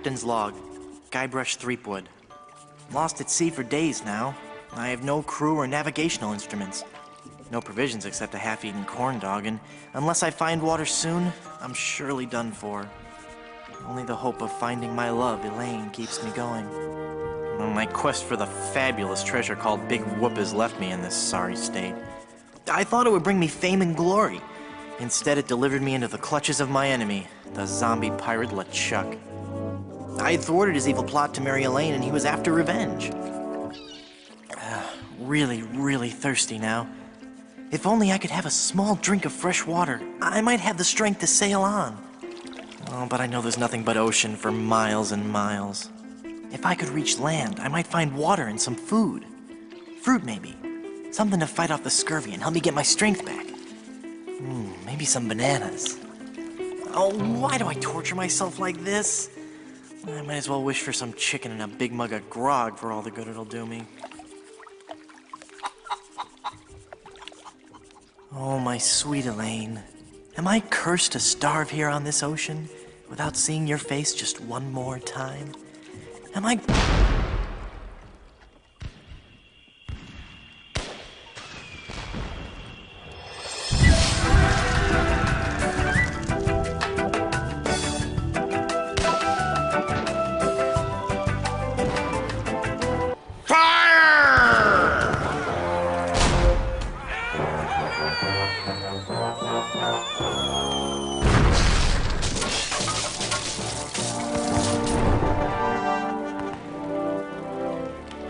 Captain's log. Guybrush Threepwood. Lost at sea for days now. I have no crew or navigational instruments. No provisions except a half-eaten corn dog, and unless I find water soon, I'm surely done for. Only the hope of finding my love, Elaine, keeps me going. My quest for the fabulous treasure called Big Whoop has left me in this sorry state. I thought it would bring me fame and glory. Instead, it delivered me into the clutches of my enemy, the zombie pirate LeChuck. I had thwarted his evil plot to marry Elaine, and he was after revenge. Really thirsty now. If only I could have a small drink of fresh water, I might have the strength to sail on. Oh, but I know there's nothing but ocean for miles and miles. If I could reach land, I might find water and some food. Fruit, maybe. Something to fight off the scurvy and help me get my strength back. Maybe some bananas. Oh, why do I torture myself like this? I might as well wish for some chicken and a big mug of grog for all the good it'll do me. Oh, my sweet Elaine. Am I cursed to starve here on this ocean without seeing your face just one more time? Am I...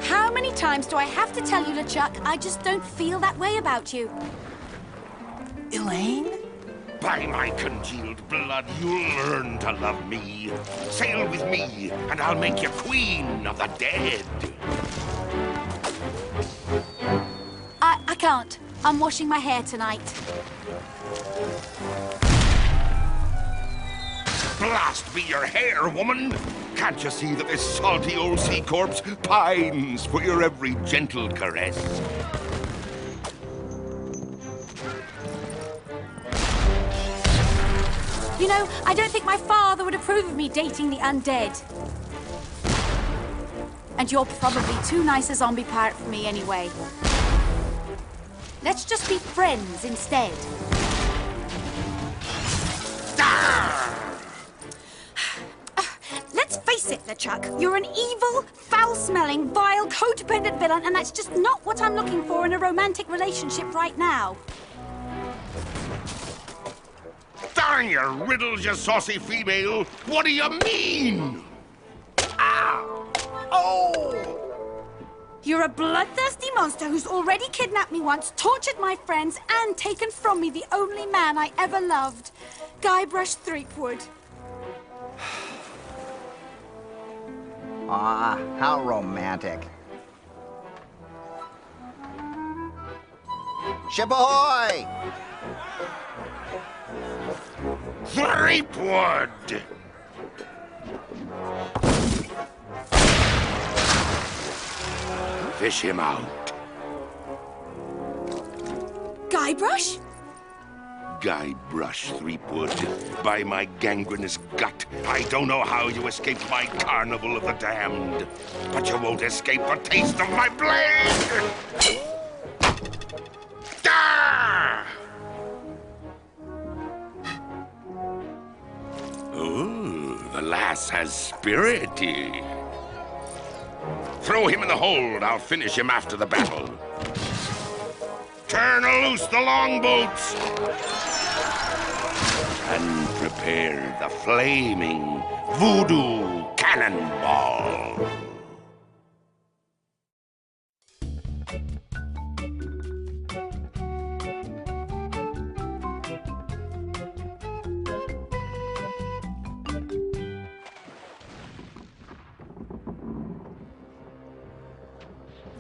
How many times do I have to tell you, LeChuck, I just don't feel that way about you? Elaine? By my congealed blood, you'll learn to love me. Sail with me, and I'll make you queen of the dead. I can't. I'm washing my hair tonight. Blast be your hair, woman! Can't you see that this salty old sea corpse pines for your every gentle caress? You know, I don't think my father would approve of me dating the undead. And you're probably too nice a zombie pirate for me anyway. Let's just be friends instead. Let's face it, LeChuck. You're an evil, foul-smelling, vile, codependent villain, and that's just not what I'm looking for in a romantic relationship right now. Darn your riddles, you saucy female! What do you mean? Ow! Oh! You're a bloodthirsty monster who's already kidnapped me once, tortured my friends, and taken from me the only man I ever loved, Guybrush Threepwood. Ah, how romantic. Ship ahoy! Threepwood! Fish him out. Guybrush? Guybrush Threepwood, by my gangrenous gut, I don't know how you escaped my carnival of the damned, but you won't escape a taste of my blade! Ah! Ooh, the lass has spirity. Throw him in the hold. I'll finish him after the battle. Turn loose the longboats. And prepare the flaming voodoo cannonball.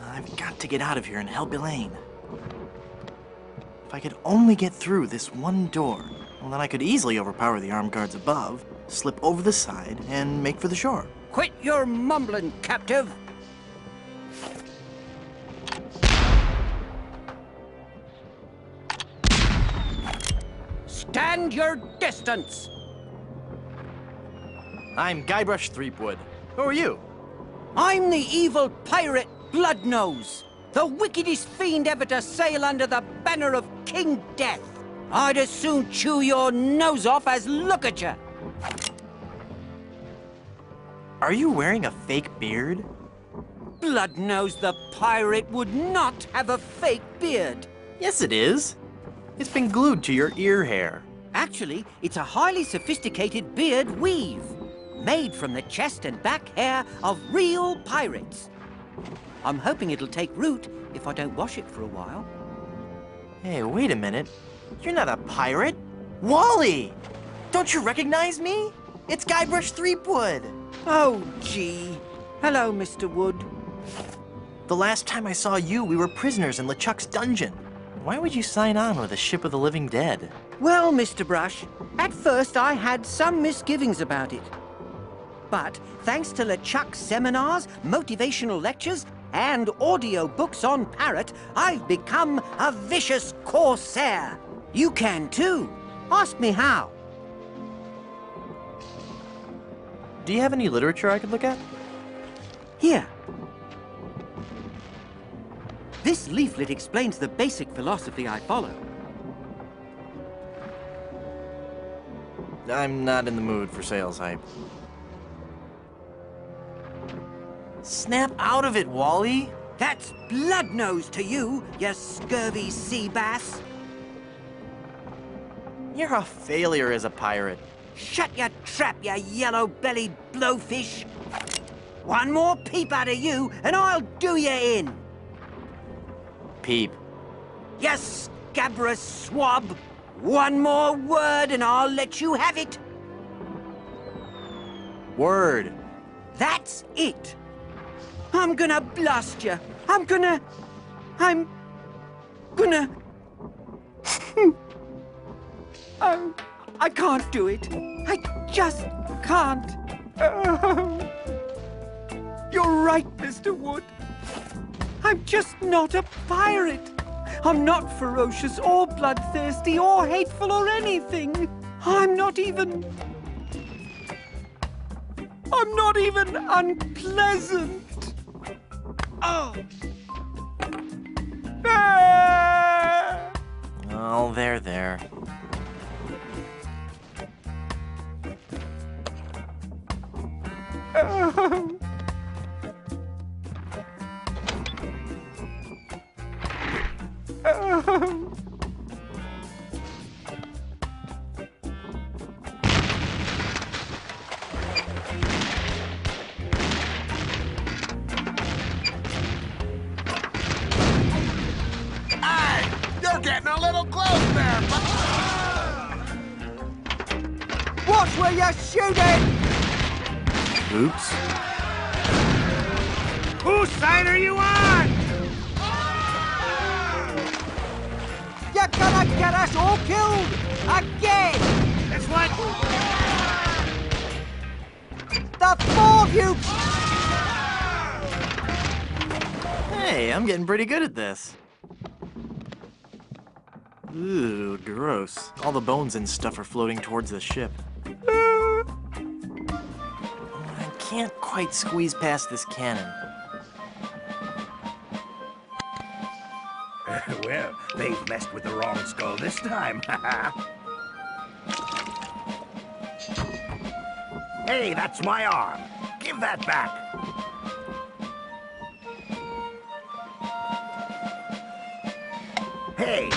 I've got to get out of here and help Elaine. If I could only get through this one door, well, then I could easily overpower the armed guards above, slip over the side, and make for the shore. Quit your mumbling, captive! Stand your distance! I'm Guybrush Threepwood. Who are you? I'm the evil pirate Bloodnose, the wickedest fiend ever to sail under the banner of King Death. I'd as soon chew your nose off as look at you. Are you wearing a fake beard? Bloodnose the pirate would not have a fake beard. Yes, it is. It's been glued to your ear hair. Actually, it's a highly sophisticated beard weave, made from the chest and back hair of real pirates. I'm hoping it'll take root if I don't wash it for a while. Hey, wait a minute. You're not a pirate. Wally! Don't you recognize me? It's Guybrush Threepwood. Oh, gee. Hello, Mr. Wood. The last time I saw you, we were prisoners in LeChuck's dungeon. Why would you sign on with a ship of the living dead? Well, Mr. Brush, at first I had some misgivings about it. But thanks to LeChuck's seminars, motivational lectures, and audio books on Parrot, I've become a vicious corsair. You can too. Ask me how. Do you have any literature I could look at? Here. This leaflet explains the basic philosophy I follow. I'm not in the mood for sales hype. Snap out of it, Wally! That's Bloodnose to you, you scurvy sea bass. You're a failure as a pirate. Shut your trap, you yellow-bellied blowfish. One more peep out of you, and I'll do you in. Peep. You scabrous swab. One more word, and I'll let you have it. Word. That's it. I'm gonna blast you. I'm gonna... Oh, I can't do it. I just can't. Oh. You're right, Mr. Wood. I'm just not a pirate. I'm not ferocious or bloodthirsty or hateful or anything. I'm not even unpleasant. Oh. Ah! Oh, there. Oh. Oh. Hey! You're getting a little close there, Watch where you're shooting! Oops. Whose side are you on? You're gonna get us all killed! Again! It's what? The four of you! Hey, I'm getting pretty good at this. Ooh, gross. All the bones and stuff are floating towards the ship. I can't quite squeeze past this cannon. Well, they've messed with the wrong skull this time. Hey, that's my arm. Give that back. Hey.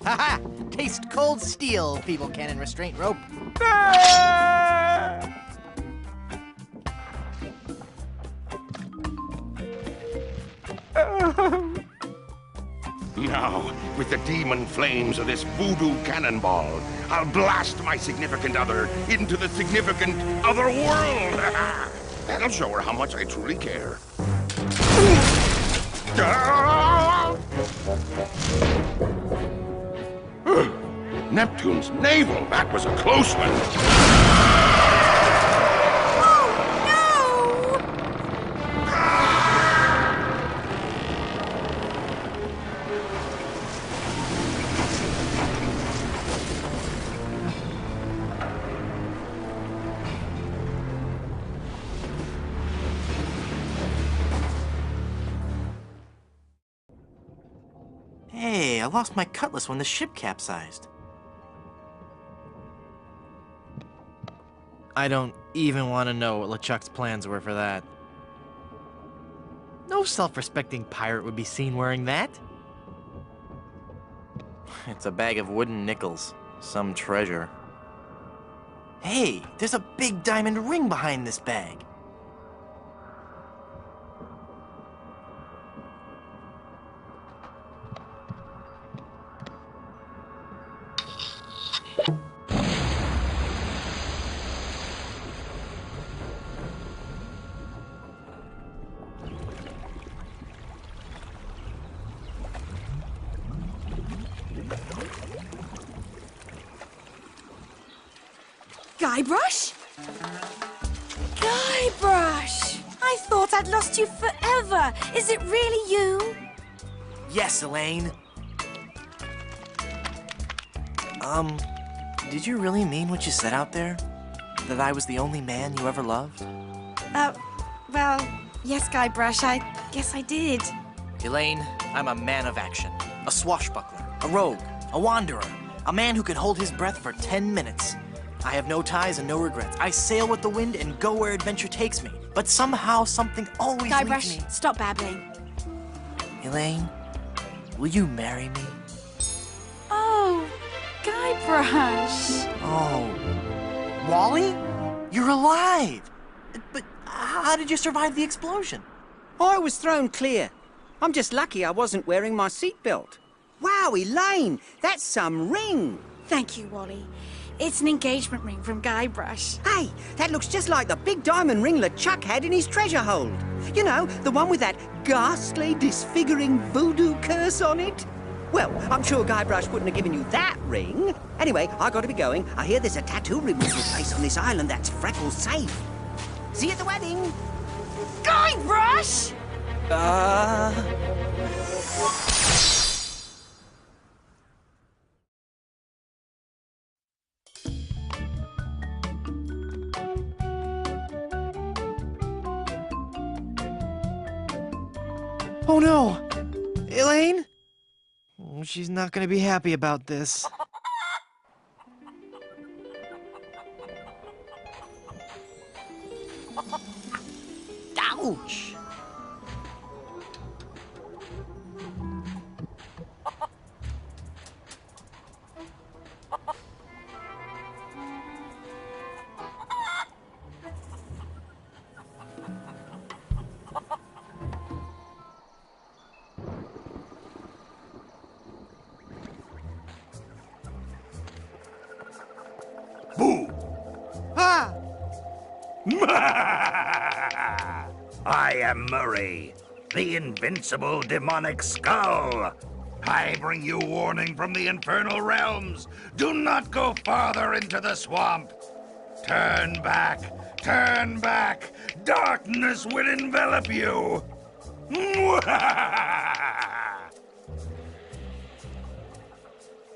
Haha! Taste cold steel, feeble cannon restraint rope. Now, with the demon flames of this voodoo cannonball, I'll blast my significant other into the significant other world. That'll show her how much I truly care. Neptune's navel. That was a close one. Oh, Hey, I lost my cutlass when the ship capsized. I don't even want to know what LeChuck's plans were for that. No self-respecting pirate would be seen wearing that. It's a bag of wooden nickels. Some treasure. Hey, there's a big diamond ring behind this bag. Guybrush? Guybrush! I thought I'd lost you forever. Is it really you? Yes, Elaine. Did you really mean what you said out there? That I was the only man you ever loved? Well, yes, Guybrush, I guess I did. Elaine, I'm a man of action. A swashbuckler, a rogue, a wanderer, a man who can hold his breath for 10 minutes. I have no ties and no regrets. I sail with the wind and go where adventure takes me. But somehow, something always leads me... Guybrush, stop babbling. Elaine, will you marry me? Oh, Guybrush. Oh, Wally? You're alive! But how did you survive the explosion? I was thrown clear. I'm just lucky I wasn't wearing my seatbelt. Wow, Elaine, that's some ring. Thank you, Wally. It's an engagement ring from Guybrush. Hey, that looks just like the big diamond ring LeChuck had in his treasure hold. You know, the one with that ghastly, disfiguring voodoo curse on it. Well, I'm sure Guybrush wouldn't have given you that ring. Anyway, I gotta be going. I hear there's a tattoo removal place on this island that's Freckles safe. See you at the wedding. Guybrush! Oh no! Elaine? Oh, she's not gonna be happy about this. Ouch! Boo! Ah! I am Murray, the invincible demonic skull. I bring you warning from the infernal realms. Do not go farther into the swamp. Turn back, turn back. Darkness will envelop you. Do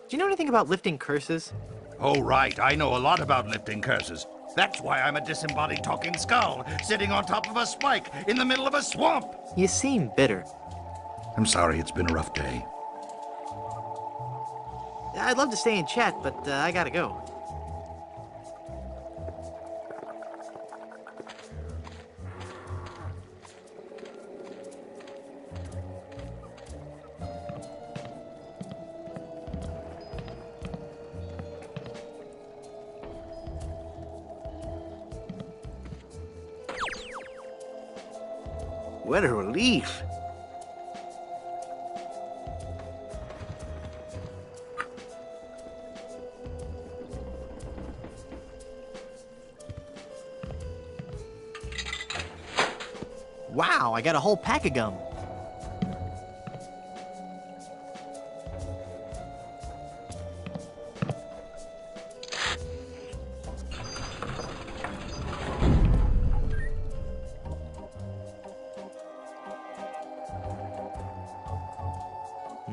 you know anything about lifting curses? Oh, right. I know a lot about lifting curses. That's why I'm a disembodied talking skull, sitting on top of a spike in the middle of a swamp. You seem bitter. I'm sorry, it's been a rough day. I'd love to stay and chat, but I gotta go. What a relief. Wow, I got a whole pack of gum.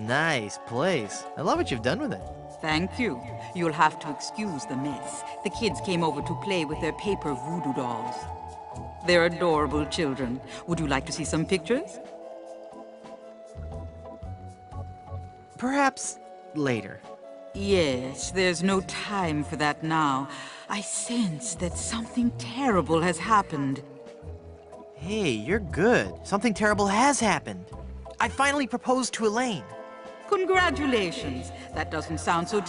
Nice place. I love what you've done with it. Thank you. You'll have to excuse the mess. The kids came over to play with their paper voodoo dolls. They're adorable children. Would you like to see some pictures? Perhaps later. Yes, there's no time for that now. I sense that something terrible has happened. Hey, you're good. Something terrible has happened. I finally proposed to Elaine. Congratulations. That doesn't sound so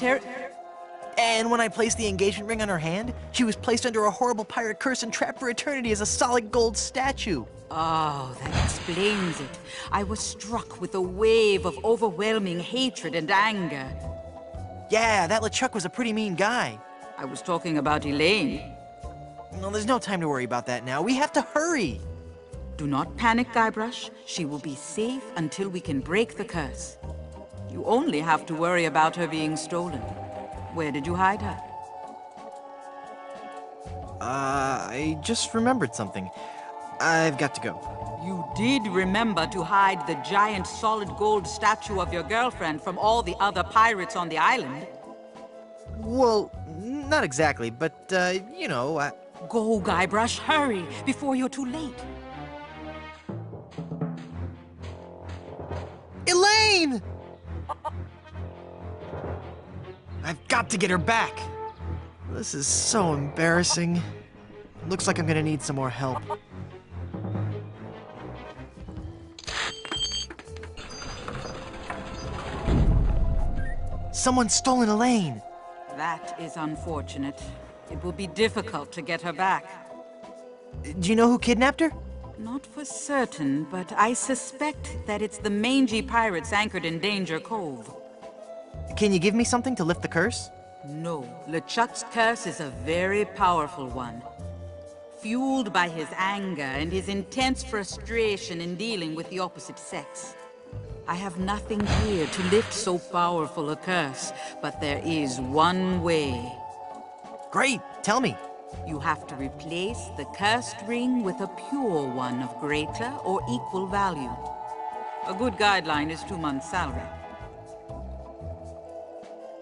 And when I placed the engagement ring on her hand, she was placed under a horrible pirate curse and trapped for eternity as a solid gold statue. Oh, that explains it. I was struck with a wave of overwhelming hatred and anger. Yeah, that LeChuck was a pretty mean guy. I was talking about Elaine. Well, there's no time to worry about that now. We have to hurry. Do not panic, Guybrush. She will be safe until we can break the curse. You only have to worry about her being stolen. Where did you hide her? I just remembered something. I've got to go. You did remember to hide the giant solid gold statue of your girlfriend from all the other pirates on the island. Well, not exactly, but, you know, Go, Guybrush, hurry, before you're too late. Elaine! I've got to get her back. This is so embarrassing. Looks like I'm gonna need some more help. Someone's stolen Elaine. That is unfortunate. It will be difficult to get her back. Do you know who kidnapped her? Not for certain, but I suspect that it's the mangy pirates anchored in Danger Cove. Can you give me something to lift the curse? No, LeChuck's curse is a very powerful one. Fueled by his anger and his intense frustration in dealing with the opposite sex. I have nothing here to lift so powerful a curse, but there is one way. Great, tell me. You have to replace the cursed ring with a pure one of greater or equal value. A good guideline is 2 months' salary.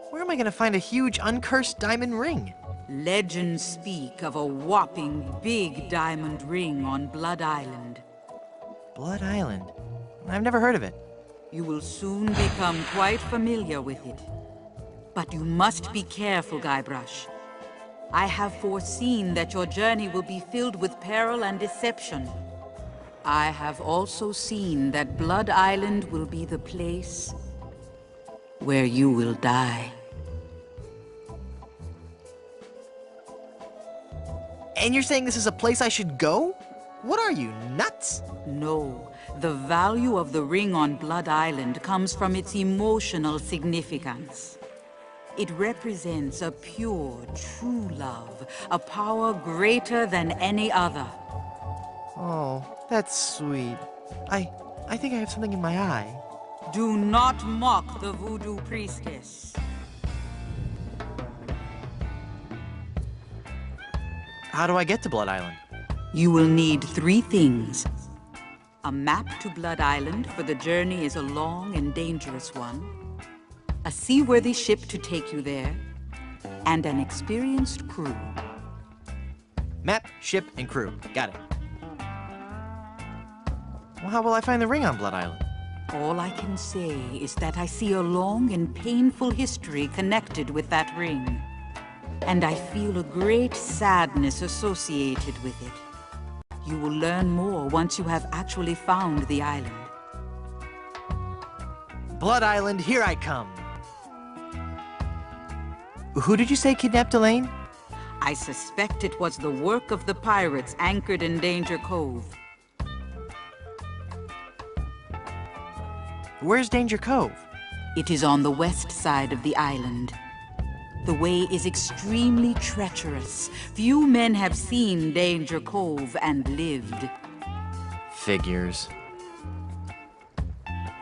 Where am I gonna find a huge uncursed diamond ring? Legends speak of a whopping big diamond ring on Blood Island. Blood Island? I've never heard of it. You will soon become quite familiar with it. But you must be careful, Guybrush. I have foreseen that your journey will be filled with peril and deception. I have also seen that Blood Island will be the place where you will die. And you're saying this is a place I should go? What are you, nuts? No, the value of the ring on Blood Island comes from its emotional significance. It represents a pure, true love, a power greater than any other. Oh, that's sweet. I think I have something in my eye. Do not mock the voodoo priestess. How do I get to Blood Island? You will need 3 things. A map to Blood Island, for the journey is a long and dangerous one. A seaworthy ship to take you there. And an experienced crew. Map, ship, and crew. Got it. Well, how will I find the ring on Blood Island? All I can say is that I see a long and painful history connected with that ring. And I feel a great sadness associated with it. You will learn more once you have actually found the island. Blood Island, here I come. Who did you say kidnapped Elaine? I suspect it was the work of the pirates anchored in Danger Cove. Where's Danger Cove? It is on the west side of the island. The way is extremely treacherous. Few men have seen Danger Cove and lived. Figures.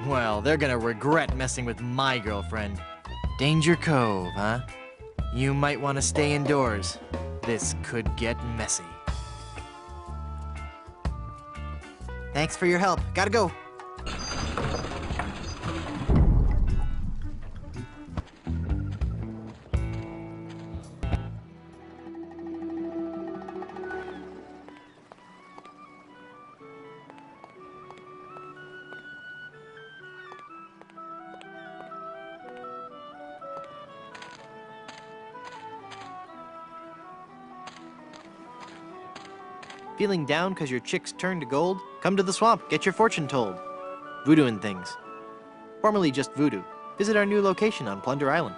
Well, they're gonna regret messing with my girlfriend. Danger Cove, huh? You might want to stay indoors. This could get messy. Thanks for your help. Gotta go. Feeling down because your chicks turned to gold? Come to the swamp, get your fortune told. Voodoo and things. Formerly just Voodoo. Visit our new location on Plunder Island.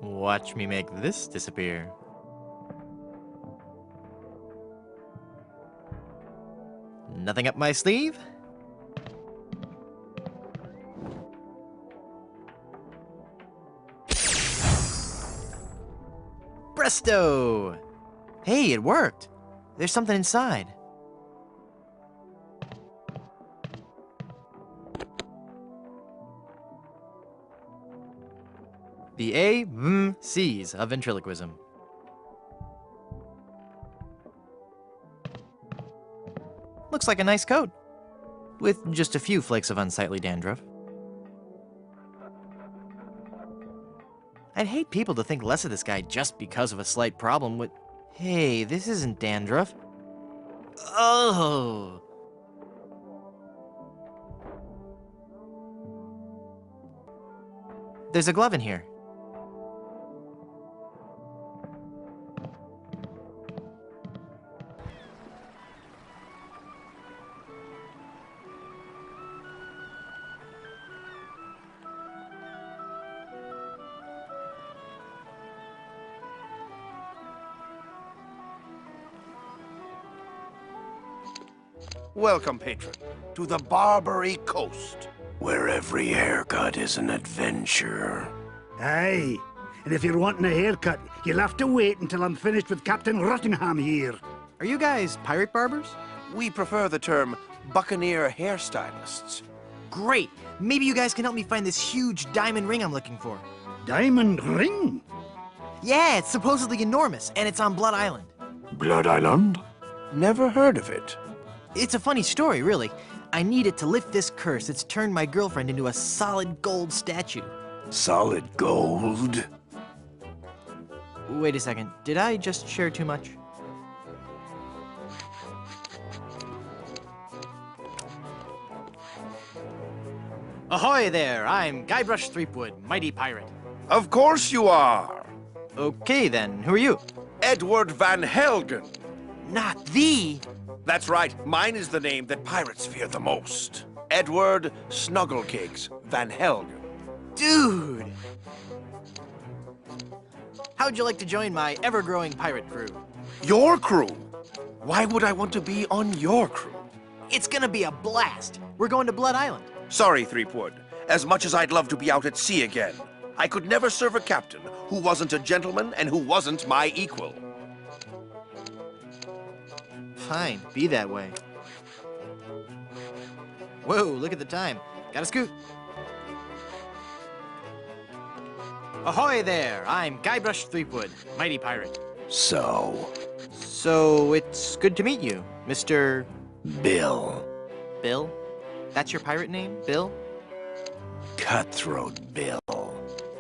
Watch me make this disappear. Nothing up my sleeve? Presto! Hey, it worked. There's something inside. The A-M-C's of ventriloquism. Looks like a nice coat, with just a few flakes of unsightly dandruff. I'd hate people to think less of this guy just because of a slight problem with... Hey, this isn't dandruff. Oh! There's a glove in here. Welcome, patron, to the Barbary Coast. Where every haircut is an adventure. Aye, and if you're wanting a haircut, you'll have to wait until I'm finished with Captain Rottingham here. Are you guys pirate barbers? We prefer the term buccaneer hairstylists. Great! Maybe you guys can help me find this huge diamond ring I'm looking for. Diamond ring? Yeah, it's supposedly enormous, and it's on Blood Island. Blood Island? Never heard of it. It's a funny story, really. I need it to lift this curse that's turned my girlfriend into a solid gold statue. Solid gold? Wait a second, did I just share too much? Ahoy there, I'm Guybrush Threepwood, mighty pirate. Of course you are. Okay then, who are you? Edward Van Helgen. Not the... That's right, mine is the name that pirates fear the most. Edward Snugglecakes Van Helgen. Dude! How'd you like to join my ever-growing pirate crew? Your crew? Why would I want to be on your crew? It's gonna be a blast. We're going to Blood Island. Sorry, Threepwood. As much as I'd love to be out at sea again, I could never serve a captain who wasn't a gentleman and who wasn't my equal. Fine, be that way. Whoa, look at the time. Gotta scoot. Ahoy there, I'm Guybrush Threepwood, mighty pirate. So, It's good to meet you, Mr. Bill. Bill? That's your pirate name, Bill? Cutthroat Bill.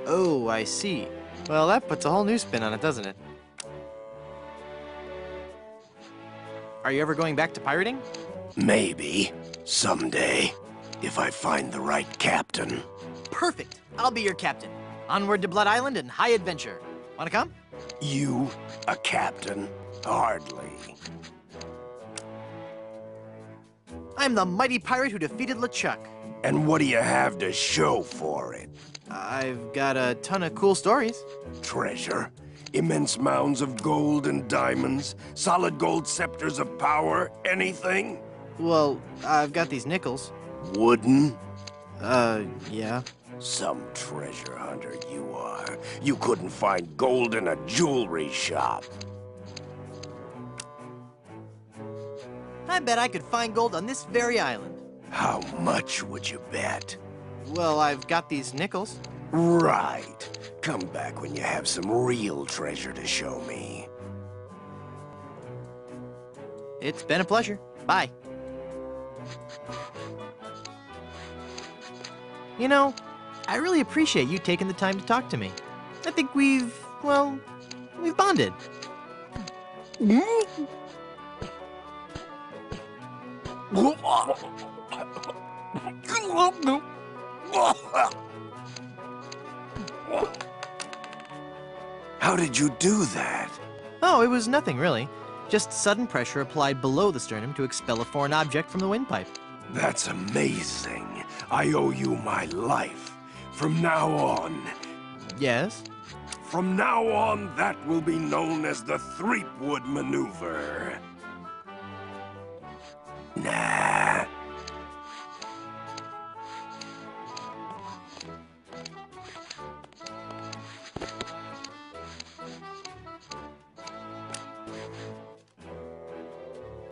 Oh, I see. Well, that puts a whole new spin on it, doesn't it? Are you ever going back to pirating? Maybe. Someday. If I find the right captain. Perfect. I'll be your captain. Onward to Blood Island and high adventure. Wanna come? You, a captain? Hardly. I'm the mighty pirate who defeated LeChuck. And what do you have to show for it? I've got a ton of cool stories. Treasure? Immense mounds of gold and diamonds? Solid gold scepters of power? Anything? Well, I've got these nickels. Wooden? Yeah. Some treasure hunter you are. You couldn't find gold in a jewelry shop. I bet I could find gold on this very island. How much would you bet? Well, I've got these nickels. Right. Come back when you have some real treasure to show me. It's been a pleasure. Bye. You know, I really appreciate you taking the time to talk to me. I think we've bonded. How did you do that? Oh, it was nothing really. Just sudden pressure applied below the sternum to expel a foreign object from the windpipe. That's amazing. I owe you my life. From now on. Yes? From now on, that will be known as the Threepwood Maneuver. Nah.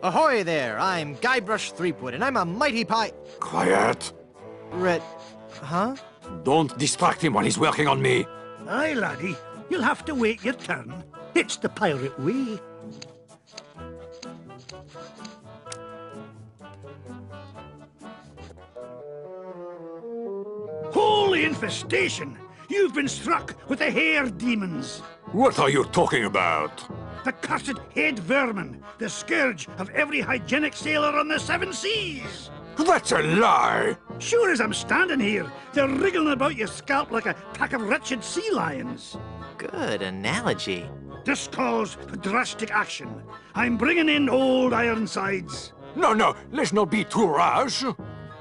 Ahoy there! I'm Guybrush Threepwood, and I'm a mighty Quiet! Huh? Don't distract him while he's working on me. Aye, laddie. You'll have to wait your turn. It's the pirate way. Holy infestation! You've been struck with the hair demons. What are you talking about? The cursed head vermin, the scourge of every hygienic sailor on the seven seas. That's a lie! Sure as I'm standing here, they're wriggling about your scalp like a pack of wretched sea lions. Good analogy. This calls for drastic action. I'm bringing in old Ironsides. No, let's not be too rash.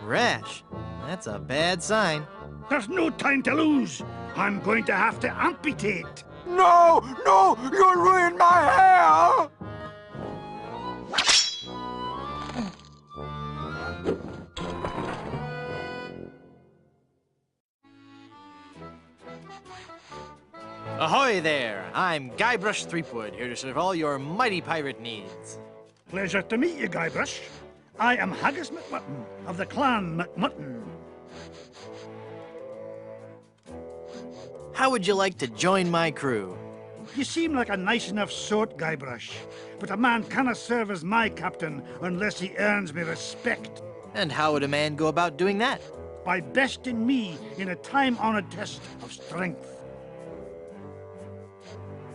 Rash? That's a bad sign. There's no time to lose. I'm going to have to amputate. No! You'll ruin my hair! Ahoy there! I'm Guybrush Threepwood, here to serve all your mighty pirate needs. Pleasure to meet you, Guybrush. I am Haggis McMutton of the clan McMutton. How would you like to join my crew? You seem like a nice enough sort, Guybrush, but a man cannot serve as my captain unless he earns me respect. And how would a man go about doing that? By besting me in a time-honored test of strength.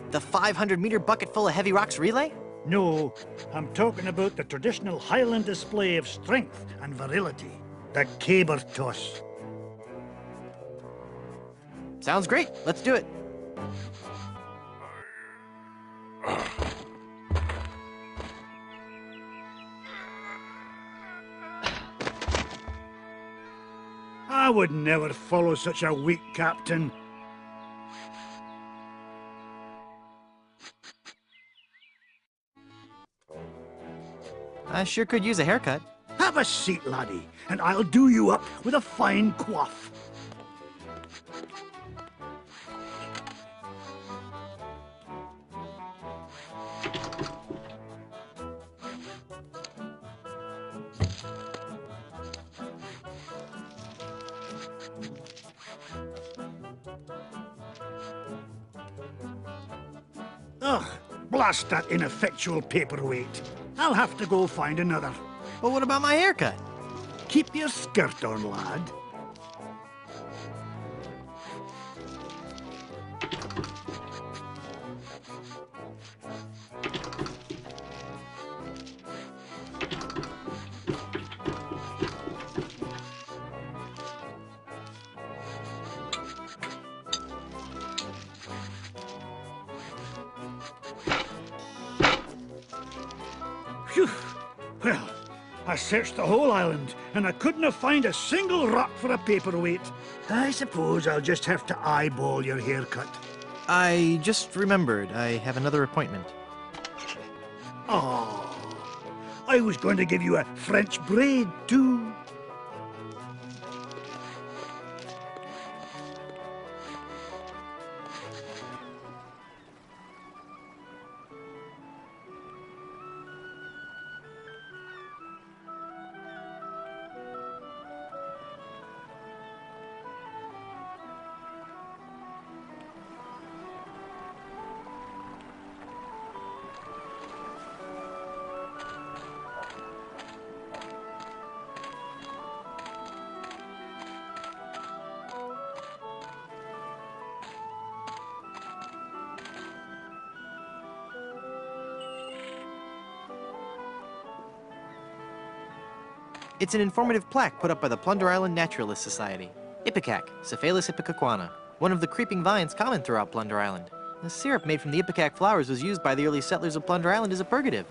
The 500-meter bucket full of heavy rocks relay? No, I'm talking about the traditional Highland display of strength and virility, the caber toss. Sounds great. Let's do it. I would never follow such a weak captain. I sure could use a haircut. Have a seat, laddie, and I'll do you up with a fine coif. Ugh, blast that ineffectual paperweight. I'll have to go find another. But what about my haircut? Keep your skirt on, lad. Phew. Well, I searched the whole island, and I couldn't find a single rock for a paperweight. I suppose I'll just have to eyeball your haircut. I just remembered I have another appointment. Oh, I was going to give you a French braid, too. It's an informative plaque put up by the Plunder Island Naturalist Society. Ipecac, Cephalus ipecacuana, one of the creeping vines common throughout Plunder Island. The syrup made from the ipecac flowers was used by the early settlers of Plunder Island as a purgative.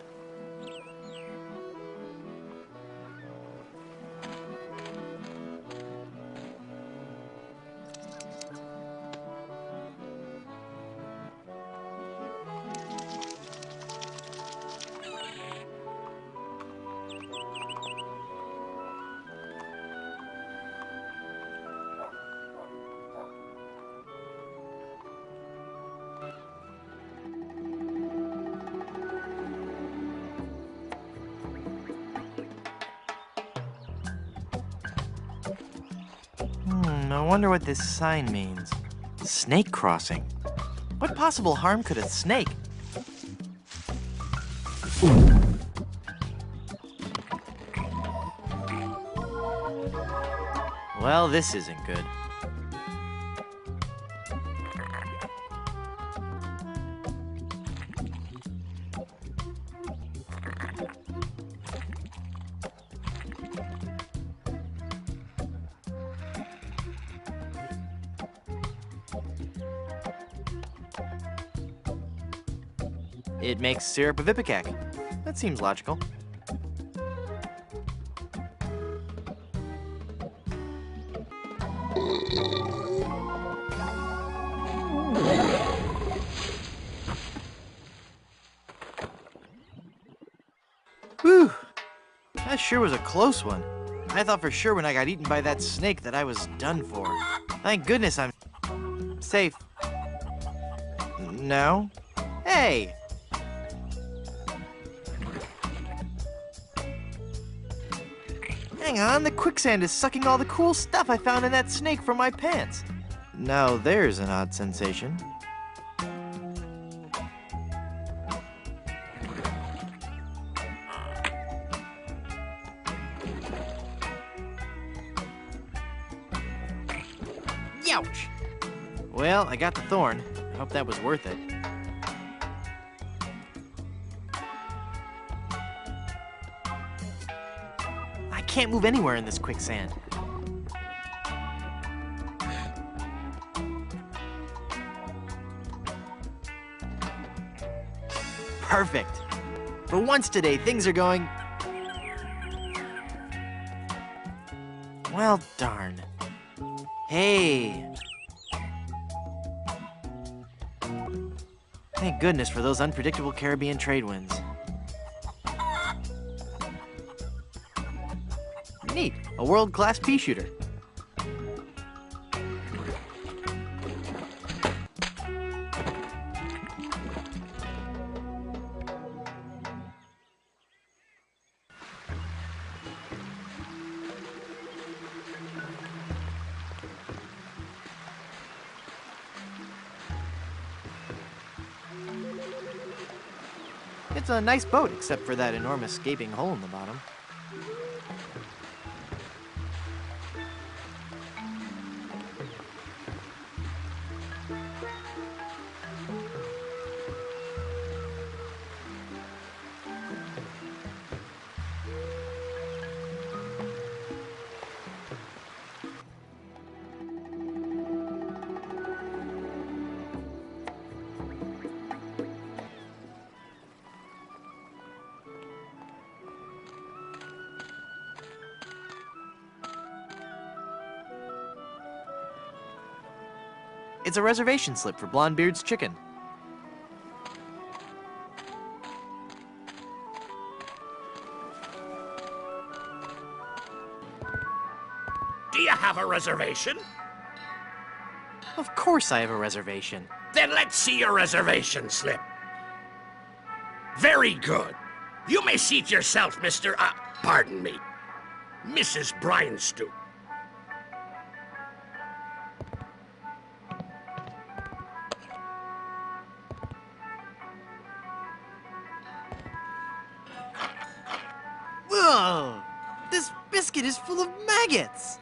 I wonder what this sign means. Snake crossing. What possible harm could a snake? Well, this isn't good. It makes syrup of ipecac. That seems logical. Whew! That sure was a close one. I thought for sure when I got eaten by that snake that I was done for. Thank goodness I'm safe. No? Hey! Hang on, the quicksand is sucking all the cool stuff I found in that snake from my pants. Now there's an odd sensation. Youch! Well, I got the thorn. I hope that was worth it. I can't move anywhere in this quicksand. Perfect. For once today, things are going... Well, darn. Hey. Thank goodness for those unpredictable Caribbean trade winds. Neat, a world-class pea shooter. It's a nice boat, except for that enormous gaping hole in the bottom. It's a reservation slip for Blondebeard's chicken. Do you have a reservation? Of course I have a reservation. Then let's see your reservation slip. Very good. You may seat yourself, pardon me, Mrs. Breinstoop. Whoa! This biscuit is full of maggots!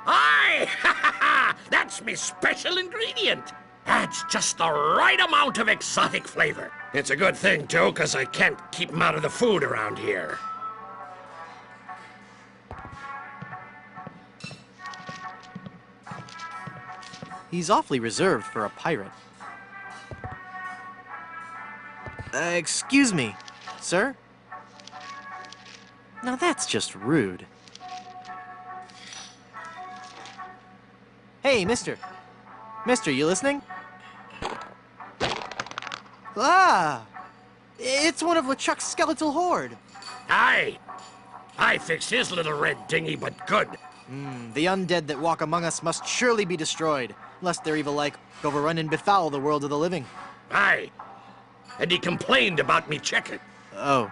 Aye! Ha ha ha! That's my special ingredient. Adds just the right amount of exotic flavor. It's a good thing, too, because I can't keep 'em out of the food around here. He's awfully reserved for a pirate. Excuse me, sir? Now that's just rude. Hey, mister. Mister, you listening? Ah! It's one of LeChuck's skeletal horde. Aye. I fixed his little red dinghy, but good. The undead that walk among us must surely be destroyed, lest their evil like overrun and befoul the world of the living. Aye. And he complained about me chicken. Oh.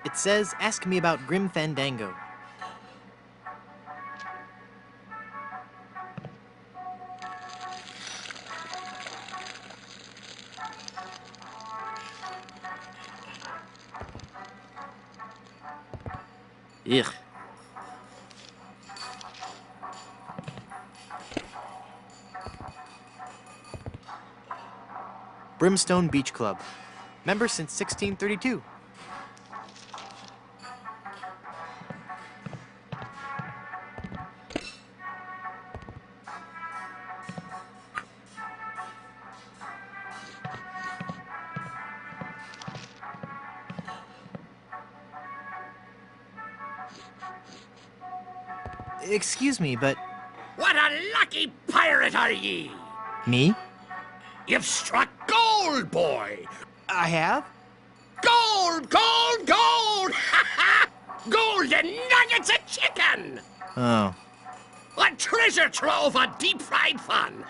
It says, ask me about Grim Fandango. Ugh. Brimstone Beach Club. Member since 1632. Excuse me, but... What a lucky pirate are ye! Me? You've struck gold, boy! I have? Gold, gold, gold! Ha ha! Golden nuggets of chicken! Oh. A treasure trove of deep-fried fun!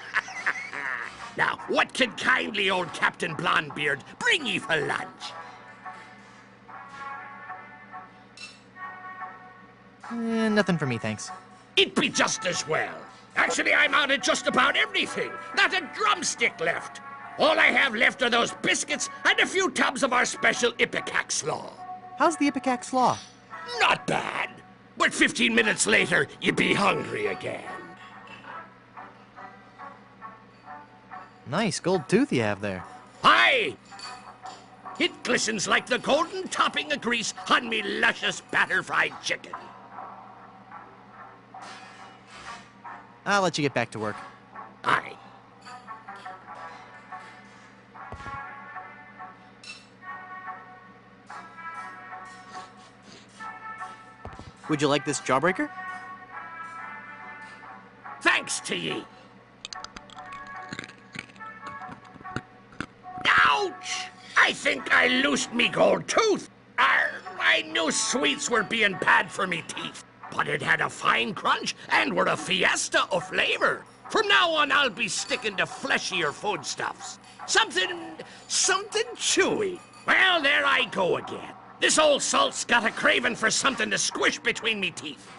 Now, what can kindly old Captain Blondebeard bring ye for lunch? Nothing for me, thanks. It'd be just as well. Actually, I'm out of just about everything. Not a drumstick left. All I have left are those biscuits and a few tubs of our special Ipecac slaw. How's the Ipecac slaw? Not bad. But 15 minutes later, you'd be hungry again. Nice gold tooth you have there. Aye! It glistens like the golden topping of grease on me luscious batter-fried chicken. I'll let you get back to work. Aye. Would you like this jawbreaker? Thanks to ye. Ouch! I think I loosed me gold tooth. I knew sweets were being bad for me teeth, but it had a fine crunch and were a fiesta of flavor. From now on, I'll be sticking to fleshier foodstuffs. Something chewy. Well, there I go again. This old salt's got a craving for something to squish between me teeth.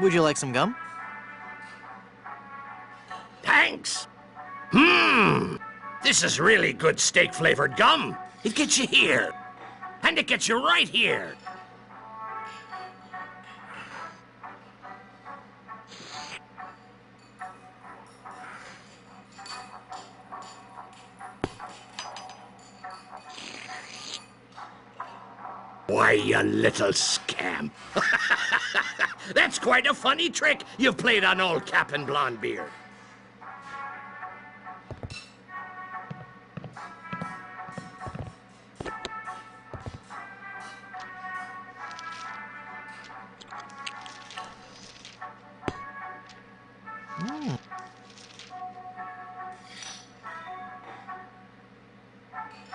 Would you like some gum? Thanks. This is really good steak-flavored gum. It gets you here. And it gets you right here. Why, you little scamp. That's quite a funny trick you've played on old Captain Blondebeard.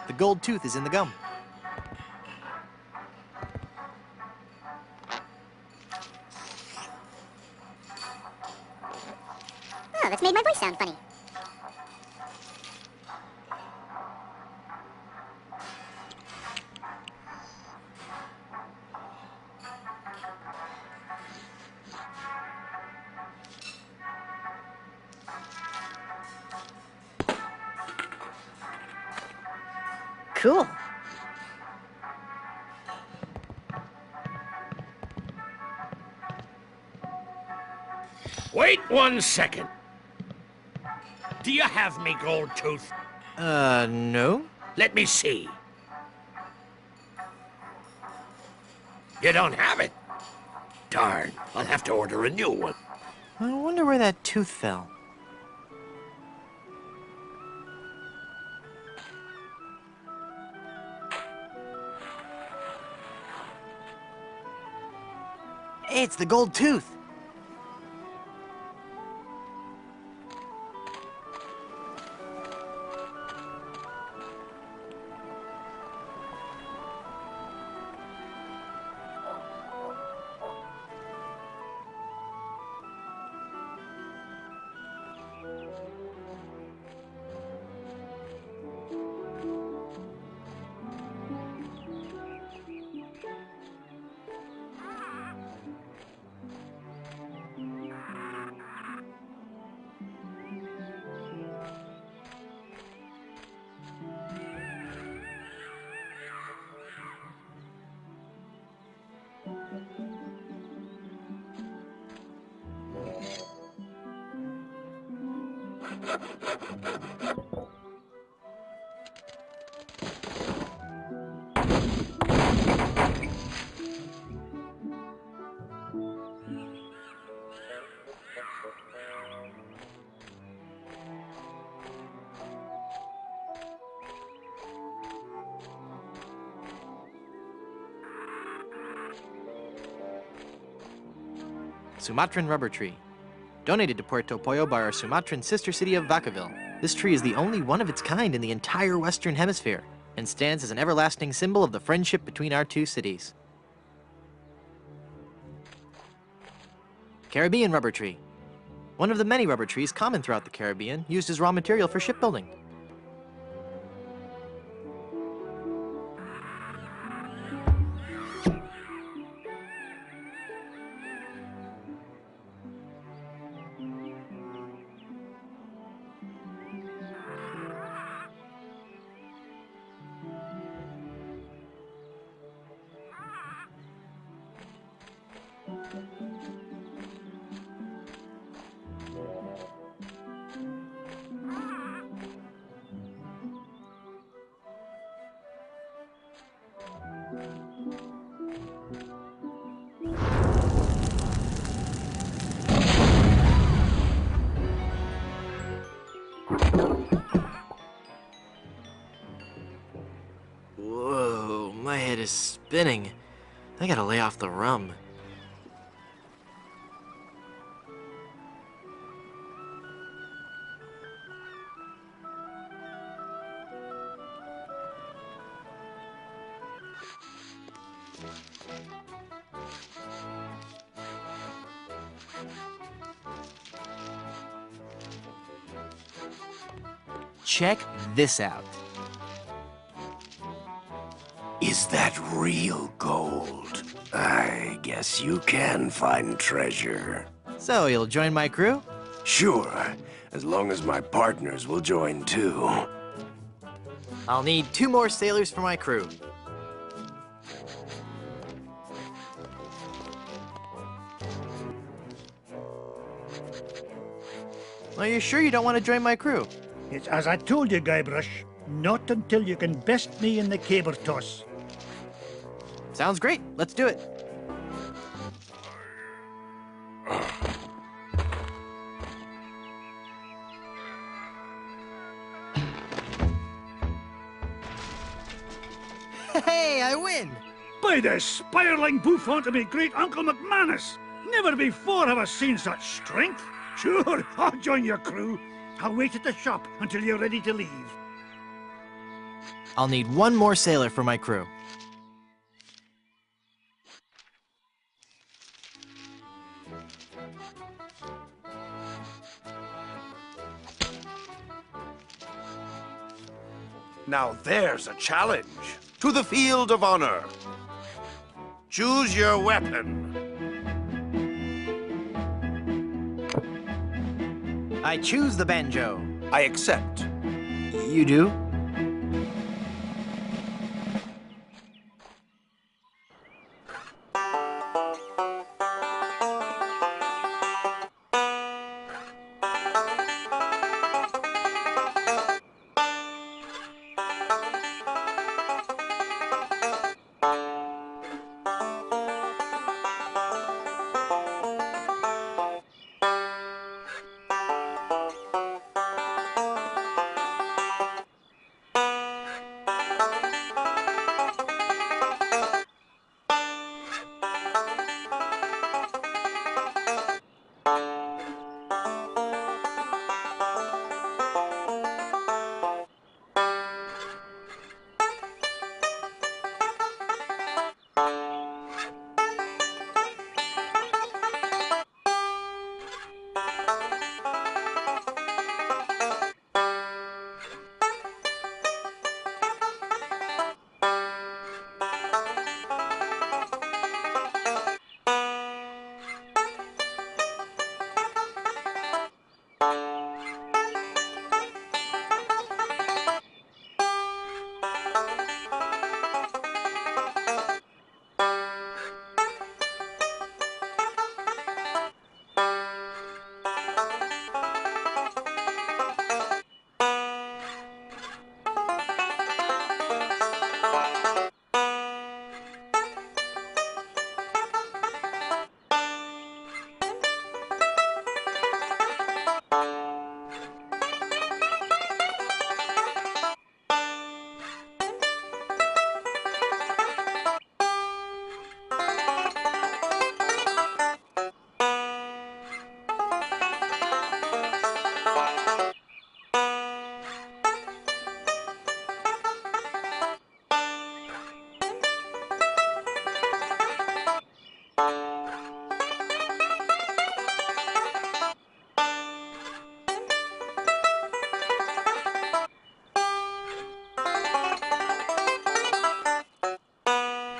The gold tooth is in the gum. Oh, that's made my voice sound funny. Cool. Wait 1 second. Do you have me gold tooth? No? Let me see. You don't have it? Darn, I'll have to order a new one. I wonder where that tooth fell. Hey, it's the gold tooth. Sumatran rubber tree. Donated to Puerto Pollo by our Sumatran sister city of Vacaville. This tree is the only one of its kind in the entire Western Hemisphere and stands as an everlasting symbol of the friendship between our two cities. Caribbean rubber tree. One of the many rubber trees common throughout the Caribbean, used as raw material for shipbuilding. Whoa, my head is spinning. I gotta lay off the rum. Check this out. Is that real gold? I guess you can find treasure. So, you'll join my crew? Sure, as long as my partners will join too. I'll need 2 more sailors for my crew. Are you sure you don't want to join my crew? It's as I told you, Guybrush. Not until you can best me in the caber toss. Sounds great. Let's do it. Hey, I win! By the spiraling bouffant of me great Uncle McManus! Never before have I seen such strength. Sure, I'll join your crew. I'll wait at the shop until you're ready to leave. I'll need 1 more sailor for my crew. Now there's a challenge. To the field of honor. Choose your weapon. I choose the banjo. I accept. You do?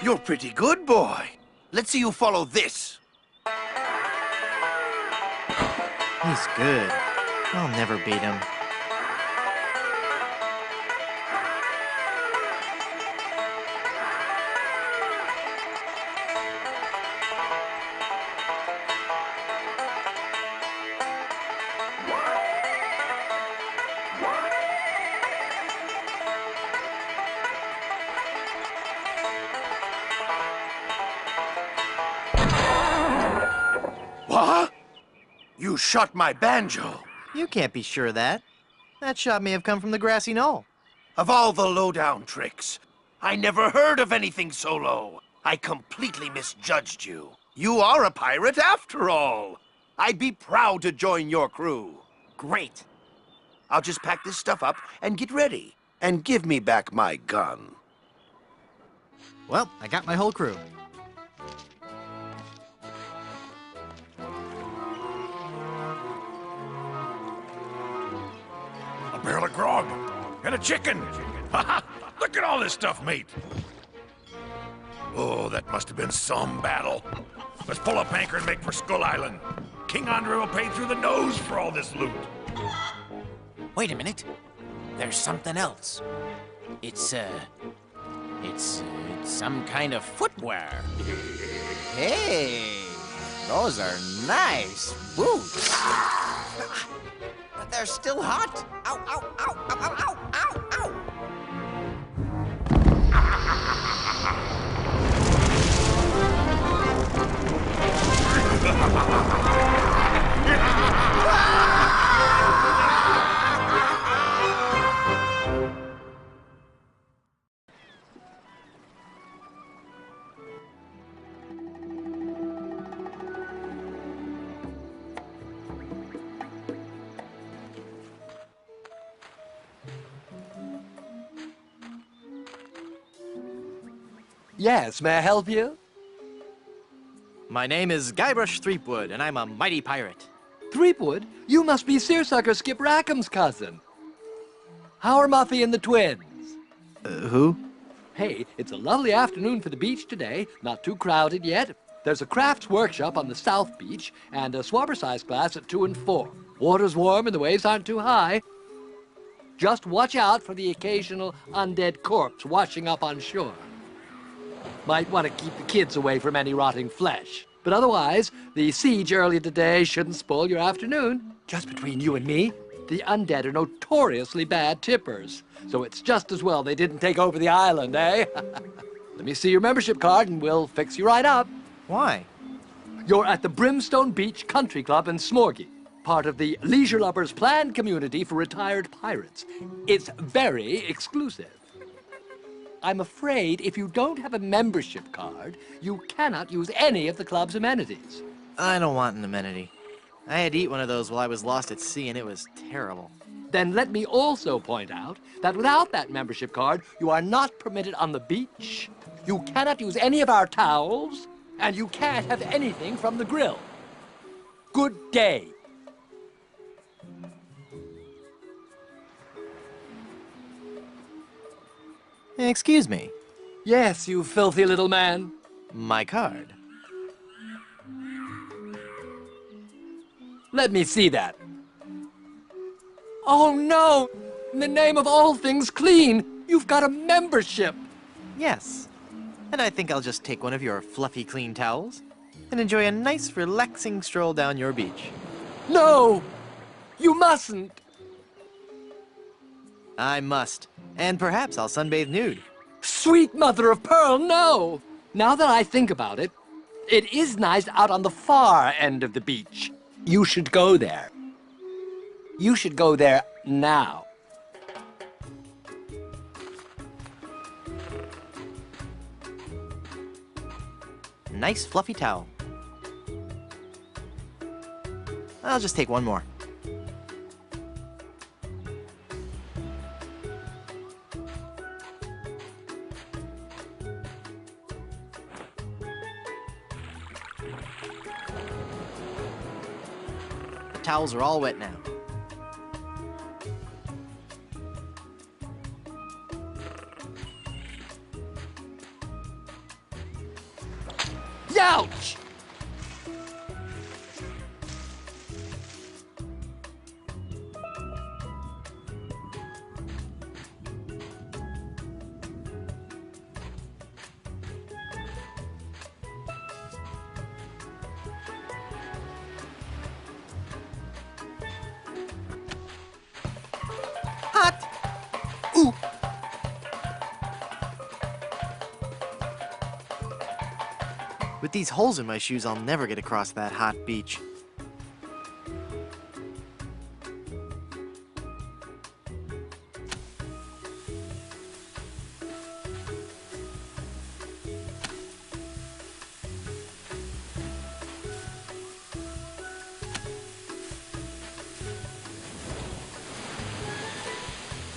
You're pretty good, boy. Let's see you follow this. He's good. I'll never beat him. What? You shot my banjo. You can't be sure of that. That shot may have come from the grassy knoll. Of all the lowdown tricks, I never heard of anything so low. I completely misjudged you. You are a pirate after all. I'd be proud to join your crew. Great. I'll just pack this stuff up and get ready. And give me back my gun. Well, I got my whole crew. A barrel of grog and a chicken. Look at all this stuff, mate. Oh, that must have been some battle. Let's pull up anchor and make for Skull Island. King Andre will pay through the nose for all this loot. Wait a minute. There's something else. It's some kind of footwear. Hey, those are nice boots. But they're still hot. Ow, ow, ow, ow, ow, ow, ow, ow. Yes, may I help you? My name is Guybrush Threepwood, and I'm a mighty pirate. Threepwood? You must be Seersucker Skip Rackham's cousin. How are Muffy and the twins? Who? Hey, it's a lovely afternoon for the beach today. Not too crowded yet. There's a crafts workshop on the South Beach and a swabber-sized class at 2 and 4. Water's warm and the waves aren't too high. Just watch out for the occasional undead corpse washing up on shore. Might want to keep the kids away from any rotting flesh. But otherwise, the siege earlier today shouldn't spoil your afternoon. Just between you and me, the undead are notoriously bad tippers. So it's just as well they didn't take over the island, eh? Let me see your membership card and we'll fix you right up. Why? You're at the Brimstone Beach Country Club in Smorgy, part of the Leisure Lovers planned community for retired pirates. It's very exclusive. I'm afraid if you don't have a membership card, you cannot use any of the club's amenities. I don't want an amenity. I had to eat one of those while I was lost at sea, and it was terrible. Then let me also point out that without that membership card, you are not permitted on the beach, you cannot use any of our towels, and you can't have anything from the grill. Good day. Excuse me. Yes, you filthy little man. My card. Let me see that. Oh no! In the name of all things clean, you've got a membership. Yes. And I think I'll just take one of your fluffy clean towels and enjoy a nice relaxing stroll down your beach. No! You mustn't! I must. And perhaps I'll sunbathe nude. Sweet mother of pearl, no! Now that I think about it, it is nice out on the far end of the beach. You should go there. You should go there now. Nice fluffy towel. I'll just take one more. The towels are all wet now. these holes in my shoes, I'll never get across that hot beach.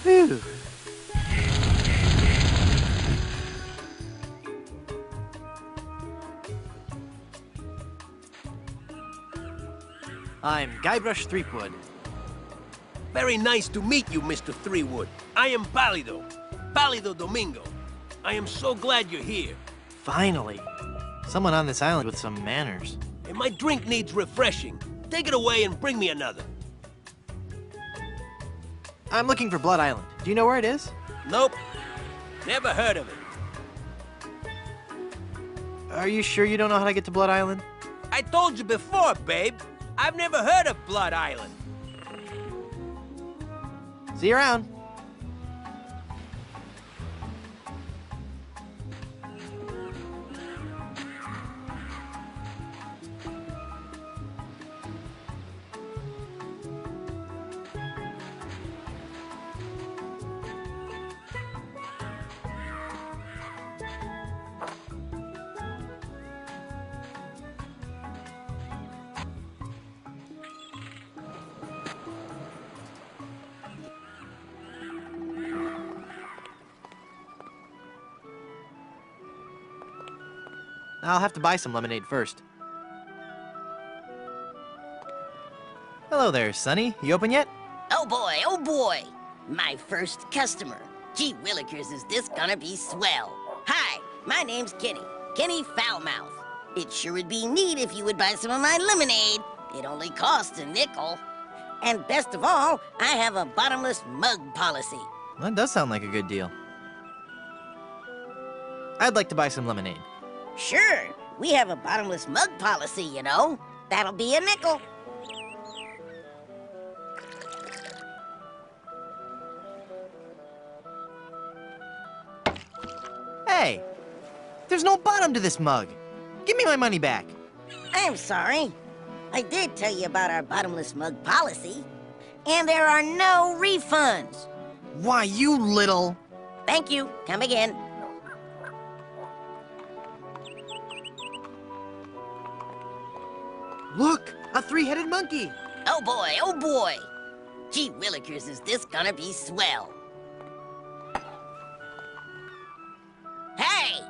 Whew. I'm Guybrush Threepwood. Very nice to meet you, Mr. Threepwood. I am Pálido. Pálido Domingo. I am so glad you're here. Finally. Someone on this island with some manners. And my drink needs refreshing. Take it away and bring me another. I'm looking for Blood Island. Do you know where it is? Nope. Never heard of it. Are you sure you don't know how to get to Blood Island? I told you before, babe. I've never heard of Blood Island. See you around. I'll have to buy some lemonade first. Hello there, Sonny. You open yet? Oh boy, my first customer. Gee willikers, is this gonna be swell. Hi, my name's Kenny Foulmouth. It sure would be neat if you would buy some of my lemonade. It only costs a nickel. And best of all, I have a bottomless mug policy. That does sound like a good deal. I'd like to buy some lemonade. Sure, we have a bottomless mug policy, you know. That'll be a nickel. Hey, there's no bottom to this mug. Give me my money back. I'm sorry. I did tell you about our bottomless mug policy. And there are no refunds. Why, you little... Thank you. Come again. Look, a three-headed monkey. Oh boy. Gee willikers, is this gonna be swell. Hey!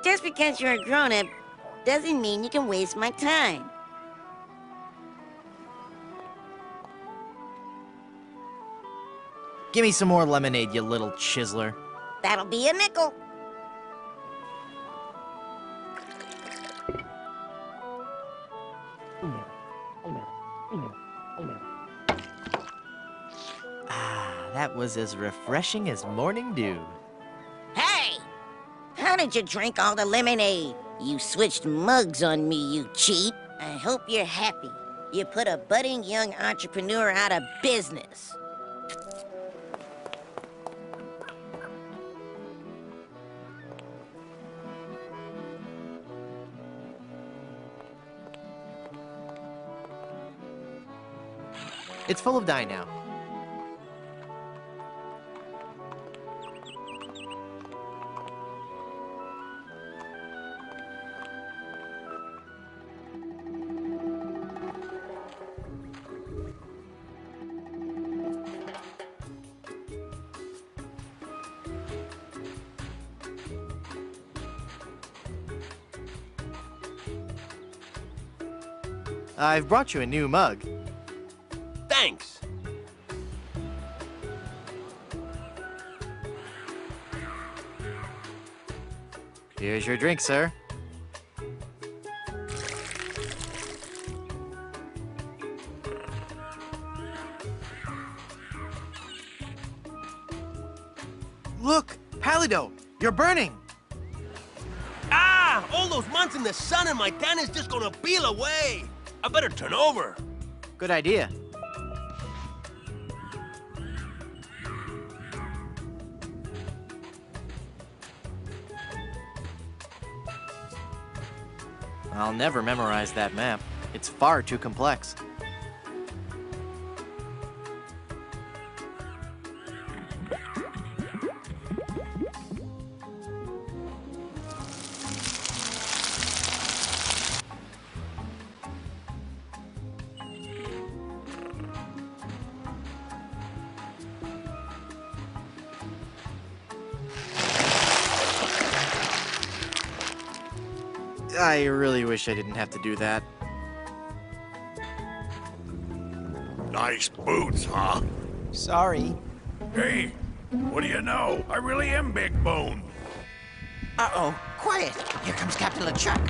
Just because you're a grown-up doesn't mean you can waste my time. Give me some more lemonade, you little chiseler. That'll be a nickel. That was as refreshing as morning dew. Hey! How did you drink all the lemonade? You switched mugs on me, you cheat. I hope you're happy. You put a budding young entrepreneur out of business. It's full of dye now. I've brought you a new mug. Thanks. Here's your drink, sir. Look, Pálido, you're burning. Ah! All those months in the sun and my tan is just gonna peel away. I better turn over. Good idea. I'll never memorize that map. It's far too complex. I really wish I didn't have to do that. Nice boots, huh? Sorry. Hey, what do you know? I really am big boned. Uh-oh. Quiet. Here comes Captain LeChuck.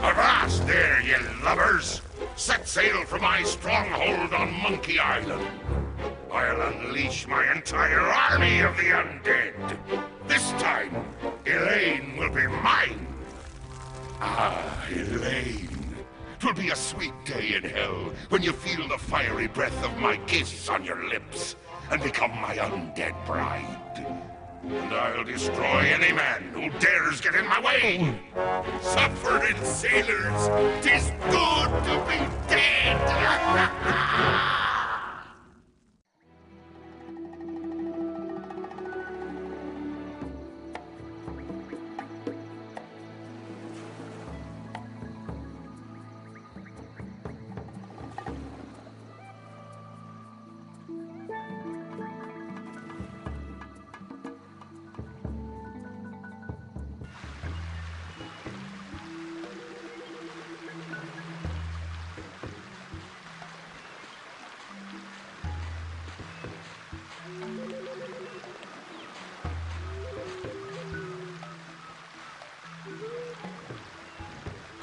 Avast there, ye lubbers! Set sail for my stronghold on Monkey Island. I'll unleash my entire army of the undead. This time, Elaine will be mine. Ah, Elaine. 'Twill be a sweet day in hell when you feel the fiery breath of my kiss on your lips and become my undead bride. And I'll destroy any man who dares get in my way. Suffering sailors, 'tis good to be dead.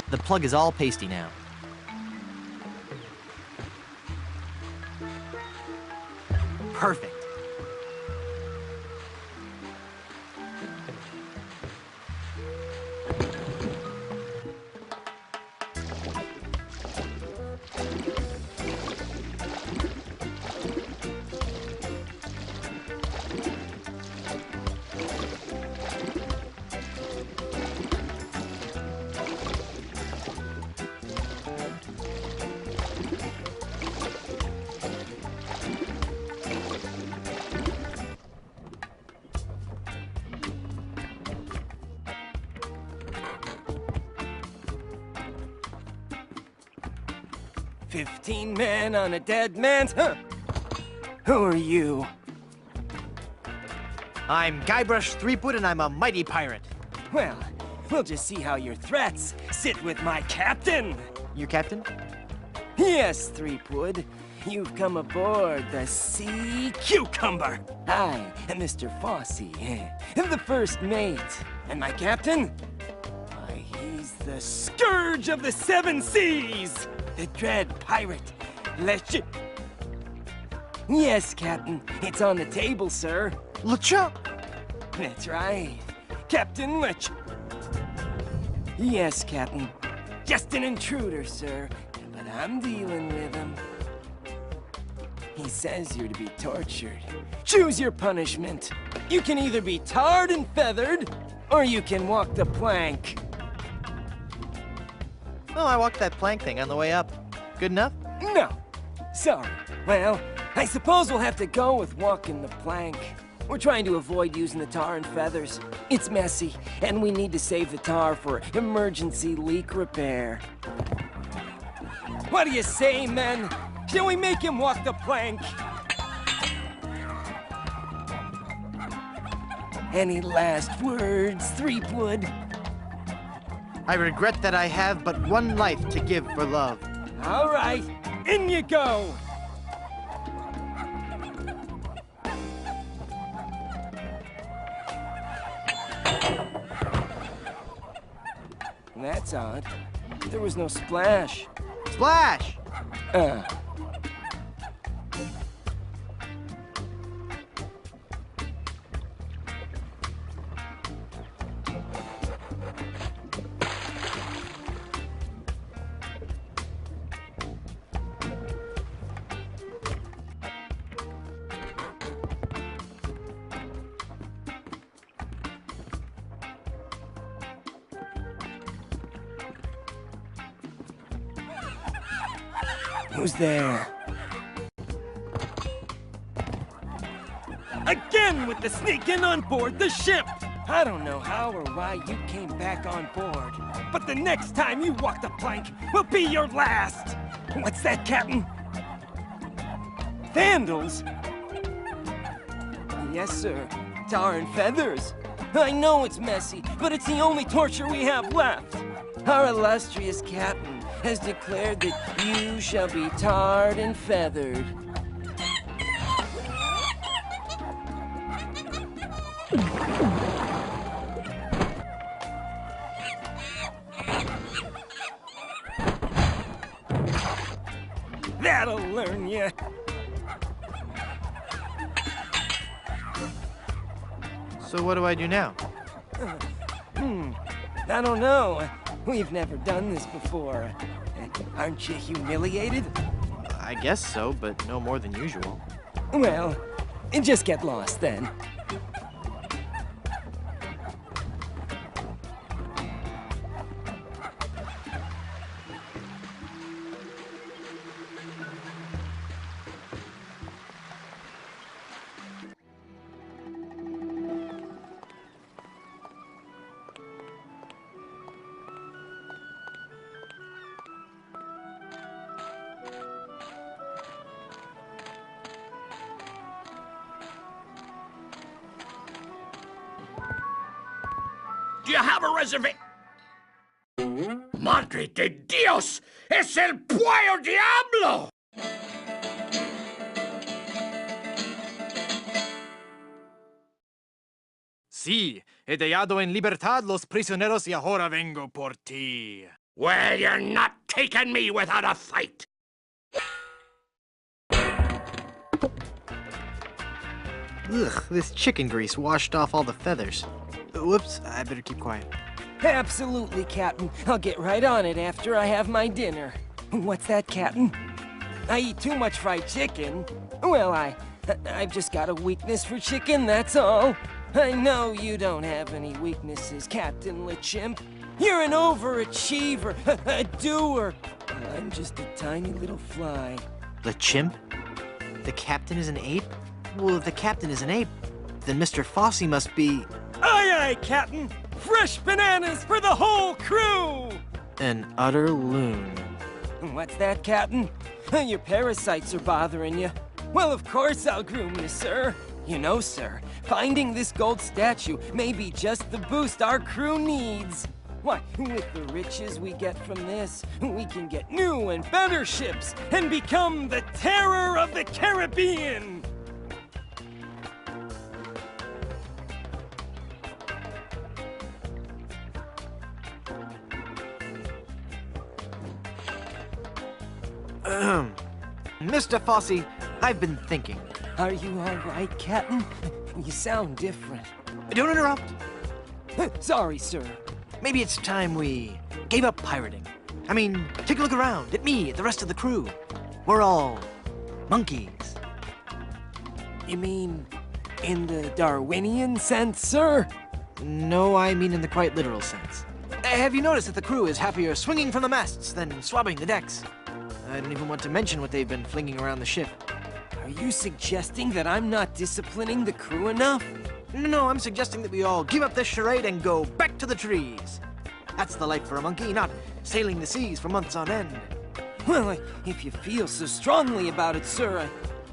The plug is all pasty now. Perfect. "15 men on a dead man's... Huh? Who are you?" I'm Guybrush Threepwood, and I'm a mighty pirate. Well, we'll just see how your threats sit with my captain. Your captain? Yes, Threepwood. You've come aboard the Sea Cucumber. I am Mr. Fossey, the first mate. And my captain? Why, he's the scourge of the seven seas. The dread pirate, LeChuck. Yes, Captain. It's on the table, sir. LeChuck! That's right. Captain LeChuck. Yes, Captain. Just an intruder, sir. But I'm dealing with him. He says you're to be tortured. Choose your punishment. You can either be tarred and feathered, or you can walk the plank. Well, I walked that plank thing on the way up. Good enough? No. Sorry. Well, I suppose we'll have to go with walking the plank. We're trying to avoid using the tar and feathers. It's messy, and we need to save the tar for emergency leak repair. What do you say, men? Shall we make him walk the plank? Any last words, Threepwood? I regret that I have but one life to give for love. All right, in you go! That's odd. There was no splash. Splash! Who's there? Again with the sneaking on board the ship! I don't know how or why you came back on board, but the next time you walk the plank will be your last! What's that, Captain? Vandals? Yes, sir. Tar and feathers. I know it's messy, but it's the only torture we have left. Our illustrious captain has declared that you shall be tarred and feathered. That'll learn you. So what do I do now? I don't know. We've never done this before. Aren't you humiliated? I guess so, but no more than usual. Well, just get lost then. Do you have a reservation? Madre de Dios! ¡Es el Puello Diablo! Sí, he dejado en libertad los prisioneros y ahora vengo por ti. Well, you're not taking me without a fight. Ugh, this chicken grease washed off all the feathers. Whoops, I better keep quiet. Absolutely, Captain. I'll get right on it after I have my dinner. What's that, Captain? I eat too much fried chicken. Well, I've just got a weakness for chicken, that's all. I know you don't have any weaknesses, Captain LeChimp. You're an overachiever, a doer. I'm just a tiny little fly. LeChimp? The captain is an ape? Well, if the captain is an ape, then Mr. Fosse must be... Aye, aye, Captain! Fresh bananas for the whole crew! an utter loon. What's that, Captain? Your parasites are bothering you. Well, of course I'll groom you, sir. You know, sir, finding this gold statue may be just the boost our crew needs. Why, with the riches we get from this, we can get new and better ships and become the terror of the Caribbean! Mr. Fosse, I've been thinking. Are you all right, Captain? You sound different. Don't interrupt. Sorry, sir. Maybe it's time we gave up pirating. I mean, take a look around at me, at the rest of the crew. We're all monkeys. You mean in the Darwinian sense, sir? No, I mean in the quite literal sense. Have you noticed that the crew is happier swinging from the masts than swabbing the decks? I don't even want to mention what they've been flinging around the ship. Are you suggesting that I'm not disciplining the crew enough? No, I'm suggesting that we all give up this charade and go back to the trees. That's the life for a monkey, not sailing the seas for months on end. Well, if you feel so strongly about it, sir, I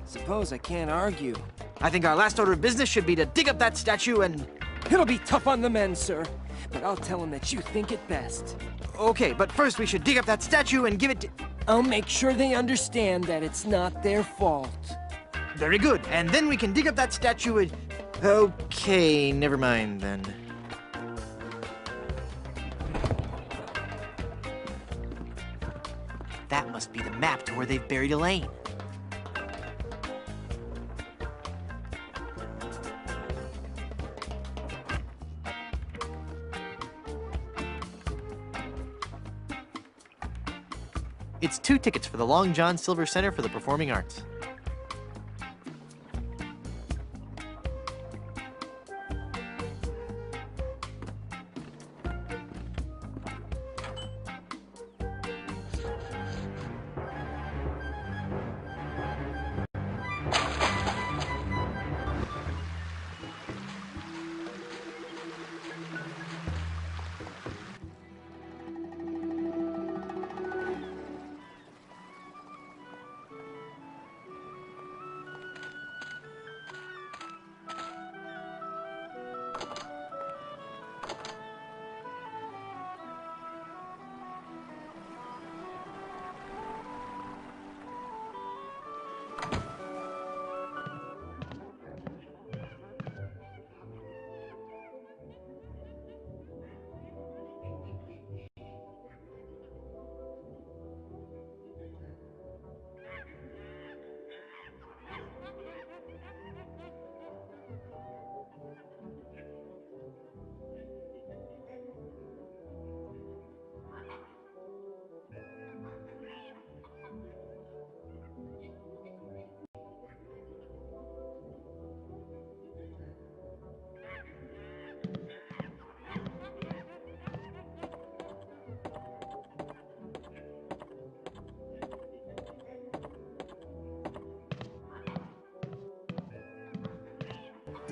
suppose I can't argue. I think our last order of business should be to dig up that statue and... It'll be tough on the men, sir, but I'll tell them that you think it best. Okay, but first we should dig up that statue and give it to... I'll make sure they understand that it's not their fault. Very good, and then we can dig up that statue and... Okay, never mind then. That must be the map to where they've buried Elaine. It's 2 tickets for the Long John Silver Center for the Performing Arts.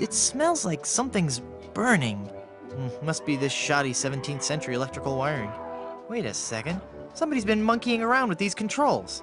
It smells like something's burning. Must be this shoddy 17th century electrical wiring. Wait a second. Somebody's been monkeying around with these controls.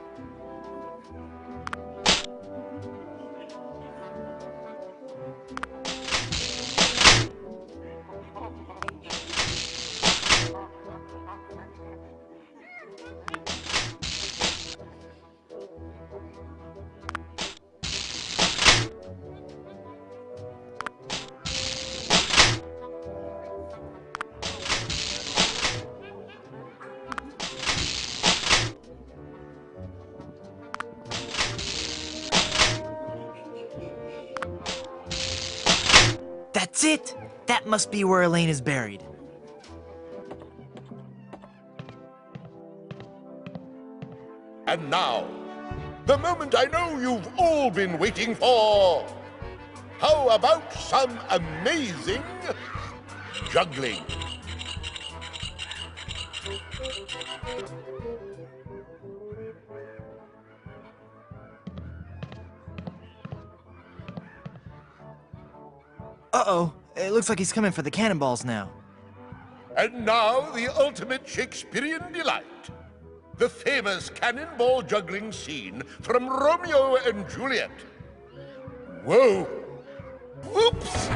That's it! That must be where Elaine is buried. And now, the moment I know you've all been waiting for. How about some amazing juggling? Uh-oh. It looks like he's coming for the cannonballs now. And now, the ultimate Shakespearean delight. The famous cannonball juggling scene from Romeo and Juliet. Whoa! Whoops!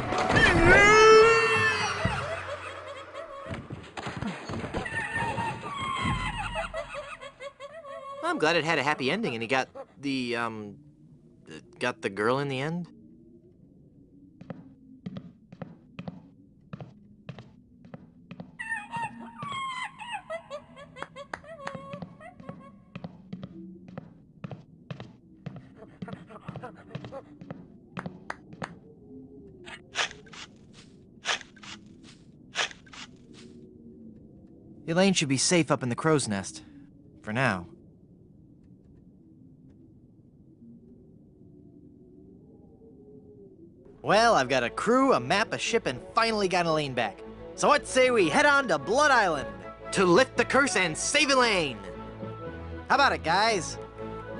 I'm glad it had a happy ending and he got the girl in the end. Elaine should be safe up in the crow's nest. For now. Well, I've got a crew, a map, a ship, and finally got Elaine back. So what say we head on to Blood Island to lift the curse and save Elaine? How about it, guys?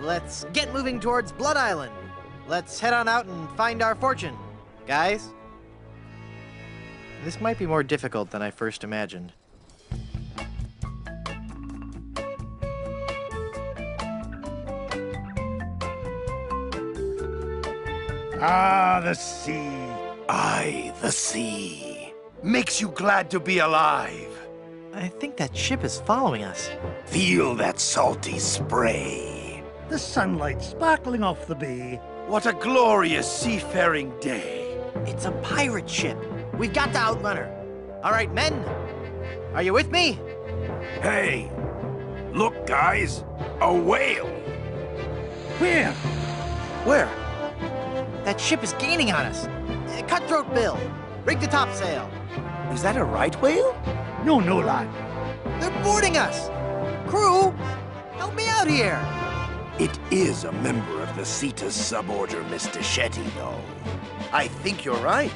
Let's get moving towards Blood Island. Let's head on out and find our fortune. Guys? This might be more difficult than I first imagined. Ah, the sea. Aye, the sea. Makes you glad to be alive. I think that ship is following us. Feel that salty spray. The sunlight sparkling off the bay. What a glorious seafaring day. It's a pirate ship. We've got to outrun her. All right, men. Are you with me? Hey, look, guys. A whale. Where? Where? That ship is gaining on us. Cutthroat Bill, rig the topsail. Is that a right whale? No, lad. They're boarding us. Crew, help me out here. It is a member of the Cetus suborder, Mr. Shetty, though. I think you're right.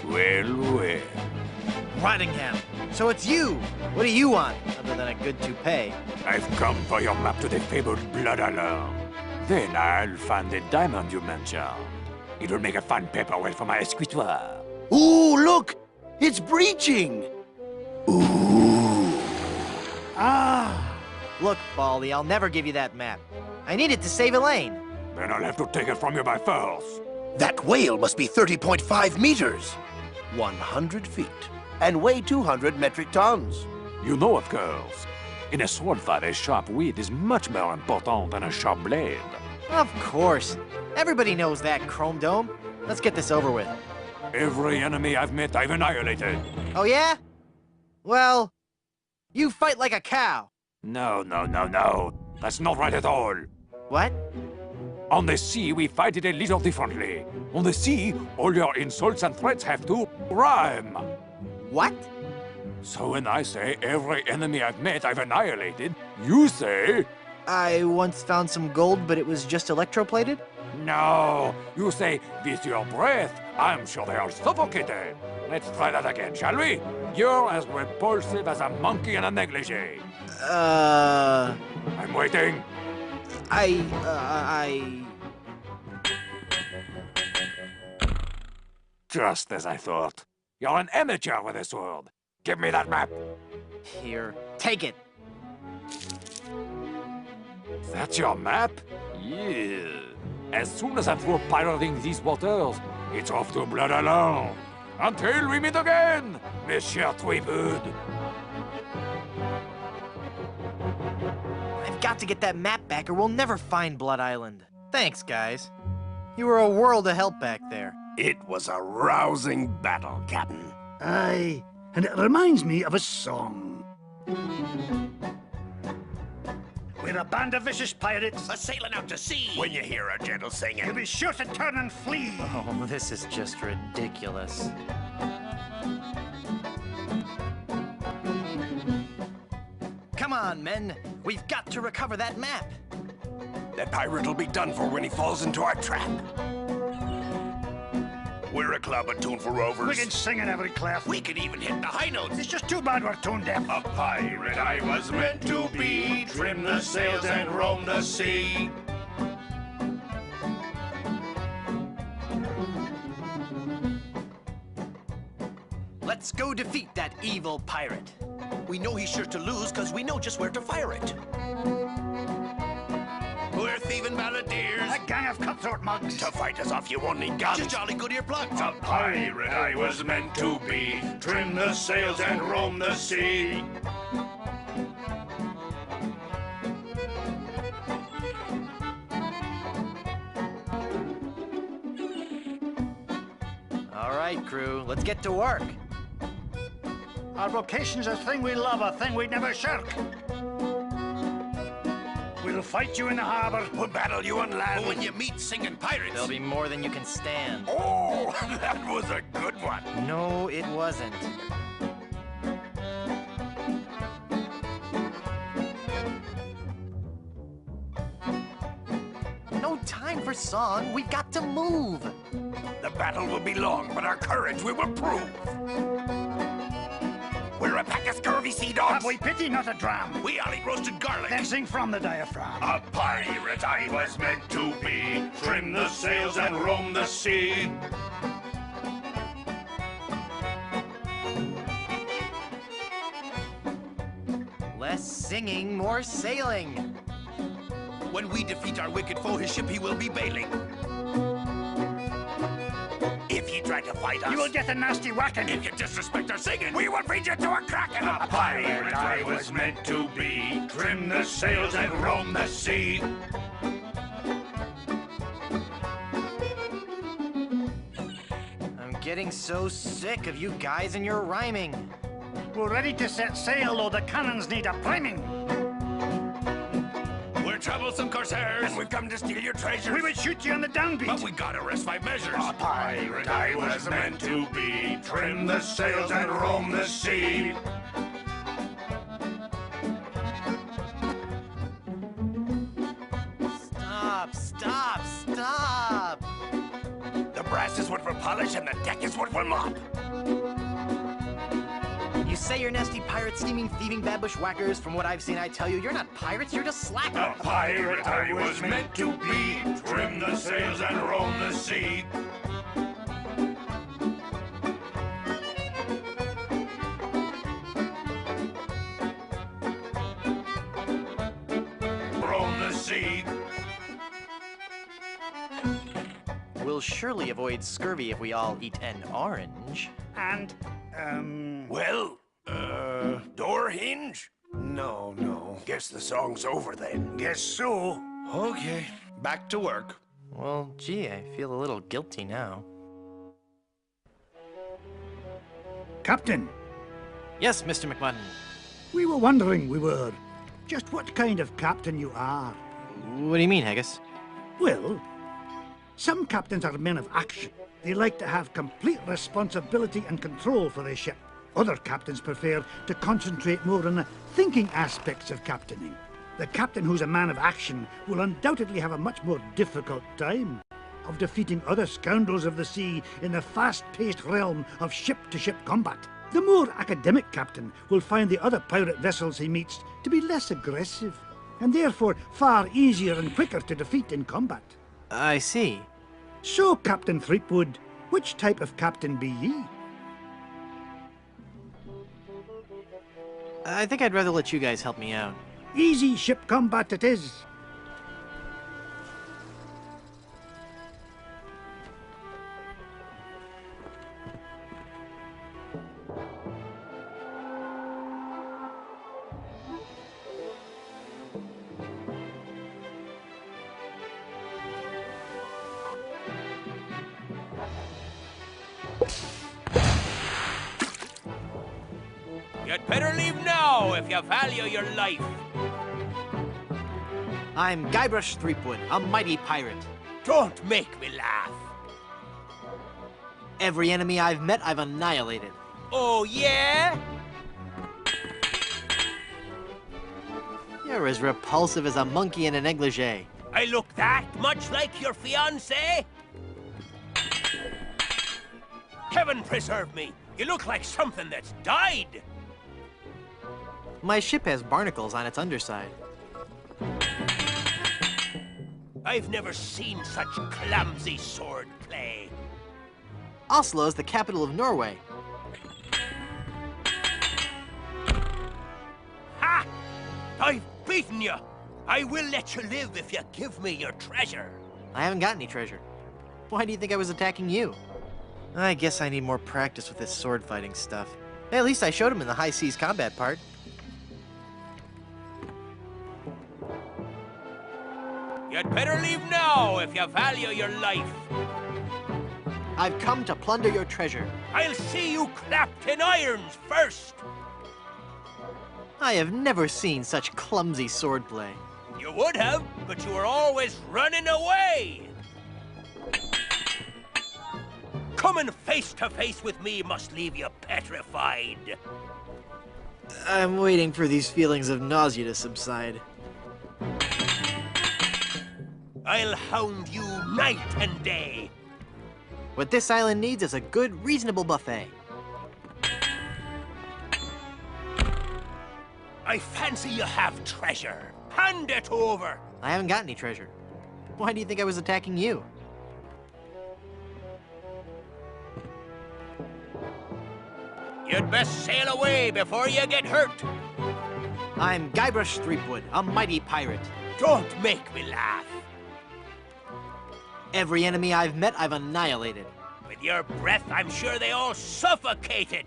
Well. Rottingham, so it's you. What do you want, other than a good toupee? I've come for your map to the fabled Blood Island. Then I'll find the diamond you mentioned. It'll make a fine paperweight for my escritoire. Ooh, look! It's breaching! Ooh. Ah! Look, Baldy, I'll never give you that map. I need it to save Elaine. Then I'll have to take it from you by force. That whale must be 30.5 meters. 100 feet. And weigh 200 metric tons. You know, of course. In a sword fight, a sharp wit is much more important than a sharp blade. Of course. Everybody knows that, Chrome Dome. Let's get this over with. Every enemy I've met, I've annihilated. Oh, yeah? Well, you fight like a cow. No. That's not right at all. What? On the sea, we fight it a little differently. On the sea, all your insults and threats have to rhyme. What? So when I say every enemy I've met, I've annihilated, you say... I once found some gold, but it was just electroplated? No, you say, with your breath, I'm sure they are suffocated. Let's try that again, shall we? You're as repulsive as a monkey in a negligee. I'm waiting. Just as I thought. You're an amateur with a sword. Give me that map. Here, take it. That's your map? Yeah. As soon as I'm through pirating these waters, it's off to Blood Island. Until we meet again, Monsieur Tweefood. I've got to get that map back or we'll never find Blood Island. Thanks, guys. You were a world of help back there. It was a rousing battle, Captain. Aye, and it reminds me of a song. We're a band of vicious pirates. Sailing out to sea. When you hear our gentle singing, You'll be sure to turn and flee. Oh, this is just ridiculous. Come on, men. We've got to recover that map. that pirate will be done for when he falls into our trap. We're a club attuned for rovers. We can sing in every clef. We can even hit the high notes. It's just too bad we're tone deaf. A pirate I was meant to be, trim the sails and roam the sea. Let's go defeat that evil pirate. We know he's sure to lose because we know just where to fire it. We're thieving balladeers. A gang of cutthroat mugs. To fight us off, you won't need guns. Just jolly good earplugs. A pirate I was meant to be, trim the sails and roam the sea. All right, crew, let's get to work. Our vocation's a thing we love, a thing we'd never shirk. We'll fight you in the harbor. We'll battle you on land. When you meet singing pirates. There'll be more than you can stand. Oh, that was a good one. No, it wasn't. No time for song. We've got to move. The battle will be long, but our courage we will prove. We're a pack of scurvy sea dogs. Have we pity, not a dram? We all eat roasted garlic. Then sing from the diaphragm. A pirate I was meant to be, trim the sails and roam the sea. Less singing, more sailing. When we defeat our wicked foe, his ship he will be bailing. If you try to fight us, you will get a nasty whacking. If you disrespect our singing, we will feed you to a kraken. A pirate I was meant to be, trim the sails and roam the sea. I'm getting so sick of you guys and your rhyming. We're ready to set sail, though the cannons need a priming. We're troublesome corsairs, and we've come to steal your treasures. We would shoot you on the downbeat, but we gotta rest 5 measures. A pirate I was meant to be, trim the sails and roam the sea. Stop, stop, stop! The brass is what for polish, and the deck is what for mop. You say you're nasty pirates, steaming, thieving, bad bushwhackers. From what I've seen, I tell you, you're not pirates, you're just slackers. A pirate I was meant to be, trim the sails and roam the sea. Roam the sea. We'll surely avoid scurvy if we all eat an orange. And, Well, door hinge? No. Guess the song's over then. Guess so. Okay, back to work. Well, gee, I feel a little guilty now. Captain. Yes, Mr. McMutton. We were wondering, just what kind of captain you are. What do you mean, Haggis? Well, some captains are men of action. They like to have complete responsibility and control for their ship. Other captains prefer to concentrate more on the thinking aspects of captaining. The captain who's a man of action will undoubtedly have a much more difficult time of defeating other scoundrels of the sea in the fast-paced realm of ship-to-ship combat. The more academic captain will find the other pirate vessels he meets to be less aggressive, and therefore far easier and quicker to defeat in combat. I see. So, Captain Threepwood, Which type of captain be ye? I think I'd rather let you guys help me out. Easy ship combat it is. You'd better leave now if you value your life. I'm Guybrush Threepwood, a mighty pirate. Don't make me laugh. Every enemy I've met, I've annihilated. Oh, yeah? You're as repulsive as a monkey in a negligee. I look that much like your fiancé? Heaven preserve me. You look like something that's died. My ship has barnacles on its underside. I've never seen such clumsy swordplay. Oslo's the capital of Norway. Ha! I've beaten you. I will let you live if you give me your treasure. I haven't got any treasure. Why do you think I was attacking you? I guess I need more practice with this sword fighting stuff. Hey, at least I showed him in the high seas combat part. You'd better leave now if you value your life. I've come to plunder your treasure. I'll see you clapped in irons first. I have never seen such clumsy swordplay. You would have, but you were always running away. Coming face to face with me must leave you petrified. I'm waiting for these feelings of nausea to subside. I'll hound you night and day. What this island needs is a good, reasonable buffet. I fancy you have treasure. Hand it over. I haven't got any treasure. Why do you think I was attacking you? You'd best sail away before you get hurt. I'm Guybrush Threepwood, a mighty pirate. Don't make me laugh. Every enemy I've met, I've annihilated. With your breath, I'm sure they all suffocated.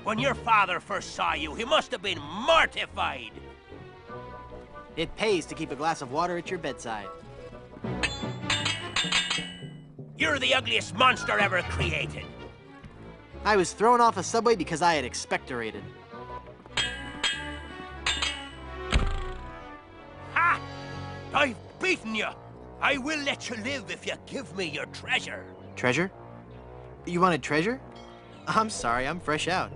When your father first saw you, he must have been mortified. It pays to keep a glass of water at your bedside. You're the ugliest monster ever created. I was thrown off a subway because I had expectorated. Ha! I've beaten you. I will let you live if you give me your treasure. Treasure? You wanted treasure? I'm sorry, I'm fresh out.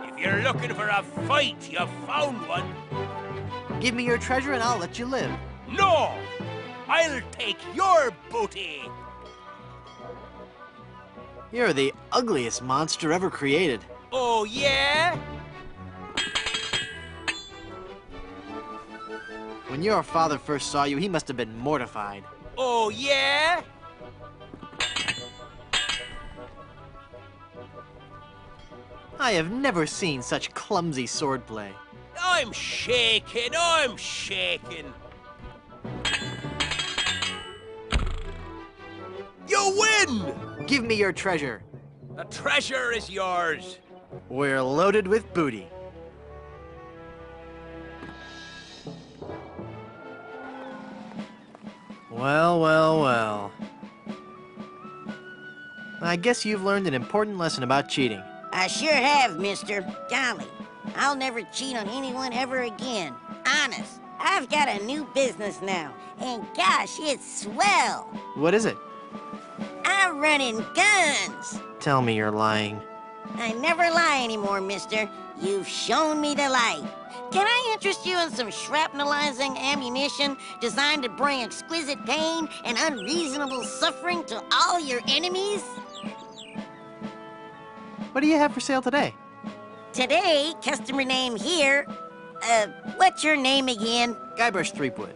If you're looking for a fight, you've found one. Give me your treasure and I'll let you live. No! I'll take your booty. You're the ugliest monster ever created. Oh, yeah? When your father first saw you, he must have been mortified. Oh, yeah? I have never seen such clumsy swordplay. I'm shaking, I'm shaking. You win! Give me your treasure. The treasure is yours. We're loaded with booty. Well, well, well. I guess you've learned an important lesson about cheating. I sure have, mister. Golly, I'll never cheat on anyone ever again. Honest, I've got a new business now, and gosh, it's swell. What is it? I'm running guns. Tell me you're lying. I never lie anymore, mister. You've shown me the light. Can I interest you in some shrapnelizing ammunition designed to bring exquisite pain and unreasonable suffering to all your enemies? What do you have for sale today? Today, customer name here, What's your name again? Guybrush Threepwood.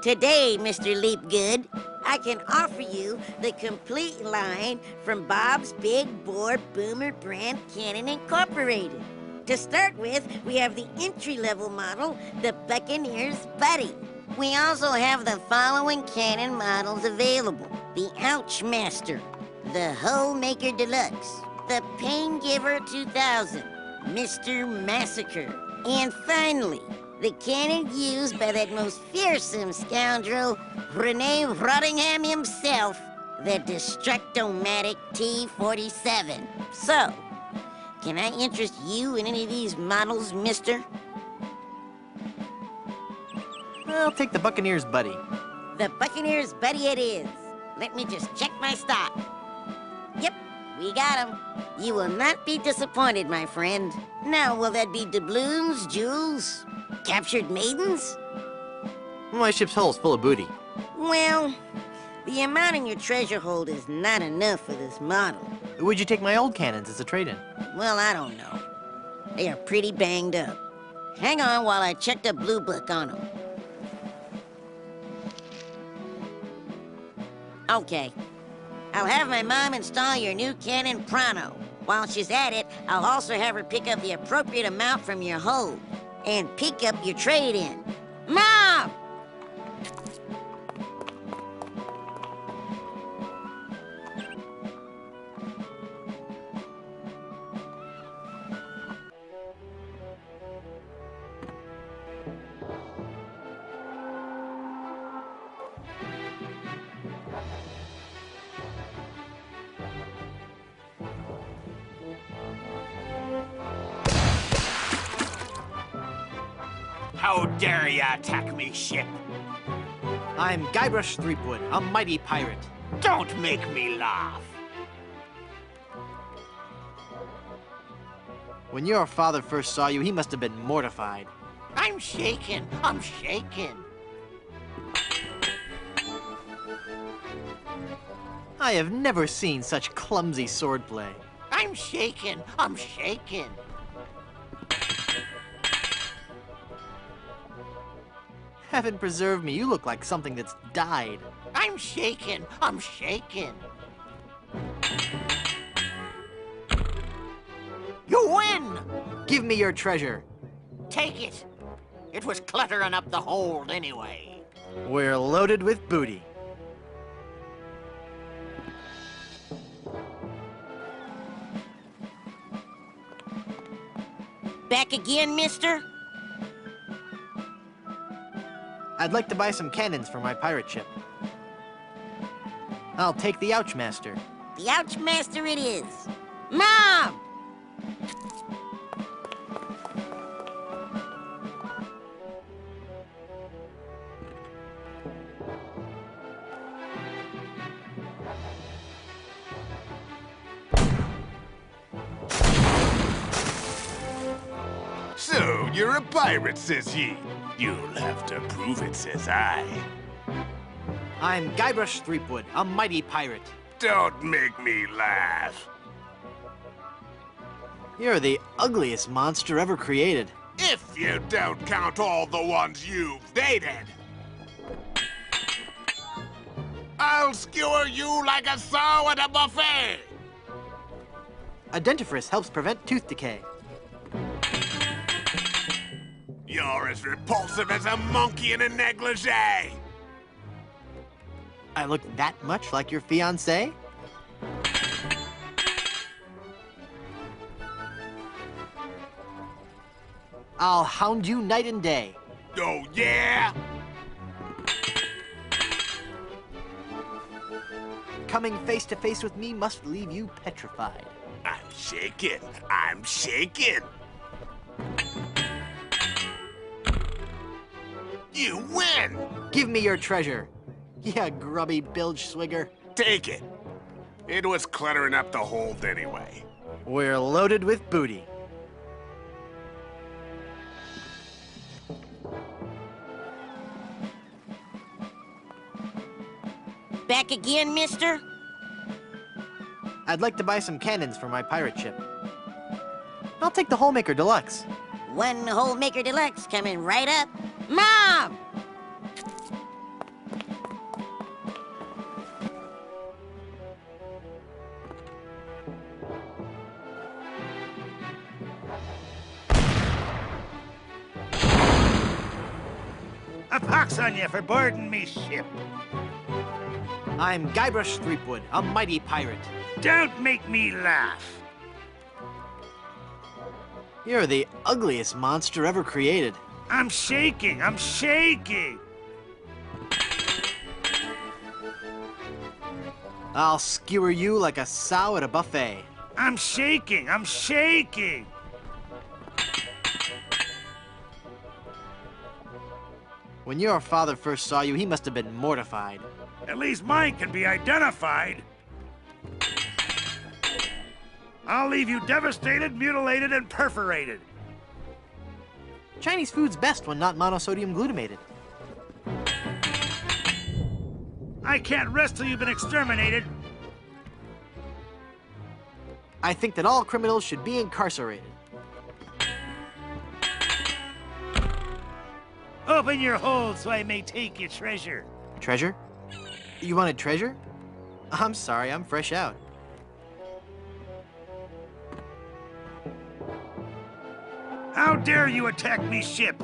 Today, Mr. Leapgood, I can offer you the complete line from Bob's Big Bore Boomer Brand Cannon Incorporated. To start with, we have the entry-level model, the Buccaneer's Buddy. We also have the following cannon models available. The Ouchmaster, the Hole Maker Deluxe, the Pain Giver 2000, Mr. Massacre, and finally, the cannon used by that most fearsome scoundrel, Rene Rottingham himself, the Destructomatic T-47. So, can I interest you in any of these models, mister? I'll take the Buccaneer's Buddy. The Buccaneer's Buddy it is. Let me just check my stock. Yep, we got him. You will not be disappointed, my friend. Now, will that be doubloons, jewels, captured maidens? My ship's hull's full of booty. Well, the amount in your treasure hold is not enough for this model. Would you take my old cannons as a trade-in? Well, I don't know. They are pretty banged up. Hang on while I check the blue book on them. Okay. I'll have my mom install your new cannon pronto. While she's at it, I'll also have her pick up the appropriate amount from your hold and pick up your trade-in. Mom! How dare ya attack me, ship? I'm Guybrush Threepwood, a mighty pirate. Don't make me laugh. When your father first saw you, he must have been mortified. I'm shaken. I'm shaken. I have never seen such clumsy swordplay. I'm shaken. I'm shaken. Heaven preserve me, you look like something that's died. I'm shaken. I'm shaken. You win! Give me your treasure. Take it. It was cluttering up the hold anyway. We're loaded with booty. Back again, mister? I'd like to buy some cannons for my pirate ship. I'll take the Ouchmaster. The Ouchmaster it is. Mom! So, you're a pirate, says ye. You'll have to prove it, says I. I'm Guybrush Threepwood, a mighty pirate. Don't make me laugh. You're the ugliest monster ever created. If you don't count all the ones you've dated. I'll skewer you like a sow at a buffet. A dentifrice helps prevent tooth decay. You're as repulsive as a monkey in a negligee. I look that much like your fiancé? I'll hound you night and day. Oh, yeah? Coming face to face with me must leave you petrified. I'm shaking. I'm shaking. You win! Give me your treasure. Yeah, grubby bilge swigger. Take it. It was cluttering up the hold anyway. We're loaded with booty. Back again, mister? I'd like to buy some cannons for my pirate ship. I'll take the Holemaker Deluxe. One whole Maker Deluxe coming right up. Mom! A pox on you for boarding me ship. I'm Guybrush Threepwood, a mighty pirate. Don't make me laugh. You're the ugliest monster ever created. I'm shaking. I'm shaking. I'll skewer you like a sow at a buffet. I'm shaking. I'm shaking. When your father first saw you, he must have been mortified. At least mine can be identified. I'll leave you devastated, mutilated, and perforated. Chinese food's best when not monosodium glutamated. I can't rest till you've been exterminated. I think that all criminals should be incarcerated. Open your hole so I may take your treasure. Treasure? You wanted treasure? I'm sorry, I'm fresh out. How dare you attack me ship?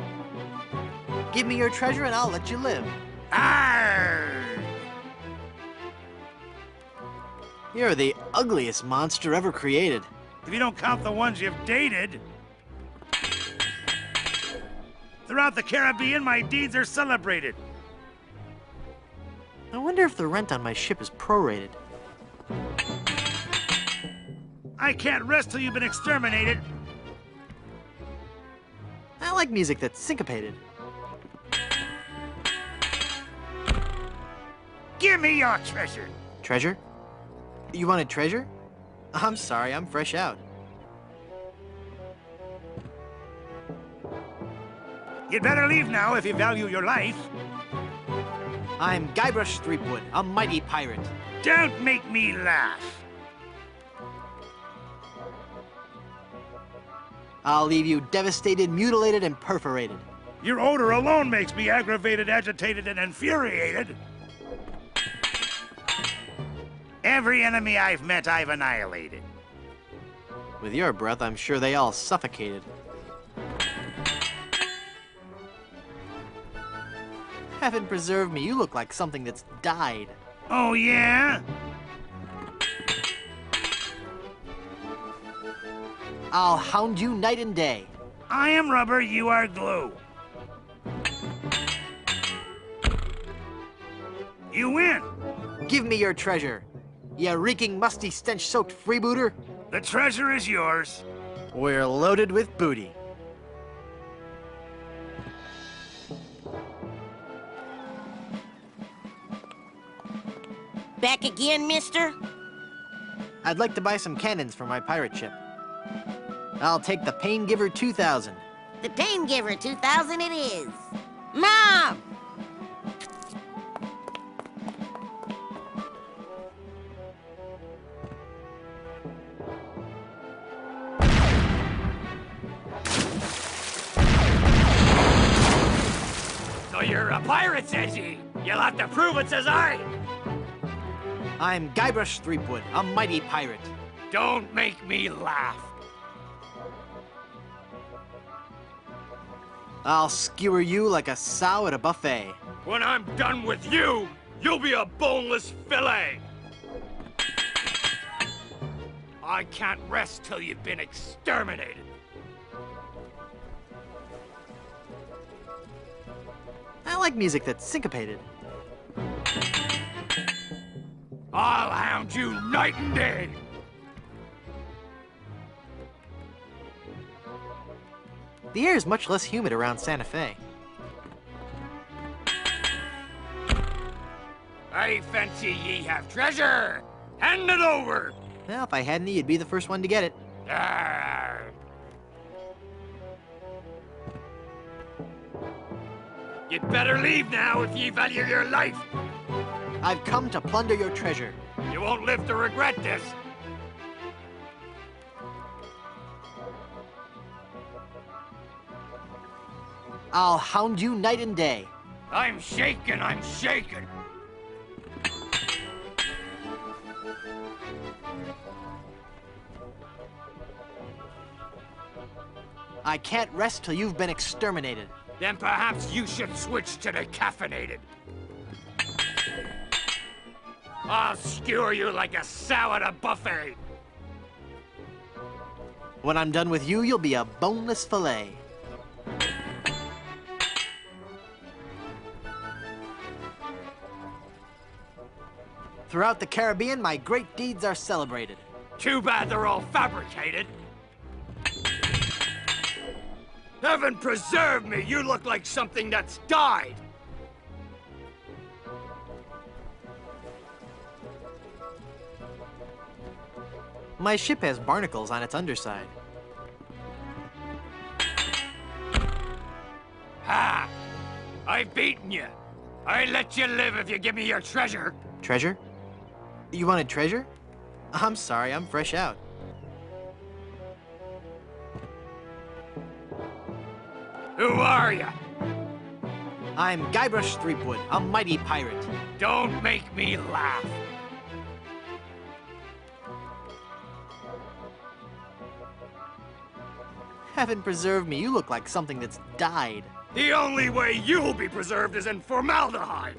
Give me your treasure and I'll let you live. Arrgh! You're the ugliest monster ever created. If you don't count the ones you've dated. Throughout the Caribbean, my deeds are celebrated. I wonder if the rent on my ship is prorated. I can't rest till you've been exterminated. I like music that's syncopated. Give me your treasure. Treasure? You wanted treasure? I'm sorry, I'm fresh out. You'd better leave now if you value your life. I'm Guybrush Threepwood, a mighty pirate. Don't make me laugh. I'll leave you devastated, mutilated, and perforated. Your odor alone makes me aggravated, agitated, and infuriated. Every enemy I've met, I've annihilated. With your breath, I'm sure they all suffocated. Heaven preserve me, you look like something that's died. Oh, yeah? I'll hound you night and day. I am rubber, you are glue. You win. Give me your treasure, you reeking, musty, stench-soaked freebooter. The treasure is yours. We're loaded with booty. Back again, mister? I'd like to buy some cannons for my pirate ship. I'll take the Pain Giver 2000. The Pain Giver 2000 it is. Mom! So you're a pirate, says he. You'll have to prove it, says I. I'm Guybrush Threepwood, a mighty pirate. Don't make me laugh. I'll skewer you like a sow at a buffet. When I'm done with you, you'll be a boneless fillet. I can't rest till you've been exterminated. I like music that's syncopated. I'll hound you night and day. The air is much less humid around Santa Fe. I fancy ye have treasure. Hand it over. Well, if I had any, you'd be the first one to get it. Arr. You'd better leave now if ye value your life. I've come to plunder your treasure. You won't live to regret this. I'll hound you night and day. I'm shaken, I'm shaken. I can't rest till you've been exterminated. Then perhaps you should switch to the caffeinated. I'll skewer you like a sow at a buffet. When I'm done with you, you'll be a boneless fillet. Throughout the Caribbean, my great deeds are celebrated. Too bad they're all fabricated. Heaven preserve me, you look like something that's died. My ship has barnacles on its underside. Ha! I've beaten you. I let you live if you give me your treasure. Treasure? You wanted treasure? I'm sorry, I'm fresh out. Who are you? I'm Guybrush Threepwood, a mighty pirate. Don't make me laugh. Heaven preserve me, you look like something that's died. The only way you'll be preserved is in formaldehyde.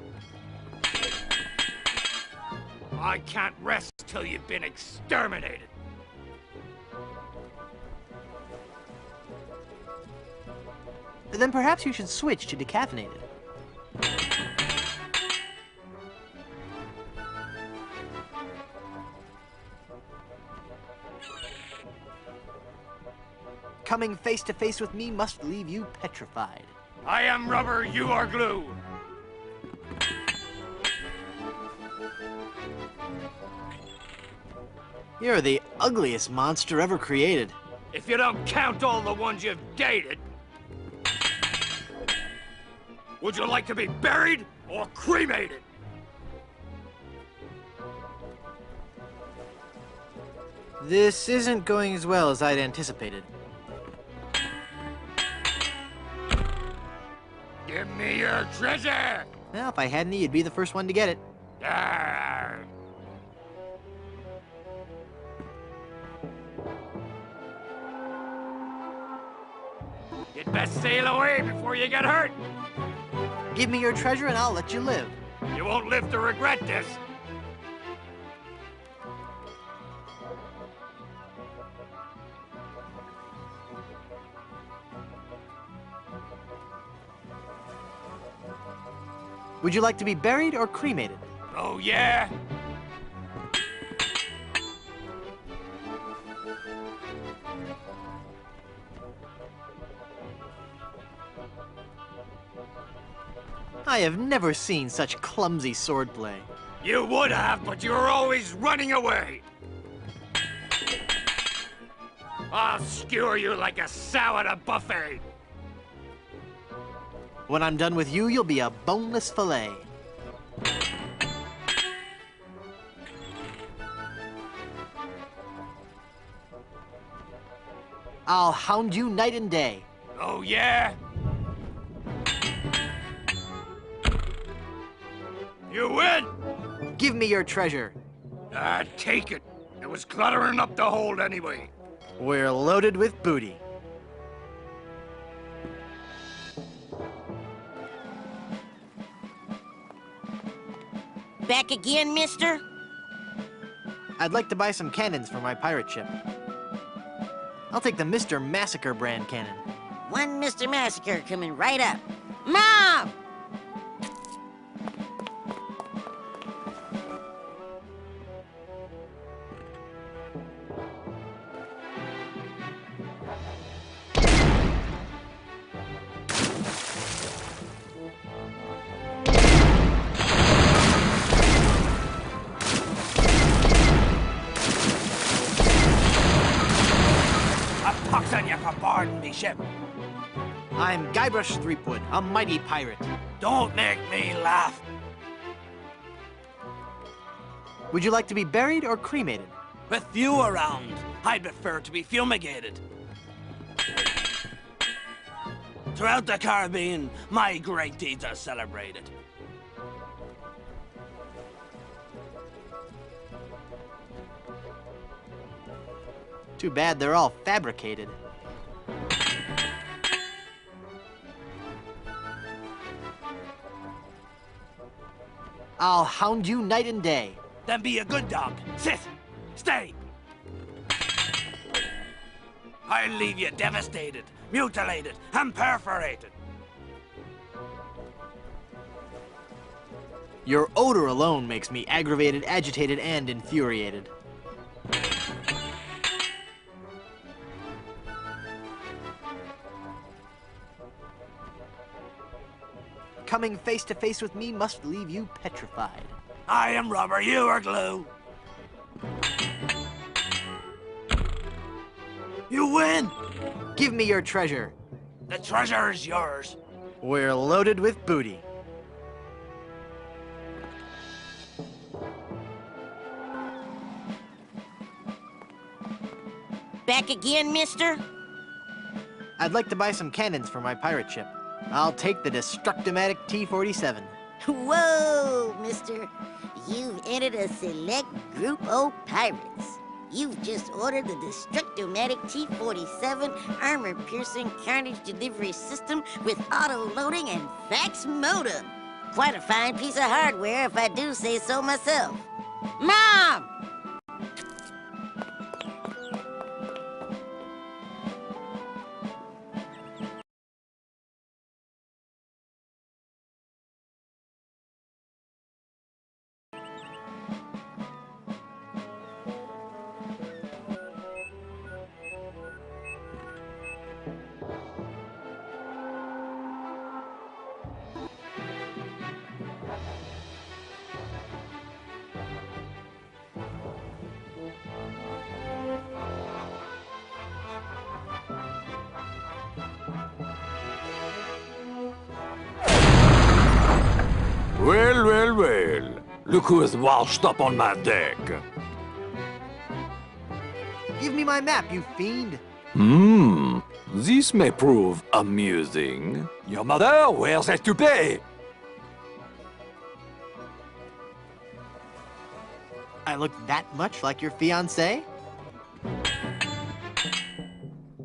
I can't rest till you've been exterminated. Then perhaps you should switch to decaffeinated. Coming face to face with me must leave you petrified. I am rubber, you are glue. You're the ugliest monster ever created. If you don't count all the ones you've dated. Would you like to be buried or cremated? This isn't going as well as I'd anticipated. Give me your treasure! Well, if I had any, you'd be the first one to get it. Arr. You'd best sail away before you get hurt. Give me your treasure and I'll let you live. You won't live to regret this. Would you like to be buried or cremated? Oh, yeah? I have never seen such clumsy swordplay. You would have, but you were always running away. I'll skewer you like a sow at a buffet. When I'm done with you, you'll be a boneless fillet. I'll hound you night and day. Oh, yeah? You win! Give me your treasure. Take it. It was cluttering up the hold anyway. We're loaded with booty. Back again, mister? I'd like to buy some cannons for my pirate ship. I'll take the Mr. Massacre brand cannon. One Mr. Massacre coming right up. Mom! On you for boarding me ship. I'm Guybrush Threepwood, a mighty pirate. Don't make me laugh. Would you like to be buried or cremated? With you around, I'd prefer to be fumigated. Throughout the Caribbean, my great deeds are celebrated. Too bad they're all fabricated. I'll hound you night and day. Then be a good dog. Sit! Stay! I'll leave you devastated, mutilated, and perforated. Your odor alone makes me aggravated, agitated, and infuriated. Coming face to face with me must leave you petrified. I am rubber, you are glue. You win! Give me your treasure. The treasure is yours. We're loaded with booty. Back again, mister? I'd like to buy some cannons for my pirate ship. I'll take the Destructomatic T-47. Whoa, mister. You've entered a select group of pirates. You've just ordered the Destructomatic T-47 armor-piercing carnage delivery system with auto-loading and fax modem. Quite a fine piece of hardware, if I do say so myself. Mom! Well, well, well. Look who is washed up on my deck. Give me my map, you fiend. This may prove amusing. Your mother, where's that toupee? I look that much like your fiancé?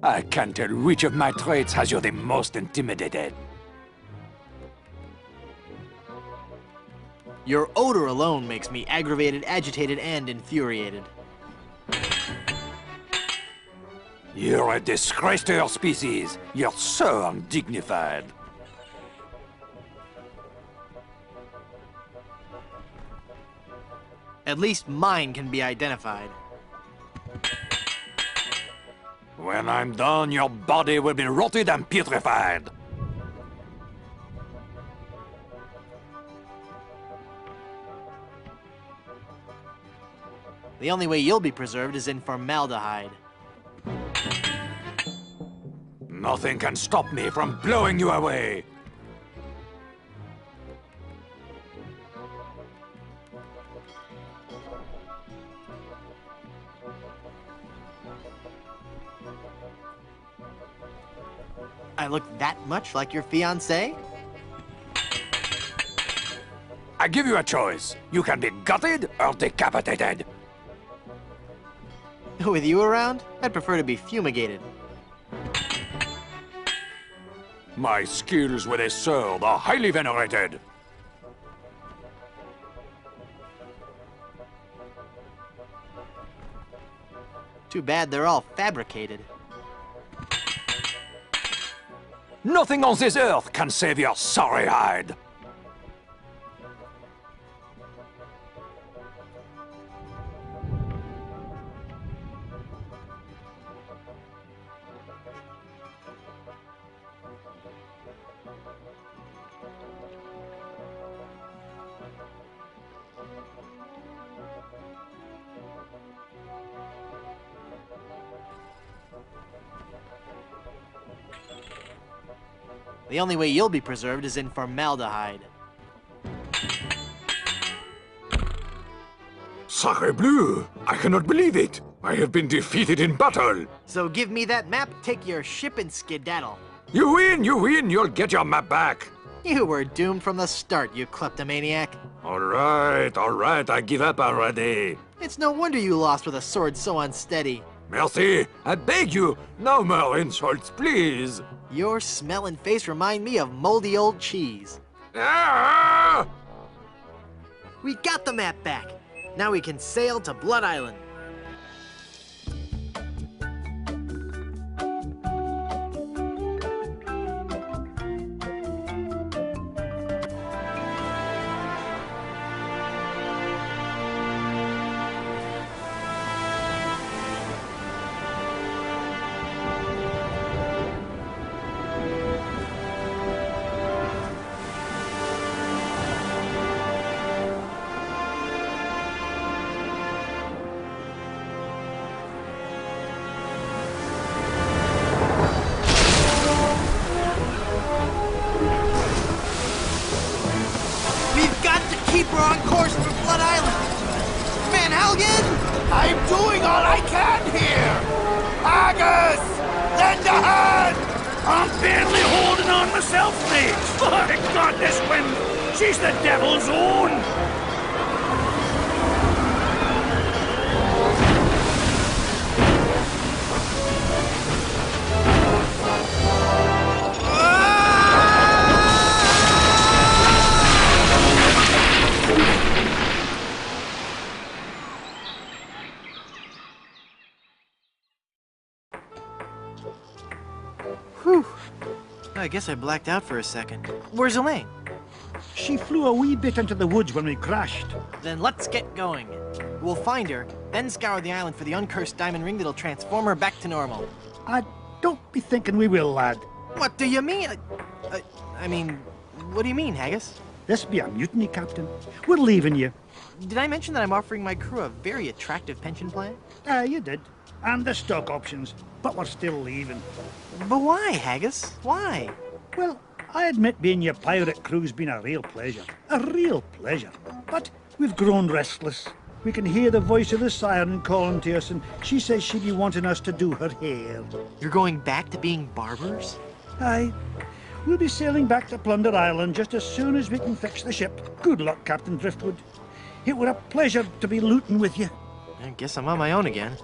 I can't tell which of my traits has you the most intimidated. Your odor alone makes me aggravated, agitated, and infuriated. You're a disgrace to your species. You're so undignified. At least mine can be identified. When I'm done, your body will be rotted and putrefied. The only way you'll be preserved is in formaldehyde. Nothing can stop me from blowing you away. I look that much like your fiancé? I give you a choice. You can be gutted or decapitated. With you around, I'd prefer to be fumigated. My skills with a sword are highly venerated. Too bad they're all fabricated. Nothing on this earth can save your sorry hide. The only way you'll be preserved is in formaldehyde. Sacre bleu! I cannot believe it! I have been defeated in battle! So give me that map, take your ship, and skedaddle. You win, you'll get your map back. You were doomed from the start, you kleptomaniac. All right, I give up already. It's no wonder you lost with a sword so unsteady. Merci, I beg you, no more insults, please. Your smell and face remind me of moldy old cheese. Ah! We got the map back. Now we can sail to Blood Island. Keep her on course for Blood Island! Van Helgen! I'm doing all I can here! Haggis! Lend a hand! I'm barely holding on myself, mate! My God, this wind! She's the devil's own! Whew. I guess I blacked out for a second. Where's Elaine? She flew a wee bit into the woods when we crashed. Then let's get going. We'll find her, then scour the island for the uncursed diamond ring that'll transform her back to normal. I don't be thinking we will, lad. What do you mean? I mean, what do you mean, Haggis? This be a mutiny, Captain. We're leaving you. Did I mention that I'm offering my crew a very attractive pension plan? You did. And the stock options. But we're still leaving. But why, Haggis? Why? Well, I admit being your pirate crew's been a real pleasure. A real pleasure. But we've grown restless. We can hear the voice of the siren calling to us, and she says she'd be wanting us to do her hair. You're going back to being barbers? Aye. We'll be sailing back to Plunder Island just as soon as we can fix the ship. Good luck, Captain Driftwood. It were a pleasure to be looting with you. I guess I'm on my own again.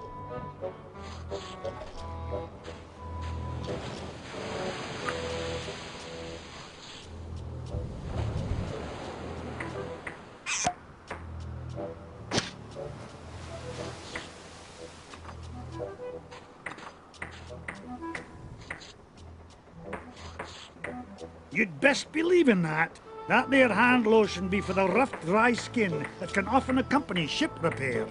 You'd best believe in that. That there hand lotion be for the rough, dry skin that can often accompany ship repair.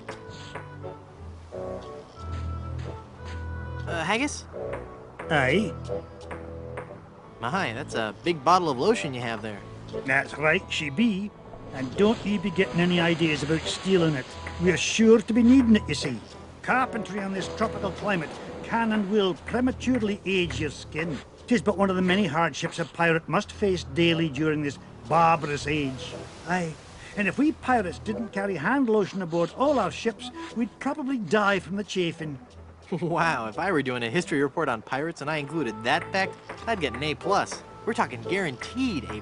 Haggis? Aye? My, that's a big bottle of lotion you have there. That's right, she be. And don't ye be getting any ideas about stealing it. We're sure to be needing it, you see. Carpentry on this tropical climate can and will prematurely age your skin. 'Tis but one of the many hardships a pirate must face daily during this barbarous age. Aye, and if we pirates didn't carry hand lotion aboard all our ships, we'd probably die from the chafing. Wow, if I were doing a history report on pirates and I included that fact, I'd get an A+. We're talking guaranteed A+.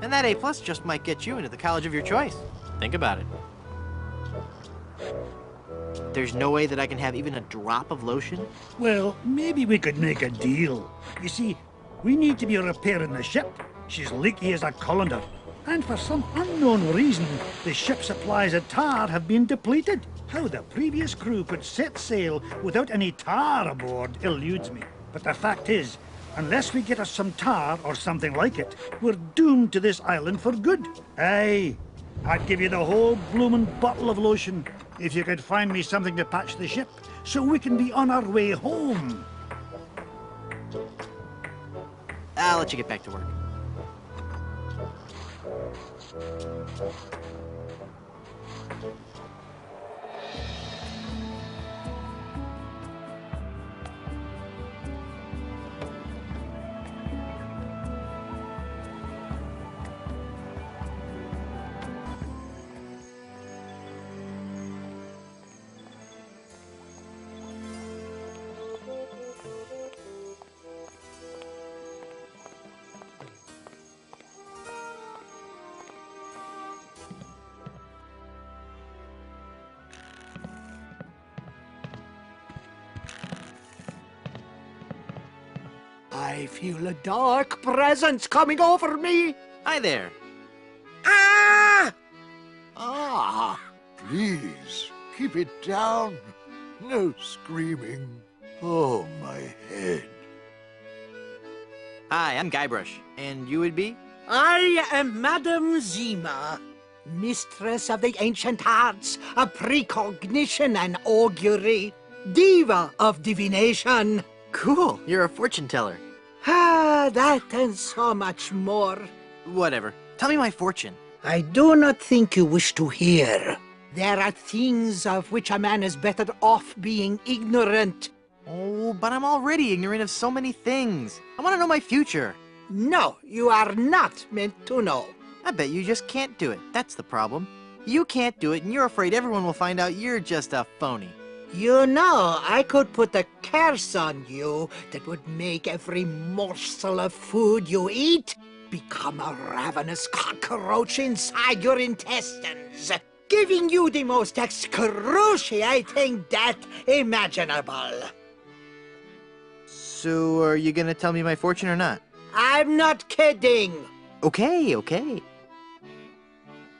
And that A+ just might get you into the college of your choice. Think about it. There's no way that I can have even a drop of lotion? Well, maybe we could make a deal. You see, we need to be repairing the ship. She's leaky as a colander. And for some unknown reason, the ship's supplies of tar have been depleted. How the previous crew could set sail without any tar aboard eludes me. But the fact is, unless we get us some tar or something like it, we're doomed to this island for good. Aye, I'd give you the whole bloomin' bottle of lotion if you could find me something to patch the ship so we can be on our way home. I'll let you get back to work. I feel a dark presence coming over me. Hi there. Ah! Ah, please, keep it down. No screaming. Oh, my head. Hi, I'm Guybrush. And you would be? I am Madame Zima, mistress of the ancient arts of precognition and augury, diva of divination. Cool, you're a fortune teller. Ah, that and so much more. Whatever. Tell me my fortune. I do not think you wish to hear. There are things of which a man is better off being ignorant. Oh, but I'm already ignorant of so many things. I want to know my future. No, you are not meant to know. I bet you just can't do it. That's the problem. You can't do it, and you're afraid everyone will find out you're just a phony. You know, I could put a curse on you that would make every morsel of food you eat become a ravenous cockroach inside your intestines, giving you the most excruciating death imaginable. So, are you gonna tell me my fortune or not? I'm not kidding. Okay, okay.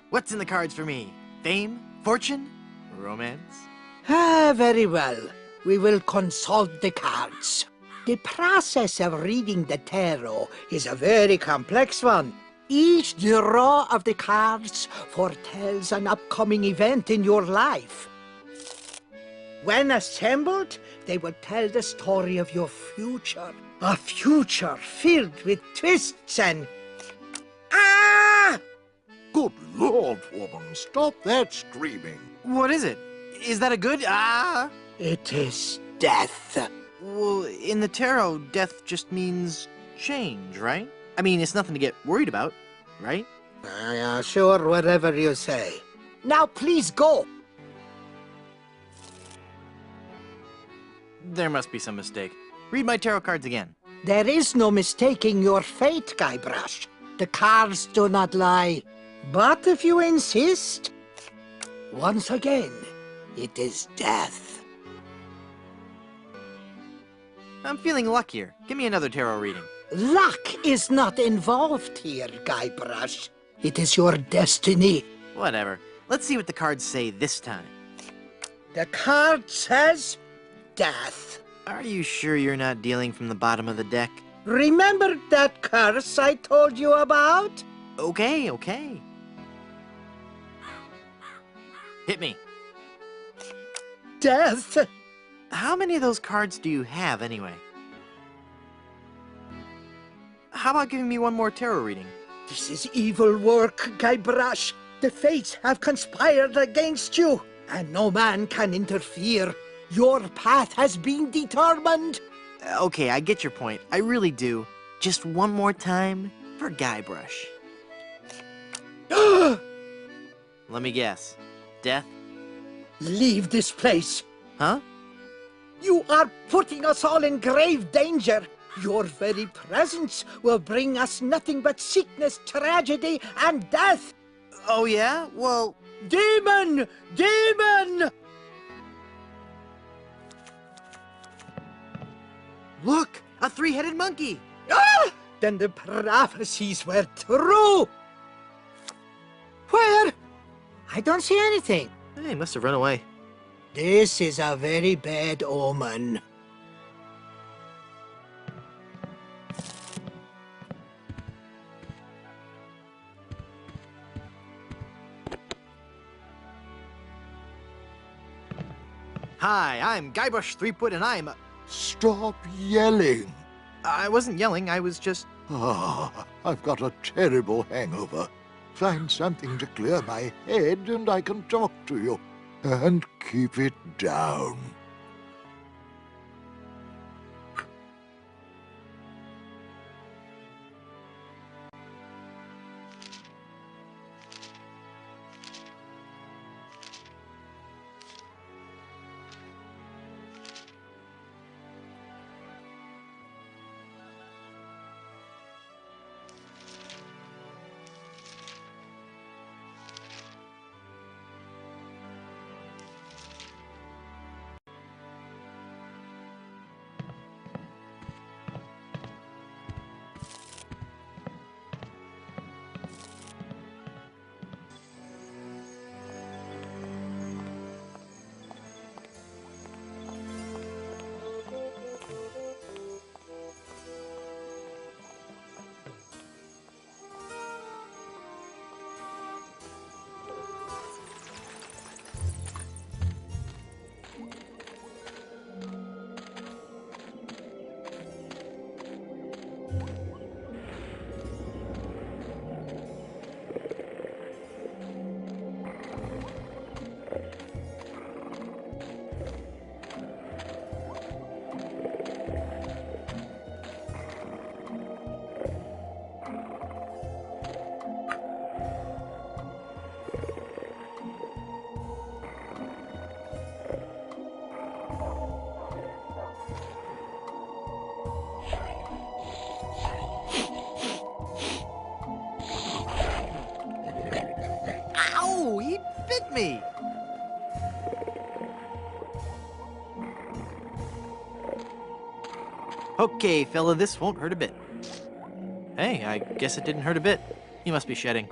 What's in the cards for me? Fame? Fortune? Romance? Ah, very well. We will consult the cards. The process of reading the tarot is a very complex one. Each draw of the cards foretells an upcoming event in your life. When assembled, they will tell the story of your future. A future filled with twists and... Ah! Good Lord, woman, stop that screaming. What is it? Is that a good... Ah? It is death. Well, in the tarot, death just means change, right? I mean, it's nothing to get worried about, right? Sure, whatever you say. Now please go. There must be some mistake. Read my tarot cards again. There is no mistaking your fate, Guybrush. The cards do not lie. But if you insist, once again, it is death. I'm feeling luckier. Give me another tarot reading. Luck is not involved here, Guybrush. It is your destiny. Whatever. Let's see what the cards say this time. The card says death. Are you sure you're not dealing from the bottom of the deck? Remember that curse I told you about? Okay, okay. Hit me. Death? How many of those cards do you have, anyway? How about giving me one more tarot reading? This is evil work, Guybrush. The fates have conspired against you, and no man can interfere. Your path has been determined. Okay, I get your point. I really do. Just one more time for Guybrush. Let me guess. Death? Leave this place. Huh? You are putting us all in grave danger. Your very presence will bring us nothing but sickness, tragedy, and death. Oh, yeah? Well... Demon! Demon! Look! A three-headed monkey! Ah! Then the prophecies were true! Where? I don't see anything. He must have run away. This is a very bad omen. Hi, I'm Guybrush Threepwood, and I'm... Stop yelling. I wasn't yelling, I was just... Ah, I've got a terrible hangover. Find something to clear my head and I can talk to you. And keep it down. me! Okay, fella, this won't hurt a bit. Hey, I guess it didn't hurt a bit. You must be shedding.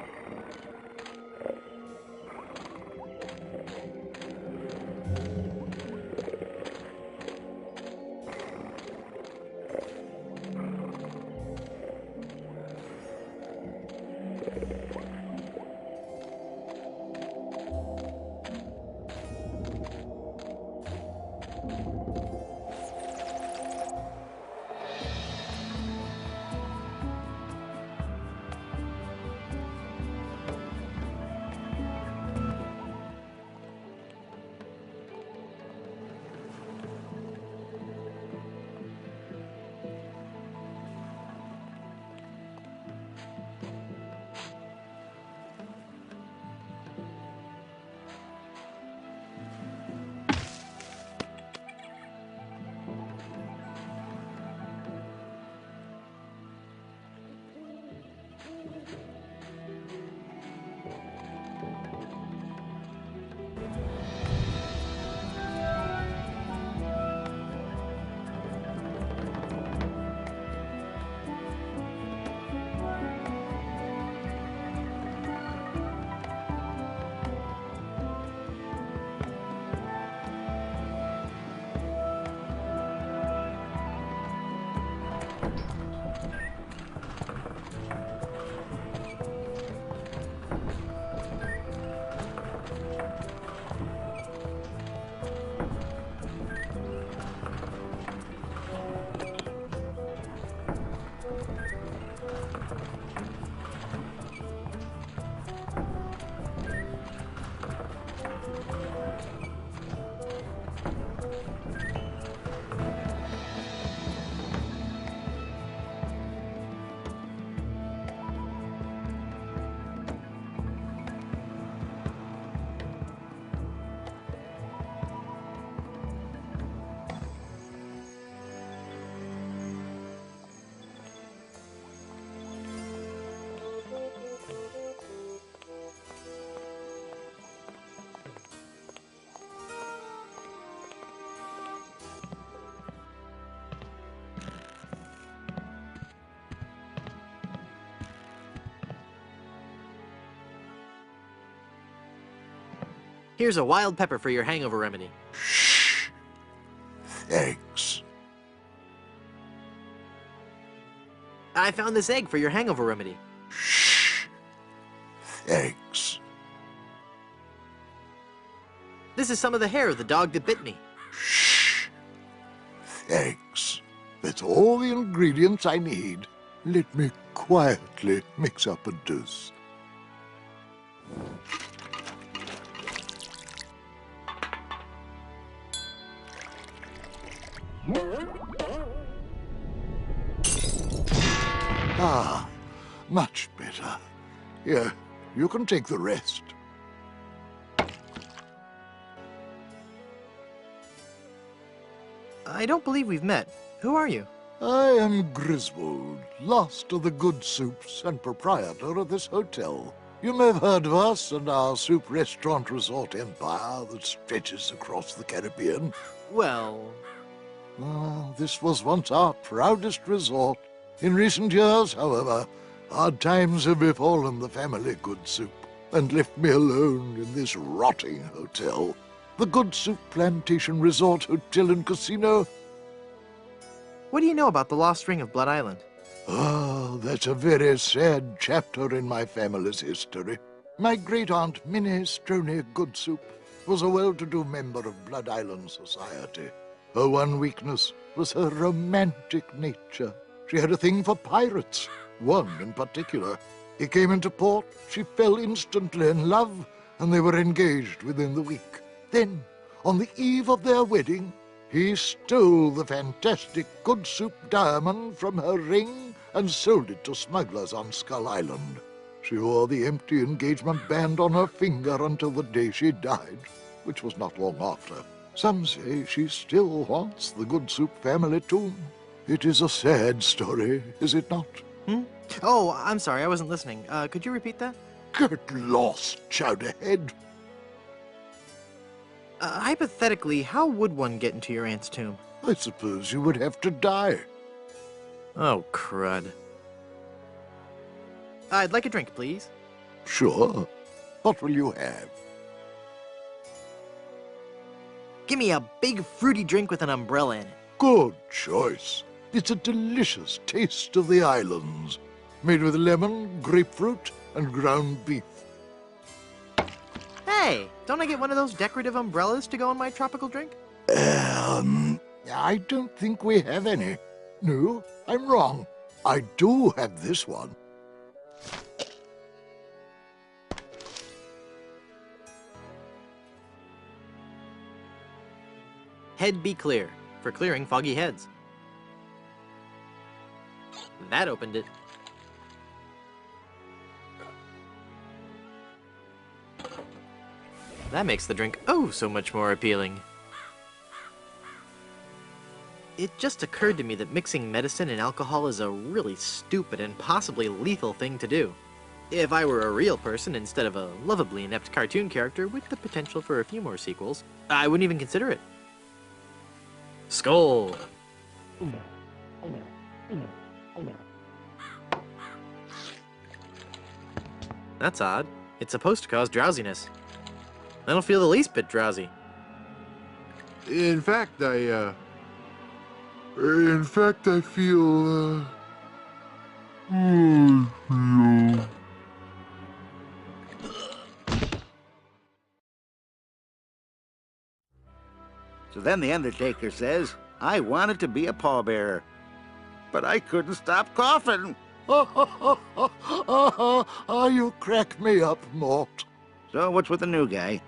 Here's a wild pepper for your hangover remedy. Thanks. I found this egg for your hangover remedy. Thanks. This is some of the hair of the dog that bit me. Thanks. That's all the ingredients I need. Let me quietly mix up a dose. Ah, much better. Here, you can take the rest. I don't believe we've met. Who are you? I am Griswold, last of the good soups and proprietor of this hotel. You may have heard of us and our soup restaurant resort empire that stretches across the Caribbean. Well... this was once our proudest resort. In recent years, however, hard times have befallen the family Good Soup and left me alone in this rotting hotel. The Good Soup Plantation Resort Hotel and Casino. What do you know about the lost ring of Blood Island? Oh, that's a very sad chapter in my family's history. My great-aunt Minnie Stroney Good Soup was a well-to-do member of Blood Island society. Her one weakness was her romantic nature. She had a thing for pirates, one in particular. He came into port, she fell instantly in love, and they were engaged within the week. Then, on the eve of their wedding, he stole the fantastic Good Soup diamond from her ring and sold it to smugglers on Skull Island. She wore the empty engagement band on her finger until the day she died, which was not long after. Some say she still haunts the Good Soup family tomb. It is a sad story, is it not? Oh, I'm sorry, I wasn't listening. Could you repeat that? Get lost, Chowderhead. Hypothetically, how would one get into your aunt's tomb? I suppose you would have to die. Oh, crud. I'd like a drink, please. Sure. What will you have? Give me a big fruity drink with an umbrella in it. Good choice. It's a delicious taste of the islands. Made with lemon, grapefruit, and ground beef. Hey, don't I get one of those decorative umbrellas to go in my tropical drink? I don't think we have any. No, I'm wrong. I do have this one. Head be clear, for clearing foggy heads. That opened it. That makes the drink oh so much more appealing. It just occurred to me that mixing medicine and alcohol is a really stupid and possibly lethal thing to do. If I were a real person instead of a lovably inept cartoon character with the potential for a few more sequels, I wouldn't even consider it. Skull! That's odd. It's supposed to cause drowsiness. I don't feel the least bit drowsy. In fact, I feel, So then the Undertaker says, I wanted to be a pallbearer, but I couldn't stop coughing. You crack me up, Mort. So what's with the new guy?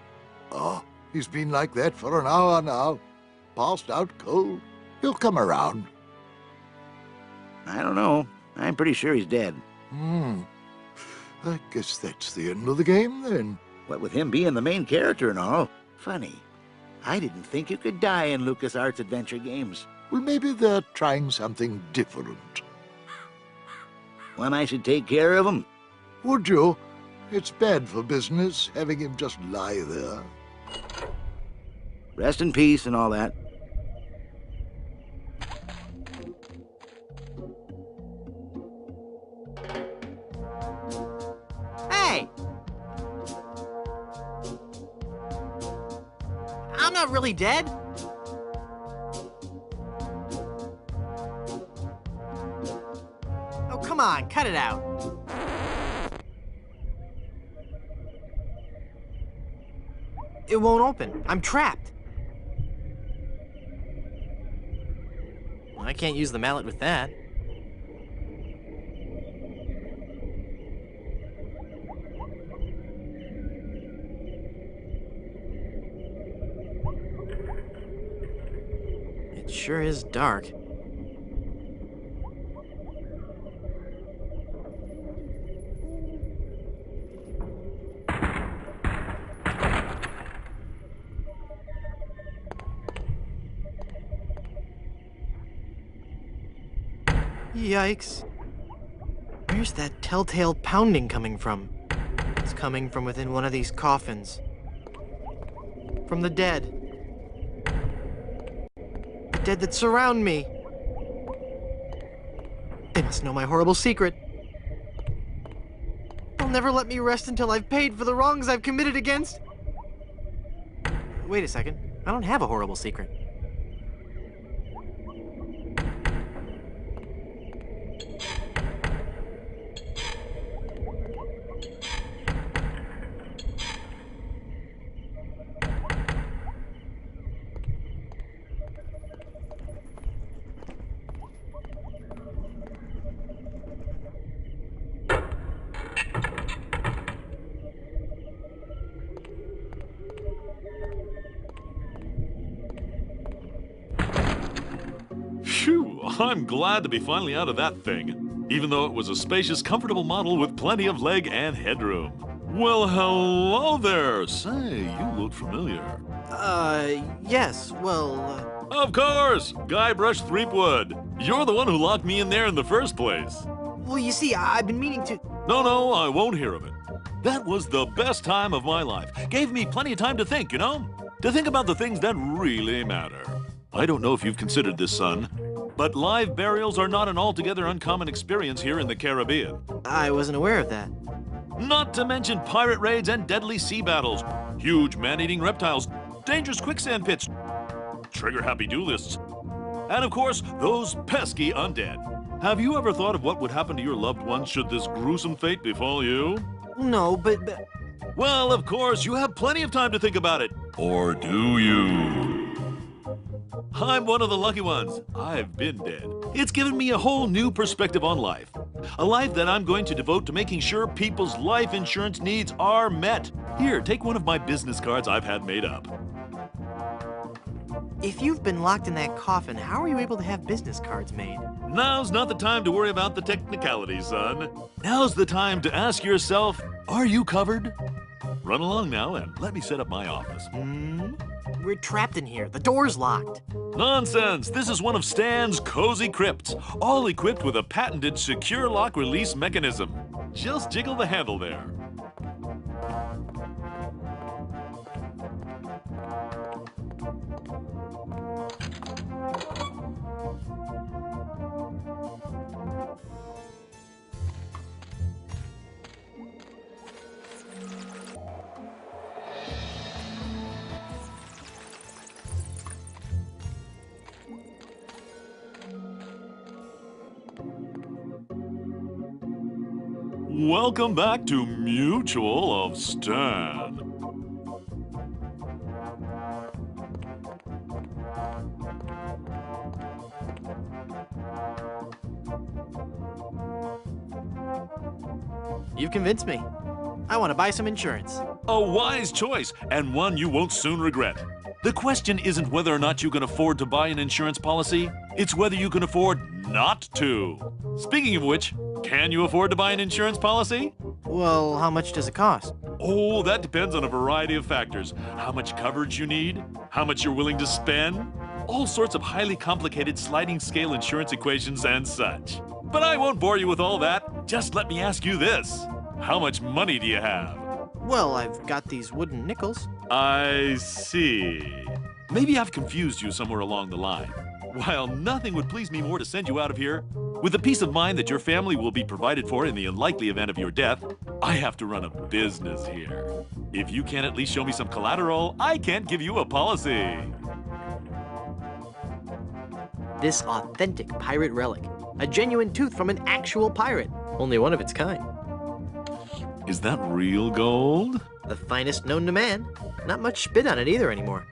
Oh, he's been like that for an hour now. Passed out cold. He'll come around. I don't know. I'm pretty sure he's dead. I guess that's the end of the game, then. What with him being the main character and all. Funny. I didn't think you could die in LucasArts adventure games. Well, maybe they're trying something different. When I should take care of him? Would you? It's bad for business, having him just lie there. Rest in peace and all that. Hey! I'm not really dead. Oh, come on, cut it out. It won't open. I'm trapped. I can't use the mallet with that. It sure is dark. Yikes. Where's that telltale pounding coming from? It's coming from within one of these coffins. From the dead. The dead that surround me. They must know my horrible secret. They'll never let me rest until I've paid for the wrongs I've committed against... Wait a second. I don't have a horrible secret. Phew, I'm glad to be finally out of that thing, even though it was a spacious, comfortable model with plenty of leg and headroom. Well, hello there. Say, you look familiar. Yes, well, Of course! Guybrush Threepwood. You're the one who locked me in there in the first place. Well, you see, I've been meaning to... No, I won't hear of it. That was the best time of my life. Gave me plenty of time to think, you know? to think about the things that really matter. I don't know if you've considered this, son, but live burials are not an altogether uncommon experience here in the Caribbean. I wasn't aware of that. Not to mention pirate raids and deadly sea battles, huge man-eating reptiles, dangerous quicksand pits, trigger-happy duelists, and of course, those pesky undead. Have you ever thought of what would happen to your loved ones should this gruesome fate befall you? No, but... Well, of course, you have plenty of time to think about it. Or do you? I'm one of the lucky ones. I've been dead. It's given me a whole new perspective on life. A life that I'm going to devote to making sure people's life insurance needs are met. Here, take one of my business cards I've had made up. If you've been locked in that coffin, how are you able to have business cards made? Now's not the time to worry about the technicalities, son. Now's the time to ask yourself, are you covered? Run along now and let me set up my office. We're trapped in here. The door's locked. Nonsense! This is one of Stan's cozy crypts, all equipped with a patented secure lock release mechanism. Just jiggle the handle there. Welcome back to Mutual of Stan. You've convinced me. I want to buy some insurance. A wise choice, and one you won't soon regret. The question isn't whether or not you can afford to buy an insurance policy, it's whether you can afford not to. Speaking of which, can you afford to buy an insurance policy? Well, how much does it cost? Oh, that depends on a variety of factors. How much coverage you need, how much you're willing to spend, all sorts of highly complicated sliding scale insurance equations and such. But I won't bore you with all that. Just let me ask you this. How much money do you have? Well, I've got these wooden nickels. I see. Maybe I've confused you somewhere along the line. While nothing would please me more to send you out of here, with the peace of mind that your family will be provided for in the unlikely event of your death, I have to run a business here. If you can't at least show me some collateral, I can't give you a policy. This authentic pirate relic. A genuine tooth from an actual pirate. Only one of its kind. Is that real gold? The finest known to man. Not much spit on it either anymore.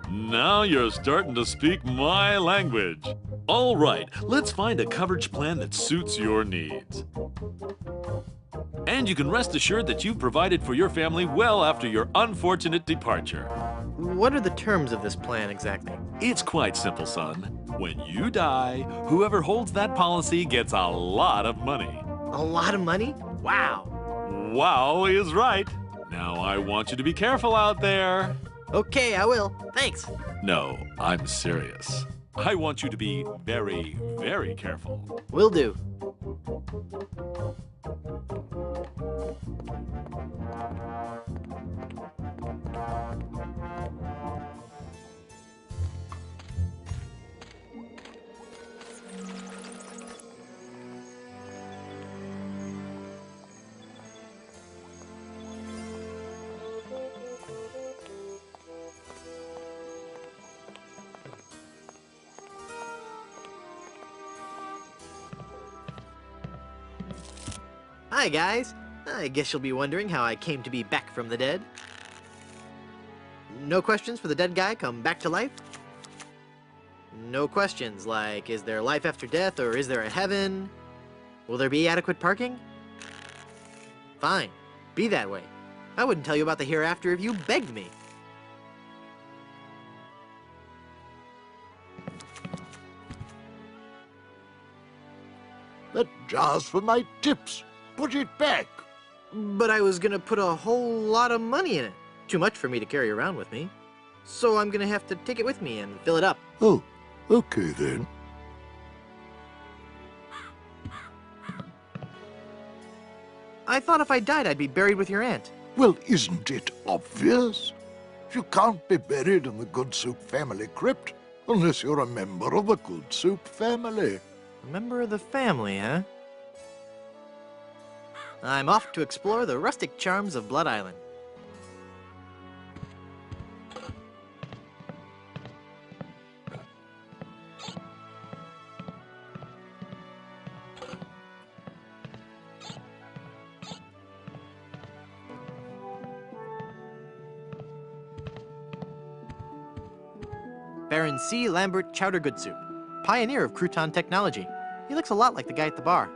Now you're starting to speak my language. All right, let's find a coverage plan that suits your needs. And you can rest assured that you've provided for your family well after your unfortunate departure. What are the terms of this plan exactly? It's quite simple, son. When you die, whoever holds that policy gets a lot of money. A lot of money? Wow. Wow is right. Now I want you to be careful out there. Okay, I will. Thanks. No, I'm serious. I want you to be very, very careful. Will do. Hi, guys. I guess you'll be wondering how I came to be back from the dead. No questions for the dead guy come back to life? No questions like, is there life after death or is there a heaven? Will there be adequate parking? Fine. Be that way. I wouldn't tell you about the hereafter if you begged me. That jar's for my tips. Put it back. But I was gonna put a whole lot of money in it. Too much for me to carry around with me. So I'm gonna have to take it with me and fill it up. Oh, okay then. I thought if I died, I'd be buried with your aunt. Well, isn't it obvious? You can't be buried in the Good Soup family crypt unless you're a member of the Good Soup family. A member of the family, huh? I'm off to explore the rustic charms of Blood Island. Baron C. Lambert Chowder Good Soup, pioneer of crouton technology. He looks a lot like the guy at the bar.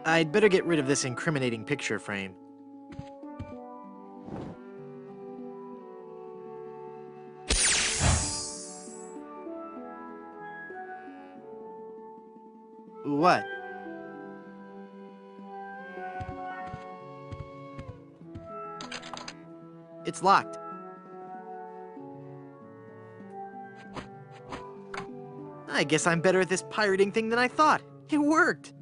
I'd better get rid of this incriminating picture frame. What? It's locked. I guess I'm better at this pirating thing than I thought. It worked.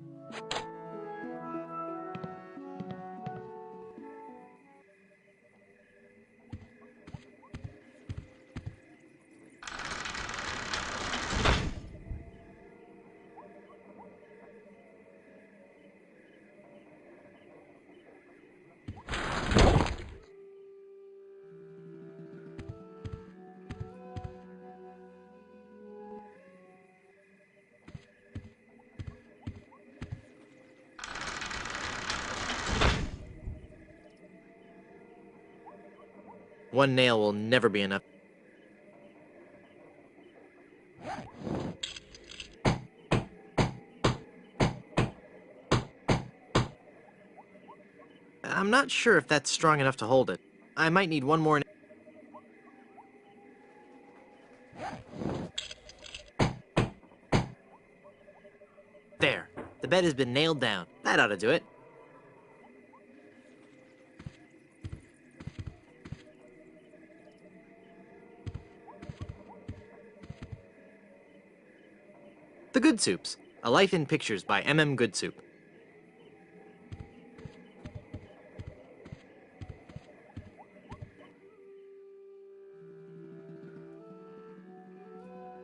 One nail will never be enough. I'm not sure if that's strong enough to hold it. I might need one more. There. The bed has been nailed down. That ought to do it. The Good Soups, A Life in Pictures by M.M. Good Soup.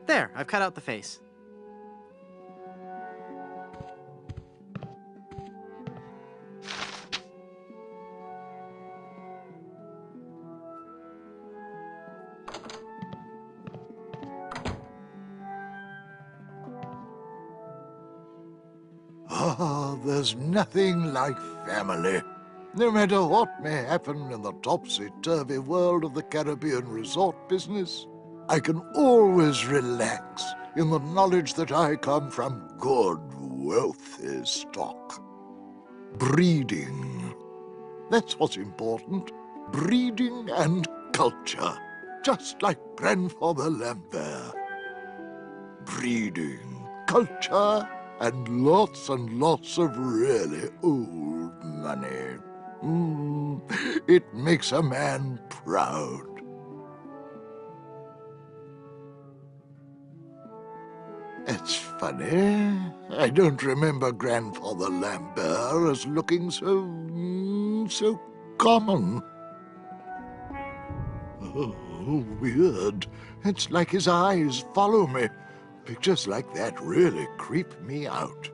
There, I've cut out the face. Ah, there's nothing like family. No matter what may happen in the topsy-turvy world of the Caribbean resort business, I can always relax in the knowledge that I come from good, wealthy stock. Breeding. That's what's important. Breeding and culture. Just like Grandfather Lambert. Breeding, culture, and lots of really old money. It makes a man proud. It's funny. I don't remember Grandfather Lambert as looking so common. Oh, weird. It's like his eyes follow me. Pictures like that really creep me out.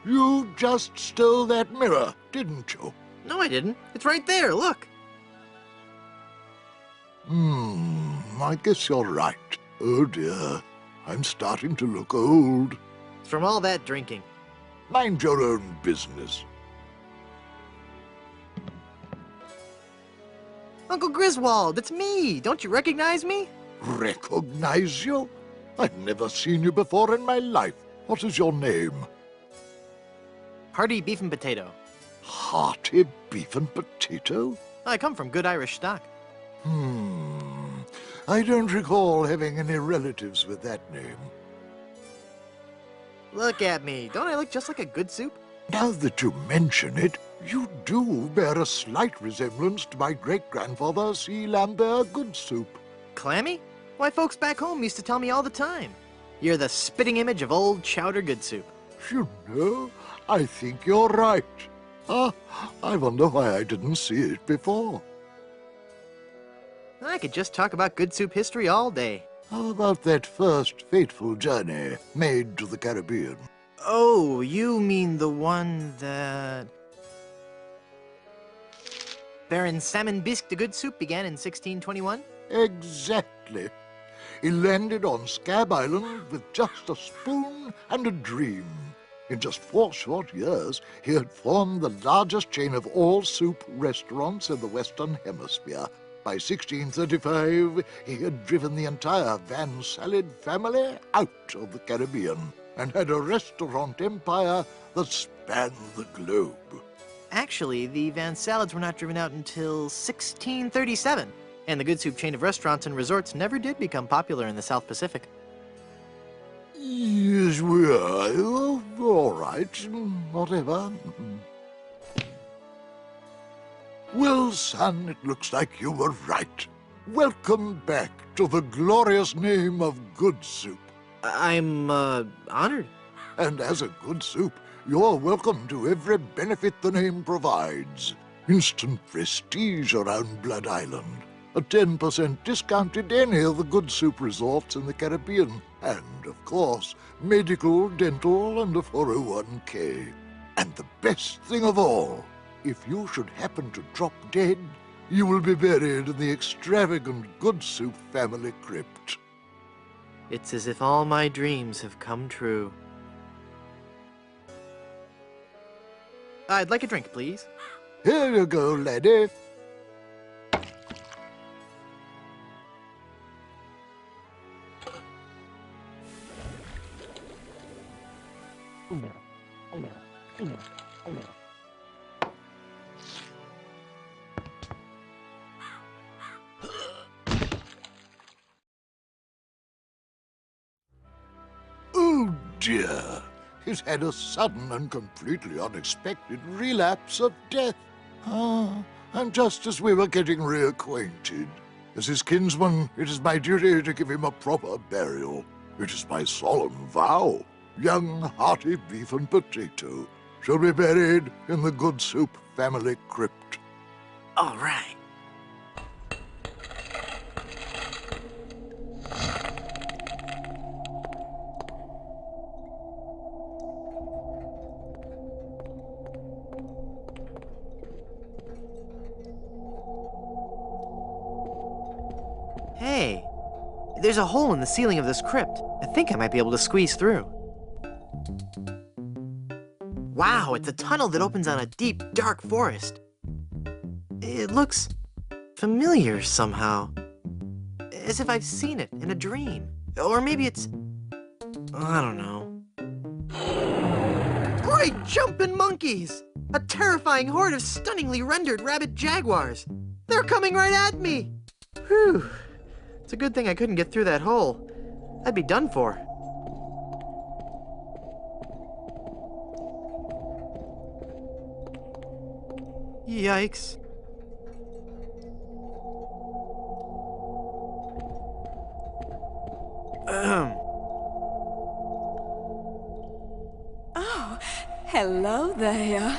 You just stole that mirror, didn't you? No, I didn't. It's right there, look. I guess you're right. Oh dear, I'm starting to look old. From all that drinking. Mind your own business. Uncle Griswold, it's me! Don't you recognize me? Recognize you? I've never seen you before in my life. What is your name? Hearty Beef and Potato. Hearty Beef and Potato? I come from good Irish stock. I don't recall having any relatives with that name. Look at me. Don't I look just like a good soup? Now that you mention it, you do bear a slight resemblance to my great-grandfather, C. Lambert Goodsoup. Clammy? Why, folks back home used to tell me all the time. You're the spitting image of old Chowder Goodsoup. You know, I think you're right. I wonder why I didn't see it before. I could just talk about good soup history all day. How about that first fateful journey made to the Caribbean? Oh, you mean the one that... Baron Salmon Bisque de Goodsoup began in 1621? Exactly. He landed on Scab Island with just a spoon and a dream. In just 4 short years, he had formed the largest chain of all-soup restaurants in the Western Hemisphere. By 1635, he had driven the entire Van Salad family out of the Caribbean and had a restaurant empire that spanned the globe. Actually, the Van Salads were not driven out until 1637, and the Goodsoup chain of restaurants and resorts never did become popular in the South Pacific. Yes, we are. All right, whatever. Well, son, it looks like you were right. Welcome back to the glorious name of Goodsoup. I'm, honored. And as a Goodsoup, you're welcome to every benefit the name provides. Instant prestige around Blood Island. A 10% discount at any of the Goodsoup resorts in the Caribbean. And, of course, medical, dental, and a 401k. And the best thing of all, if you should happen to drop dead, you will be buried in the extravagant Goodsoup family crypt. It's as if all my dreams have come true. I'd like a drink, please. Here you go, laddie. Oh dear, he's had a sudden and completely unexpected relapse of death. And just as we were getting reacquainted, as his kinsman, it is my duty to give him a proper burial. It is my solemn vow. Young Hearty Beef and Potato shall be buried in the Goodsoup family crypt. All right. Hey, there's a hole in the ceiling of this crypt. I think I might be able to squeeze through. Wow, it's a tunnel that opens on a deep, dark forest. It looks familiar somehow. As if I've seen it in a dream. Or maybe it's... I don't know. Great jumping monkeys! A terrifying horde of stunningly rendered rabid jaguars. They're coming right at me! Whew. It's a good thing I couldn't get through that hole. I'd be done for. Yikes. Oh, hello there.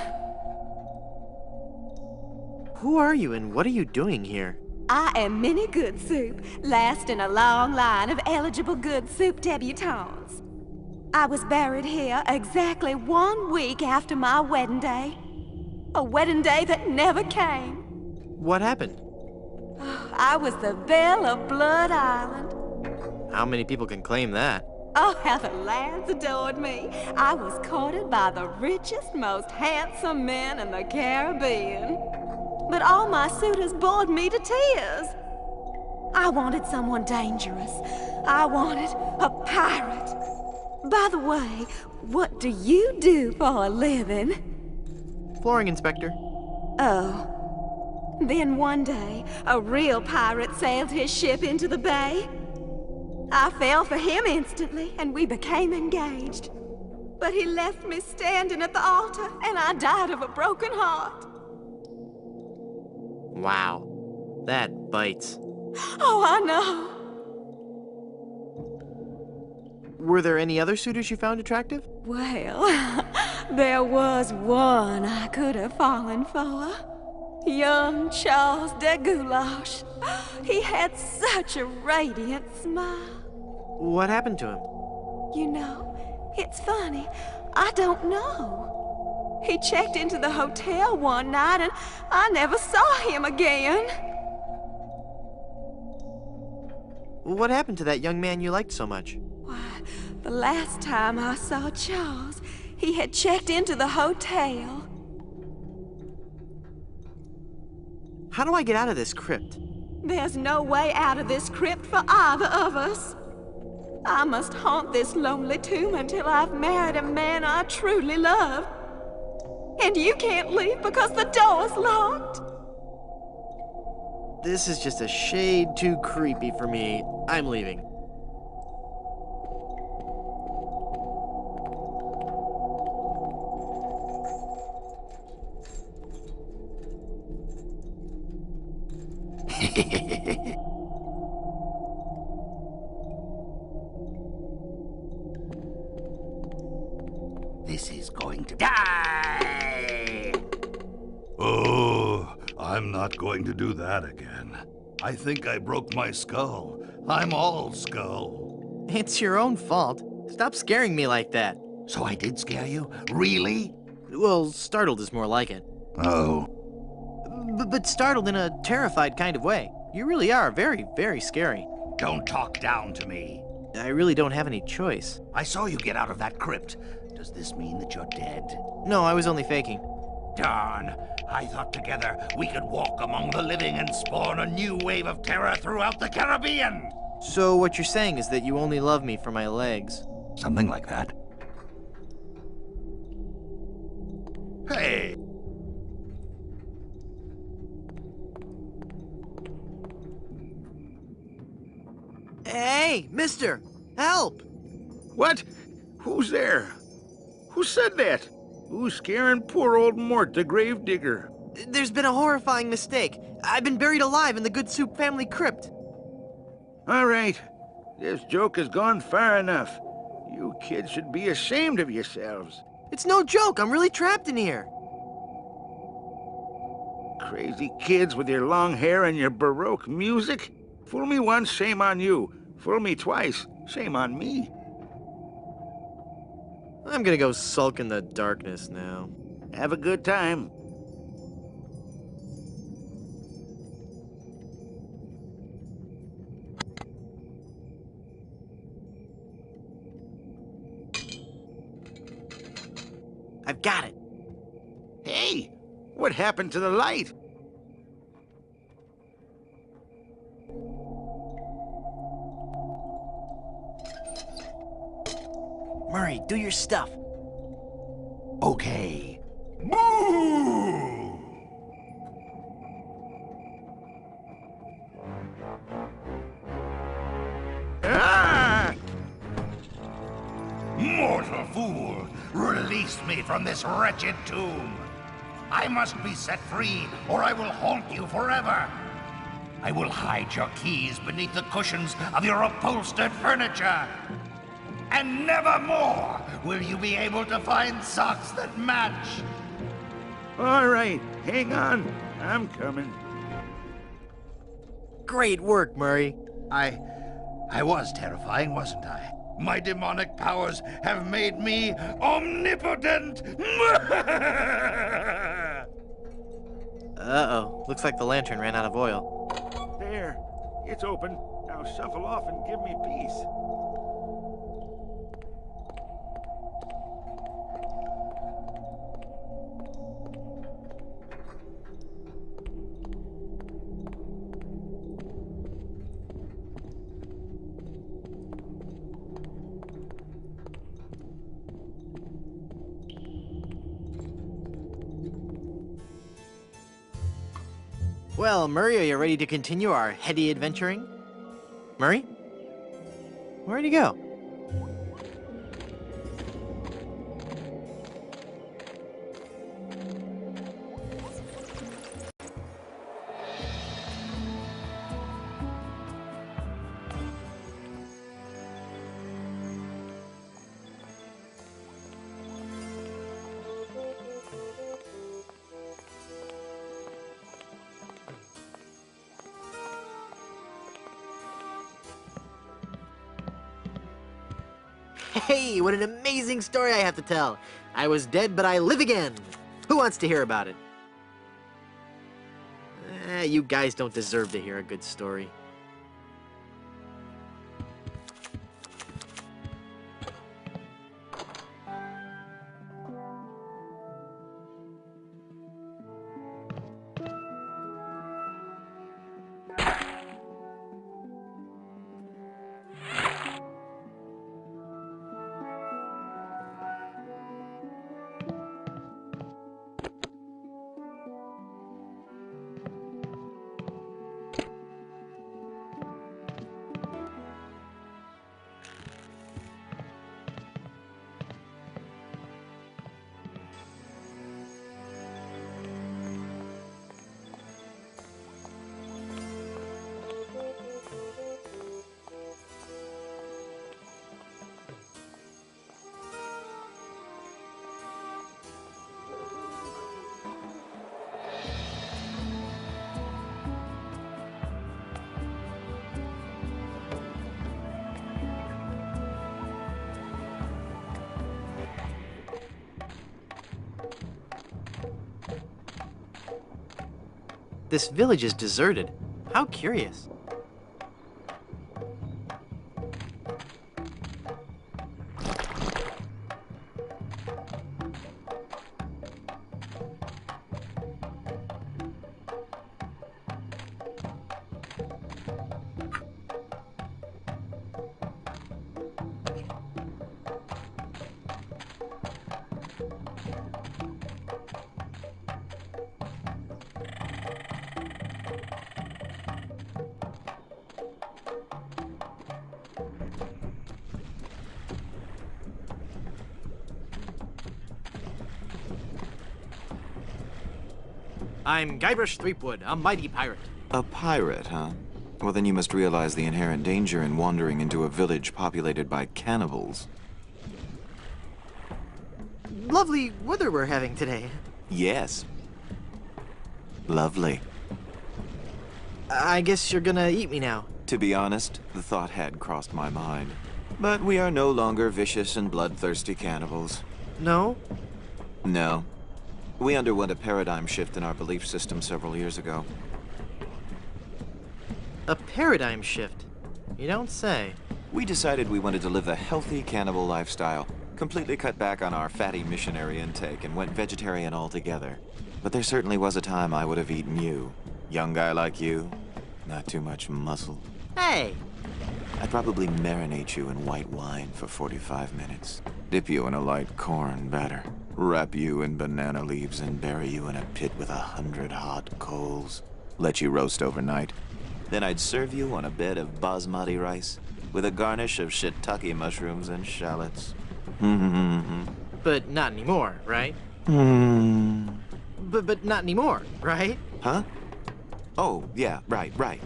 Who are you and what are you doing here? I am Minnie Goodsoup, last in a long line of eligible Goodsoup debutantes. I was buried here exactly 1 week after my wedding day. A wedding day that never came. What happened? I was the belle of Blood Island. How many people can claim that? Oh, how the lads adored me. I was courted by the richest, most handsome men in the Caribbean. But all my suitors bored me to tears. I wanted someone dangerous. I wanted a pirate. By the way, what do you do for a living? Flooring inspector. Oh. Then one day, a real pirate sailed his ship into the bay. I fell for him instantly, and we became engaged. But he left me standing at the altar, and I died of a broken heart. Wow. That bites. Oh, I know. Were there any other suitors you found attractive? Well, there was one I could have fallen for. Young Charles de Goulash. He had such a radiant smile. What happened to him? You know, it's funny. I don't know. He checked into the hotel one night and I never saw him again. What happened to that young man you liked so much? Why, the last time I saw Charles, he had checked into the hotel. How do I get out of this crypt? There's no way out of this crypt for either of us. I must haunt this lonely tomb until I've married a man I truly love. And you can't leave because the door's locked. This is just a shade too creepy for me. I'm leaving. This is going to die! Oh, I'm not going to do that again. I think I broke my skull. I'm all skull. It's your own fault. Stop scaring me like that. So I did scare you? Really? Well, startled is more like it. Oh. But startled in a terrified kind of way. You really are very, very scary. Don't talk down to me. I really don't have any choice. I saw you get out of that crypt. Does this mean that you're dead? No, I was only faking. Darn. I thought together we could walk among the living and spawn a new wave of terror throughout the Caribbean. So what you're saying is that you only love me for my legs? Something like that. Hey! Hey, mister! Help! What? Who's there? Who said that? Who's scaring poor old Mort, the gravedigger? There's been a horrifying mistake. I've been buried alive in the Good Soup family crypt. All right. This joke has gone far enough. You kids should be ashamed of yourselves. It's no joke. I'm really trapped in here. Crazy kids with your long hair and your Baroque music. Fool me once, shame on you. Fool me twice, shame on me. I'm gonna go sulk in the darkness now. Have a good time. I've got it. Hey, what happened to the light? Murray, do your stuff. Okay. Moo! Ah! Mortal fool! Release me from this wretched tomb! I must be set free, or I will haunt you forever! I will hide your keys beneath the cushions of your upholstered furniture! And never more will you be able to find socks that match! All right, hang on. I'm coming. Great work, Murray. I was terrifying, wasn't I? My demonic powers have made me omnipotent! Uh-oh. Looks like the lantern ran out of oil. It's open. Now shuffle off and give me peace. Well, Murray, are you ready to continue our heady adventuring? Murray? Where'd he go? Hey, what an amazing story I have to tell. I was dead, but I live again. Who wants to hear about it? You guys don't deserve to hear a good story. This village is deserted. How curious. I'm Guybrush Threepwood, a mighty pirate. A pirate, huh? Well, then you must realize the inherent danger in wandering into a village populated by cannibals. Lovely weather we're having today. Yes. Lovely. I guess you're gonna eat me now. To be honest, the thought had crossed my mind. But we are no longer vicious and bloodthirsty cannibals. No? No. We underwent a paradigm shift in our belief system several years ago. A paradigm shift? You don't say. We decided we wanted to live a healthy cannibal lifestyle, completely cut back on our fatty missionary intake, and went vegetarian altogether. But there certainly was a time I would have eaten you. Young guy like you, not too much muscle. Hey! I'd probably marinate you in white wine for 45 minutes. Dip you in a light corn batter. Wrap you in banana leaves and bury you in a pit with 100 hot coals. Let you roast overnight. Then I'd serve you on a bed of basmati rice with a garnish of shiitake mushrooms and shallots. But not anymore, right? But not anymore, right? Huh? Oh, yeah, right.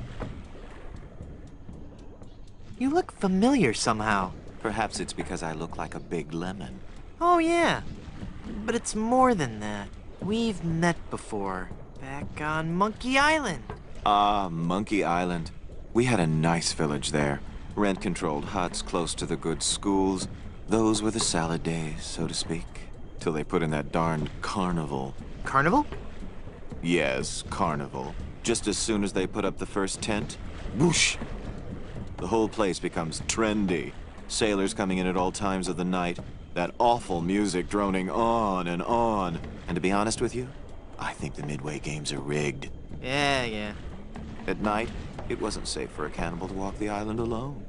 You look familiar somehow. Perhaps it's because I look like a big lemon. Oh, yeah. But it's more than that. We've met before. Back on Monkey Island. Ah, Monkey Island. We had a nice village there. Rent-controlled huts close to the good schools. Those were the salad days, so to speak. Till they put in that darned carnival. Carnival? Yes, carnival. Just as soon as they put up the first tent, whoosh. The whole place becomes trendy. Sailors coming in at all times of the night. That awful music droning on and on. And to be honest with you, I think the Midway Games are rigged. Yeah. At night, it wasn't safe for a cannibal to walk the island alone.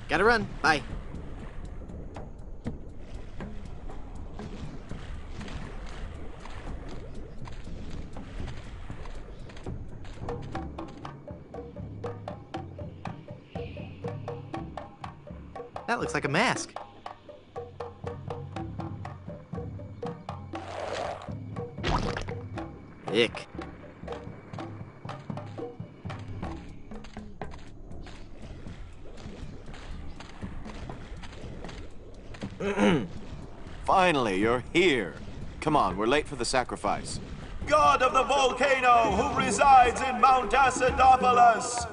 Gotta run. Bye. That looks like a mask. Ick. Finally, you're here. Come on, we're late for the sacrifice. God of the volcano who resides in Mount Acidopolis,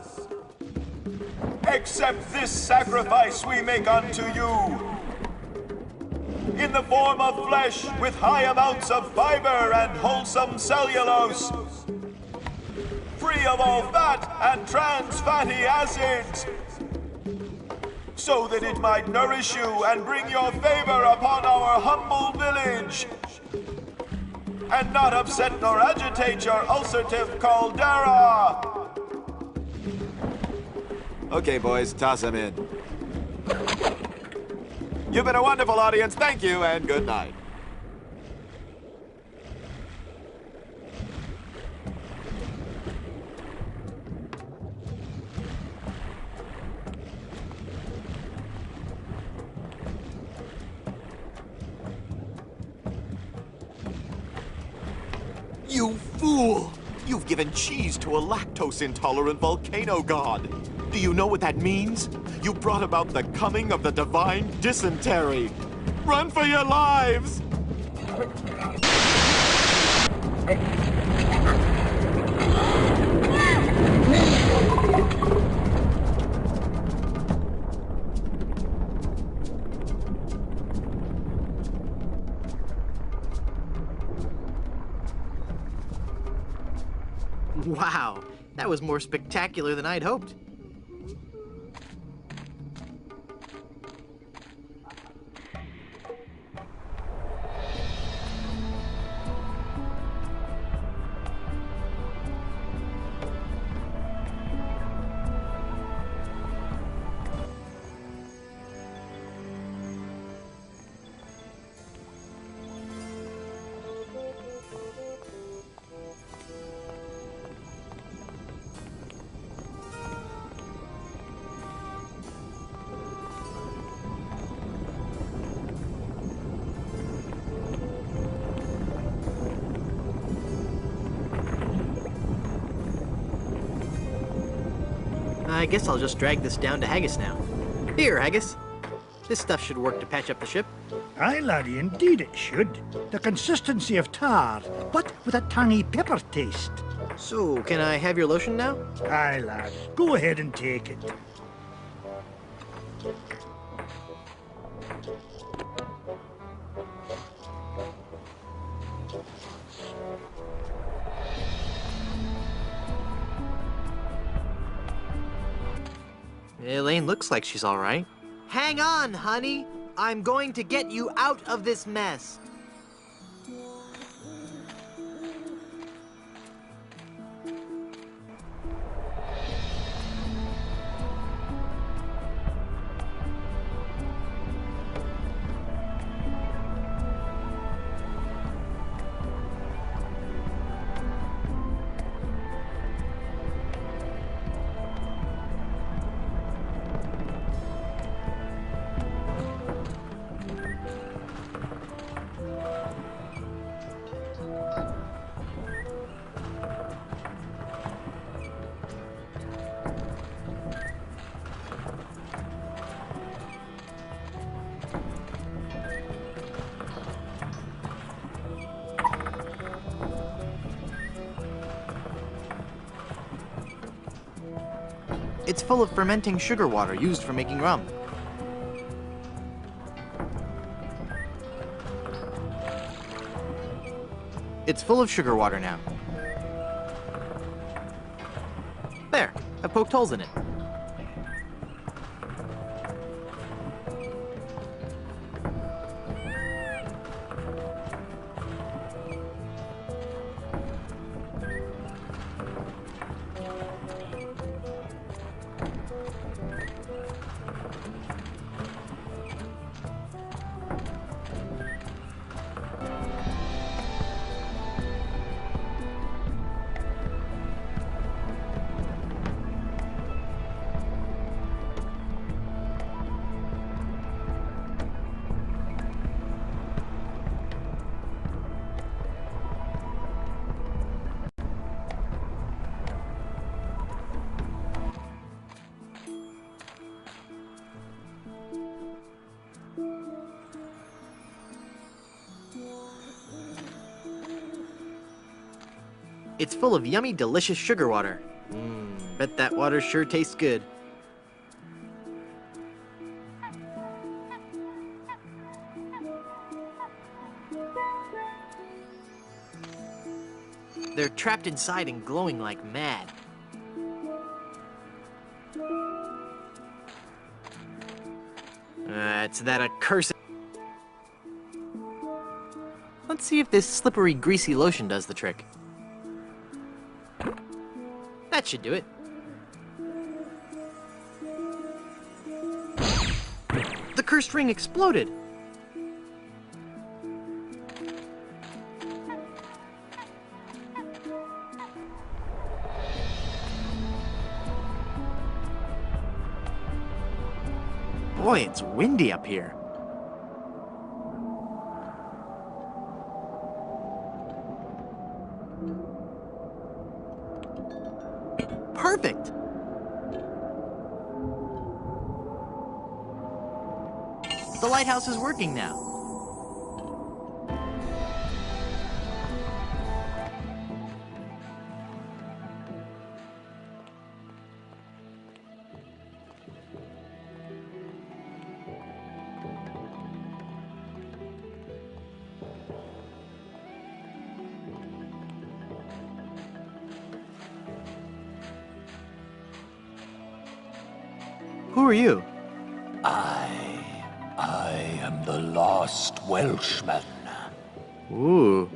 accept this sacrifice we make unto you. In the form of flesh with high amounts of fiber and wholesome cellulose, free of all fat and trans fatty acids, so that it might nourish you and bring your favor upon our humble village, and not upset nor agitate your ulcerative caldera. Okay, boys, toss him in. You've been a wonderful audience. Thank you, and good night. You fool! You've given cheese to a lactose-intolerant volcano god. Do you know what that means? You brought about the coming of the divine dysentery. Run for your lives! Wow, that was more spectacular than I'd hoped. I guess I'll just drag this down to Haggis now. Here, Haggis. This stuff should work to patch up the ship. Aye, laddie, indeed it should. The consistency of tar, but with a tangy pepper taste. So, can I have your lotion now? Aye, lad. Go ahead and take it. Elaine looks like she's all right. Hang on, honey. I'm going to get you out of this mess. It's full of fermenting sugar water used for making rum. It's full of sugar water now. There. poked holes in it. It's full of yummy, delicious sugar water. Bet that water sure tastes good. They're trapped inside and glowing like mad. It's that accursed... Let's see if this slippery, greasy lotion does the trick. That should do it. The cursed ring exploded. Boy, it's windy up here. Perfect! The lighthouse is working now. Who are you? I am the lost Welshman. Ooh.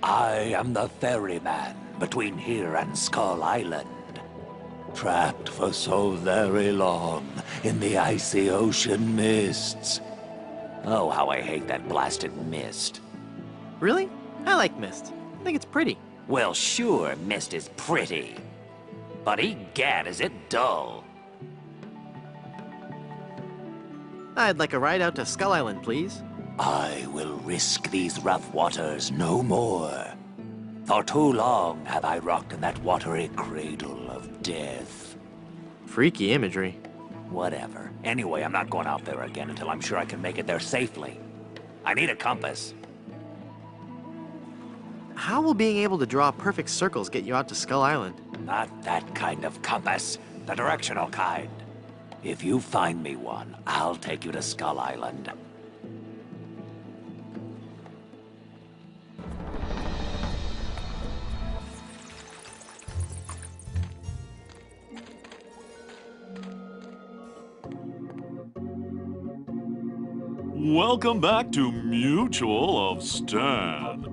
I am the ferryman between here and Skull Island. Trapped for so very long in the icy ocean mists. Oh, how I hate that blasted mist. Really? I like mist. I think it's pretty. Well, sure, mist is pretty. But egad, is it dull. I'd like a ride out to Skull Island, please. I will risk these rough waters no more. For too long have I rocked in that watery cradle of death. Freaky imagery. Whatever. Anyway, I'm not going out there again until I'm sure I can make it there safely. I need a compass. How will being able to draw perfect circles get you out to Skull Island? Not that kind of compass. The directional kind. If you find me one, I'll take you to Skull Island. Welcome back to Mutual of Stan.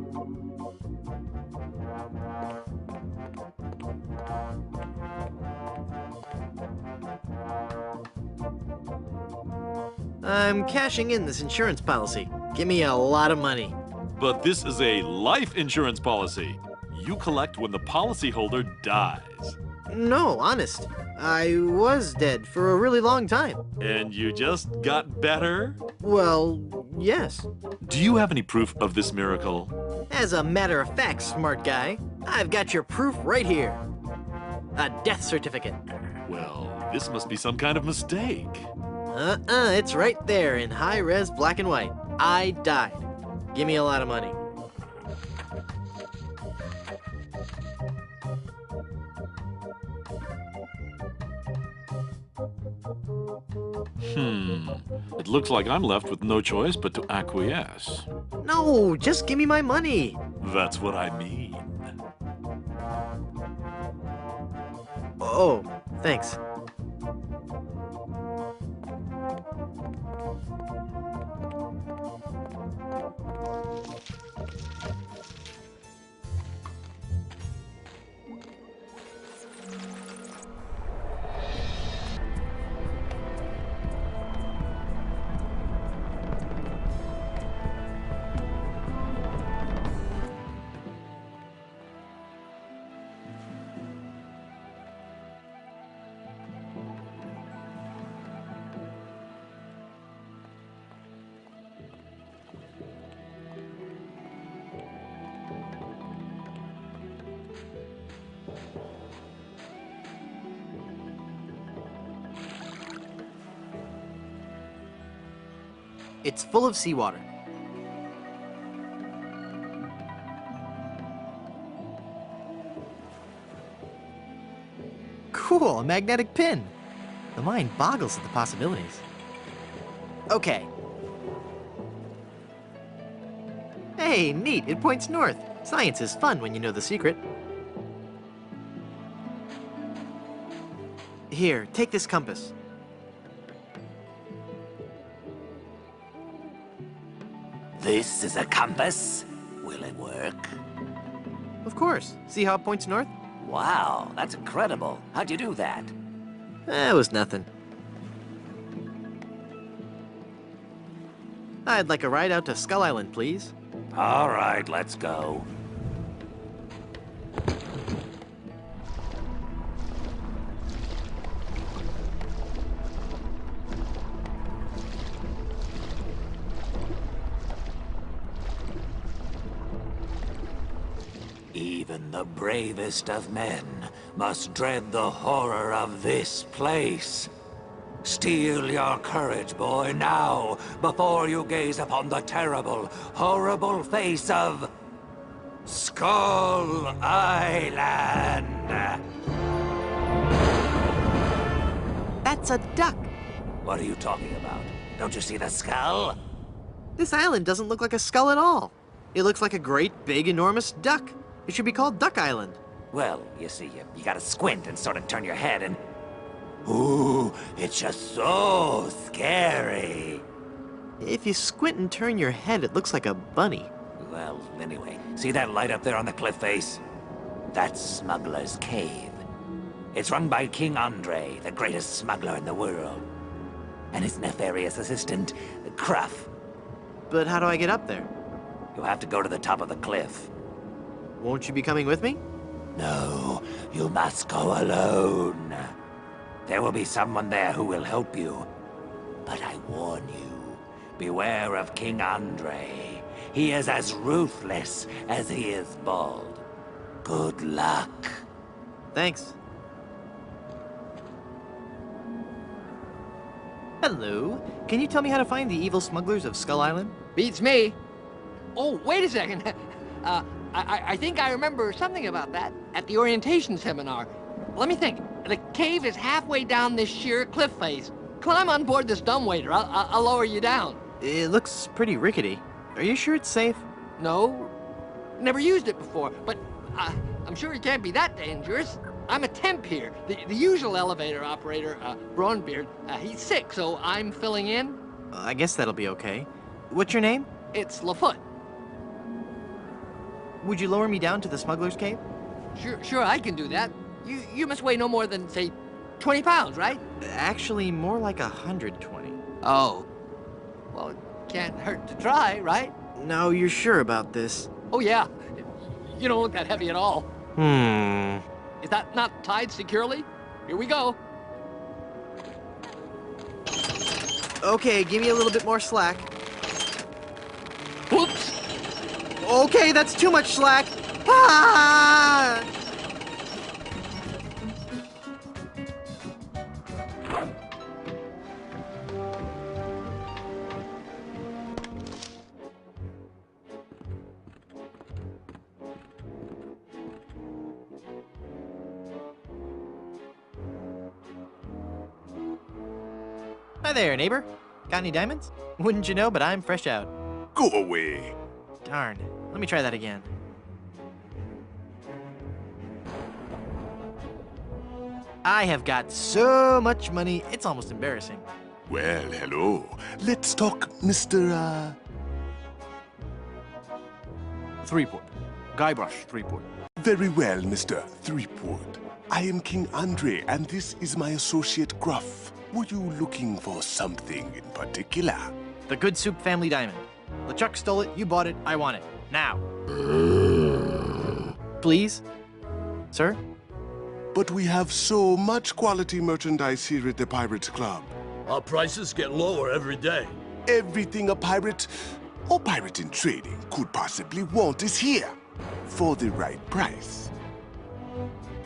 I'm cashing in this insurance policy. Give me a lot of money. But this is a life insurance policy. You collect when the policyholder dies. No, honest. I was dead for a really long time. And you just got better? Well, yes. Do you have any proof of this miracle? As a matter of fact, smart guy, I've got your proof right here. A death certificate. Well, this must be some kind of mistake. It's right there in high-res black and white. I died. Give me a lot of money. It looks like I'm left with no choice but to acquiesce. No, just give me my money. That's what I mean. Oh, Thanks. It's full of seawater. Cool, a magnetic pin. The mind boggles at the possibilities. Okay. Hey, neat, it points north. Science is fun when you know the secret. Here, take this compass. This is a compass? Will it work? Of course. See how it points north? Wow, that's incredible. How'd you do that? It was nothing. I'd like a ride out to Skull Island, please. All right, let's go. Even the bravest of men must dread the horror of this place. Steel your courage, boy, now, before you gaze upon the terrible, horrible face of Skull Island. That's a duck. What are you talking about? Don't you see the skull? This island doesn't look like a skull at all. It looks like a great, big, enormous duck. It should be called Duck Island. Well, you see, you gotta squint and sort of turn your head and... Ooh, it's just so scary. If you squint and turn your head, it looks like a bunny. Well, anyway, see that light up there on the cliff face? That's Smuggler's Cave. It's run by King Andre, the greatest smuggler in the world. And his nefarious assistant, Cruff. But how do I get up there? You'll have to go to the top of the cliff. Won't you be coming with me? No, you must go alone. There will be someone there who will help you. But I warn you, beware of King Andre. He is as ruthless as he is bald. Good luck. Thanks. Hello. Can you tell me how to find the evil smugglers of Skull Island? Beats me. Oh, wait a second. I think I remember something about that at the orientation seminar. Let me think. The cave is halfway down this sheer cliff face. Climb on board this dumbwaiter. I'll lower you down. It looks pretty rickety. Are you sure it's safe? No. Never used it before, but I'm sure it can't be that dangerous. I'm a temp here. The usual elevator operator, Braunbeard, he's sick, so I'm filling in. I guess that'll be okay. What's your name? It's Lafoot. Would you lower me down to the smuggler's cave? Sure, I can do that. You must weigh no more than, say, 20 pounds, right? Actually, more like 120. Oh. Well, it can't hurt to try, right? No, you're sure about this? Oh, yeah. You don't look that heavy at all. Is that not tied securely? Here we go. Okay, give me a little bit more slack. Whoops! Okay, that's too much slack. Ah! Hi there, neighbor. Got any diamonds? Wouldn't you know, but I'm fresh out. Go away. Darn. Let me try that again. I have got so much money, it's almost embarrassing. Well, hello. Let's talk, Mr. Threepwood. Guybrush Threepwood. Very well, Mr. Threepwood. I am King Andre, and this is my associate Gruff. Were you looking for something in particular? The Good Soup family diamond. LeChuck stole it, you bought it, I want it. Now. Please? Sir? But we have so much quality merchandise here at the Pirates Club. Our prices get lower every day. Everything a pirate or pirate in trading could possibly want is here. For the right price.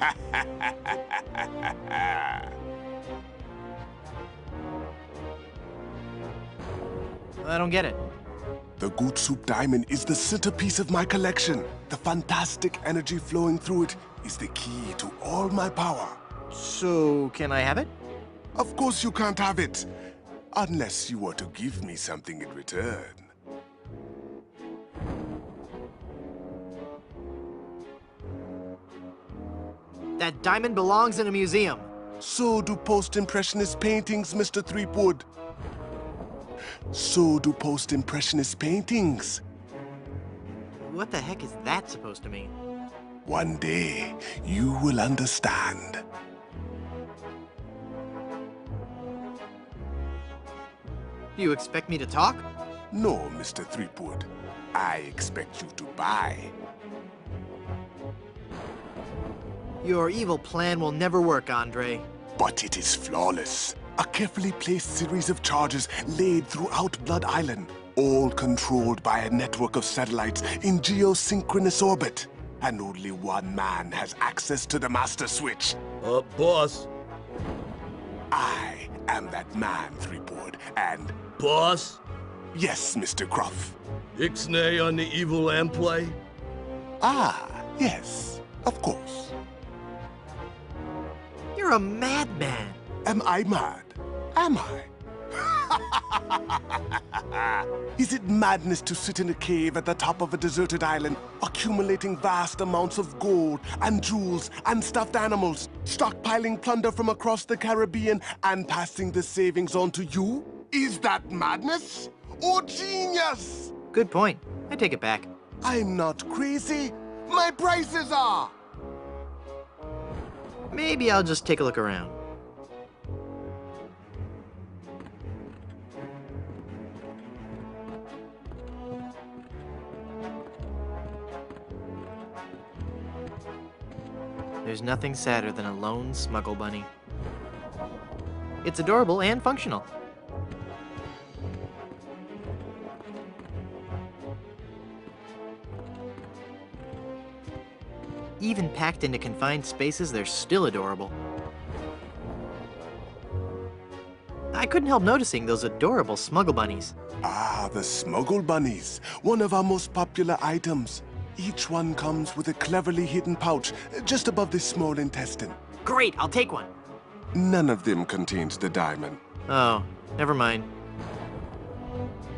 I don't get it. The Good Soup Diamond is the centerpiece of my collection. The fantastic energy flowing through it is the key to all my power. So, can I have it? Of course you can't have it. Unless you were to give me something in return. That diamond belongs in a museum. So do post-impressionist paintings, Mr. Threepwood. So do post-impressionist paintings. What the heck is that supposed to mean? One day, you will understand. Do you expect me to talk? No, Mr. Threepwood. I expect you to buy. Your evil plan will never work, Andre. But it is flawless. A carefully placed series of charges laid throughout Blood Island, all controlled by a network of satellites in geosynchronous orbit. And only one man has access to the master switch. Boss. I am that man, Threepwood, and... Boss? Yes, Mr. Gruff. Ixnay on the evil and play? Ah, yes, of course. You're a madman. Am I mad? Am I? Is it madness to sit in a cave at the top of a deserted island, accumulating vast amounts of gold and jewels and stuffed animals, stockpiling plunder from across the Caribbean and passing the savings on to you? Is that madness or genius? Good point. I take it back. I'm not crazy. My prices are. Maybe I'll just take a look around. There's nothing sadder than a lone smuggle bunny. It's adorable and functional. Even packed into confined spaces, they're still adorable. I couldn't help noticing those adorable smuggle bunnies. Ah, the smuggle bunnies, one of our most popular items. Each one comes with a cleverly hidden pouch just above the small intestine. Great, I'll take one. None of them contains the diamond. Oh, never mind.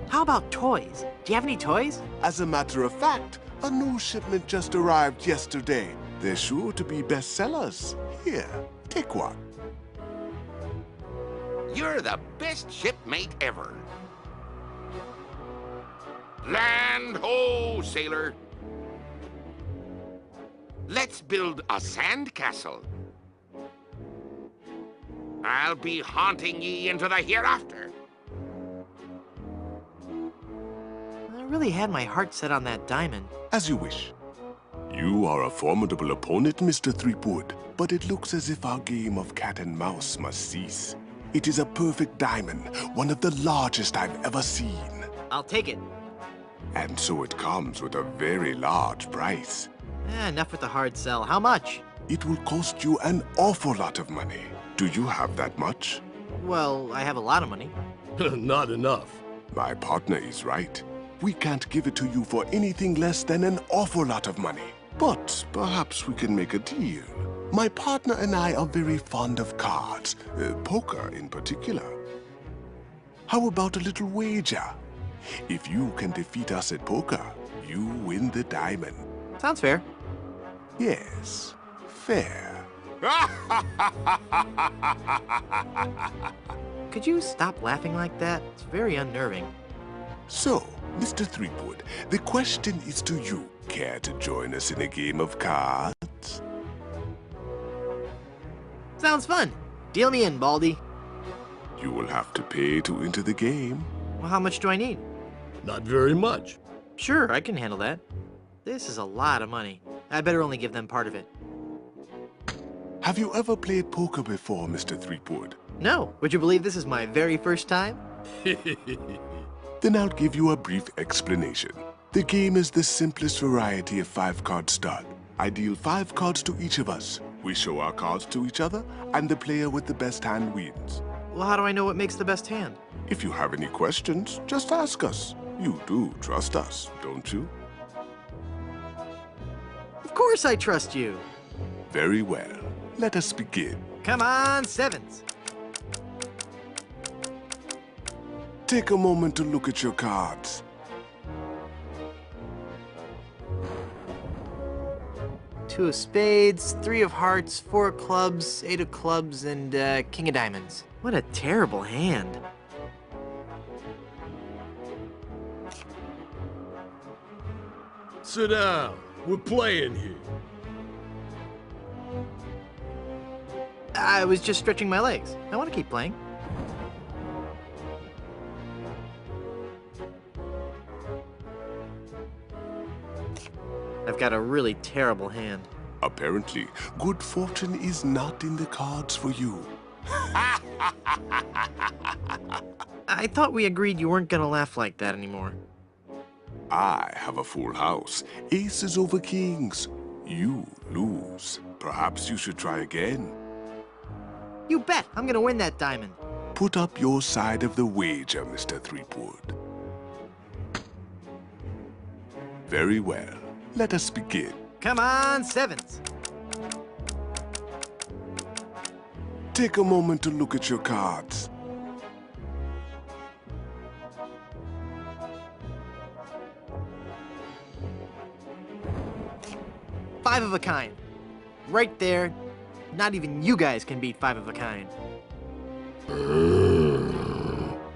How about toys? Do you have any toys? As a matter of fact, a new shipment just arrived yesterday. They're sure to be bestsellers. Here, take one. You're the best shipmate ever. Land ho, sailor. Let's build a sand castle. I'll be haunting ye into the hereafter. I really had my heart set on that diamond. As you wish. You are a formidable opponent, Mr. Threepwood, but it looks as if our game of cat and mouse must cease. It is a perfect diamond, one of the largest I've ever seen. I'll take it. And so it comes with a very large price. Enough with the hard sell. How much? It will cost you an awful lot of money. Do you have that much? Well, I have a lot of money. Not enough. My partner is right. We can't give it to you for anything less than an awful lot of money. But perhaps we can make a deal. My partner and I are very fond of cards, poker in particular. How about a little wager? If you can defeat us at poker, you win the diamond. Sounds fair. Yes, fair. Could you stop laughing like that? It's very unnerving. So, Mr. Threepwood, the question is to you. Care to join us in a game of cards? Sounds fun. Deal me in, Baldy. You will have to pay to enter the game. Well, how much do I need? Not very much. Sure, I can handle that. This is a lot of money. I better only give them part of it. Have you ever played poker before, Mr. Threepwood? No. Would you believe this is my very first time? Then I'll give you a brief explanation. The game is the simplest variety of 5-card stud. I deal 5 cards to each of us. We show our cards to each other, and the player with the best hand wins. Well, how do I know what makes the best hand? If you have any questions, just ask us. You do trust us, don't you? Of course I trust you. Very well. Let us begin. Come on, sevens. Take a moment to look at your cards. Two of spades, 3 of hearts, 4 of clubs, 8 of clubs, and king of diamonds. What a terrible hand. Sit down. We're playing here. I was just stretching my legs. I want to keep playing. I've got a really terrible hand. Apparently, good fortune is not in the cards for you. I thought we agreed you weren't gonna laugh like that anymore. I have a full house. Aces over kings. You lose. Perhaps you should try again. You bet! I'm gonna win that diamond. Put up your side of the wager, Mr. Threepwood. Very well. Let us begin. Come on, sevens. Take a moment to look at your cards. Five of a kind. Right there. Not even you guys can beat 5 of a kind.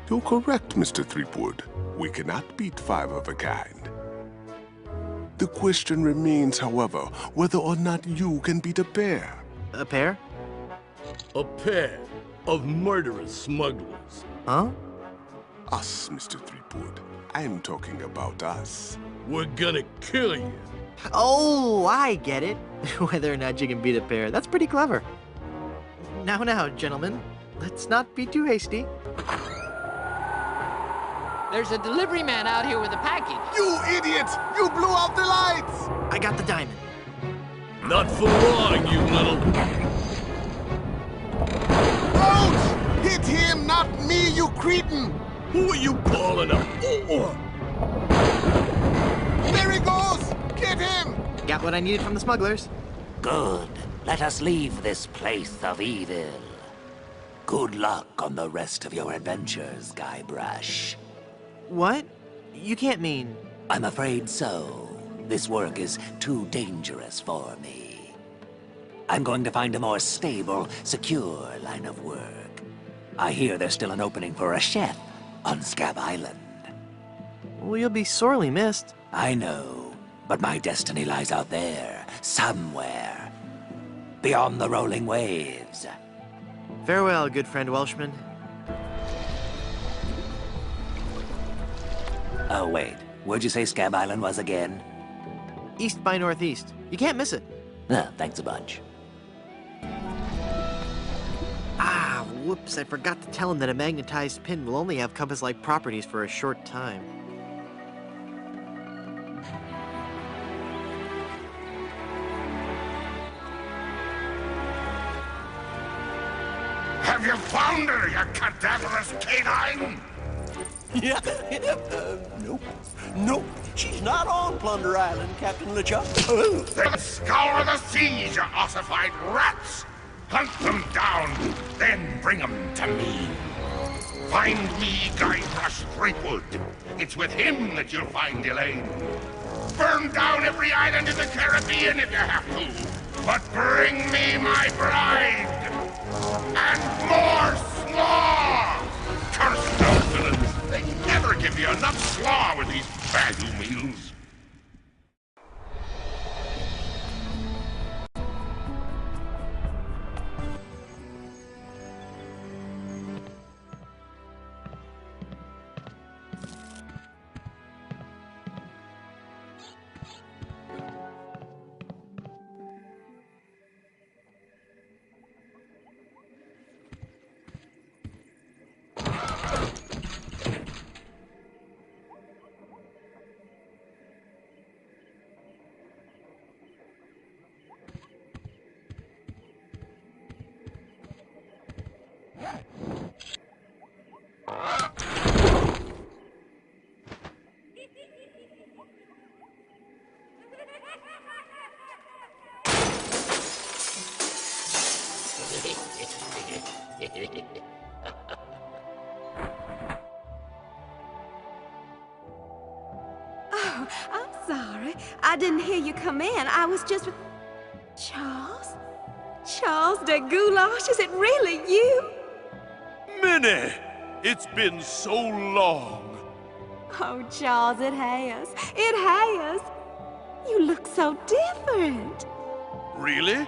You're correct, Mr. Threepwood. We cannot beat 5 of a kind. The question remains, however, whether or not you can beat a pair. A pair? A pair of murderous smugglers. Huh? Us, Mr. Threepwood. I'm talking about us. We're gonna kill you. Oh, I get it. Whether or not you can beat a pair. That's pretty clever. Now, gentlemen. Let's not be too hasty. There's a delivery man out here with a package. You idiot! You blew out the lights! I got the diamond. Not for long, you little... Ouch! Hit him, not me, you cretin! Who are you calling up? There he goes! Get him! Got what I needed from the smugglers. Good. Let us leave this place of evil. Good luck on the rest of your adventures, Guybrush. What? You can't mean... I'm afraid so. This work is too dangerous for me. I'm going to find a more stable, secure line of work. I hear there's still an opening for a chef on Scab Island. Well, you'll be sorely missed. I know, but my destiny lies out there, somewhere. Beyond the rolling waves. Farewell, good friend Welshman. Oh, wait. Where'd you say Scab Island was again? East by northeast. You can't miss it. Thanks a bunch. Ah, whoops. I forgot to tell him that a magnetized pin will only have compass-like properties for a short time. Have you found her, you cadaverous canine? Yeah, nope. Nope, she's not on Plunder Island, Captain LeChuck. Then scour the seas, you ossified rats! Hunt them down, then bring them to me. Find me Guybrush Threepwood. It's with him that you'll find Elaine. Burn down every island in the Caribbean if you have to. but bring me my bride! And more slaw! Curse those villains! They never give you enough slaw with these value meals. Oh, I'm sorry. I didn't hear you come in. I was just... Charles? Charles de Goulash, is it really you? Minnie! It's been so long. Oh, Charles, it has. It has. You look so different. Really?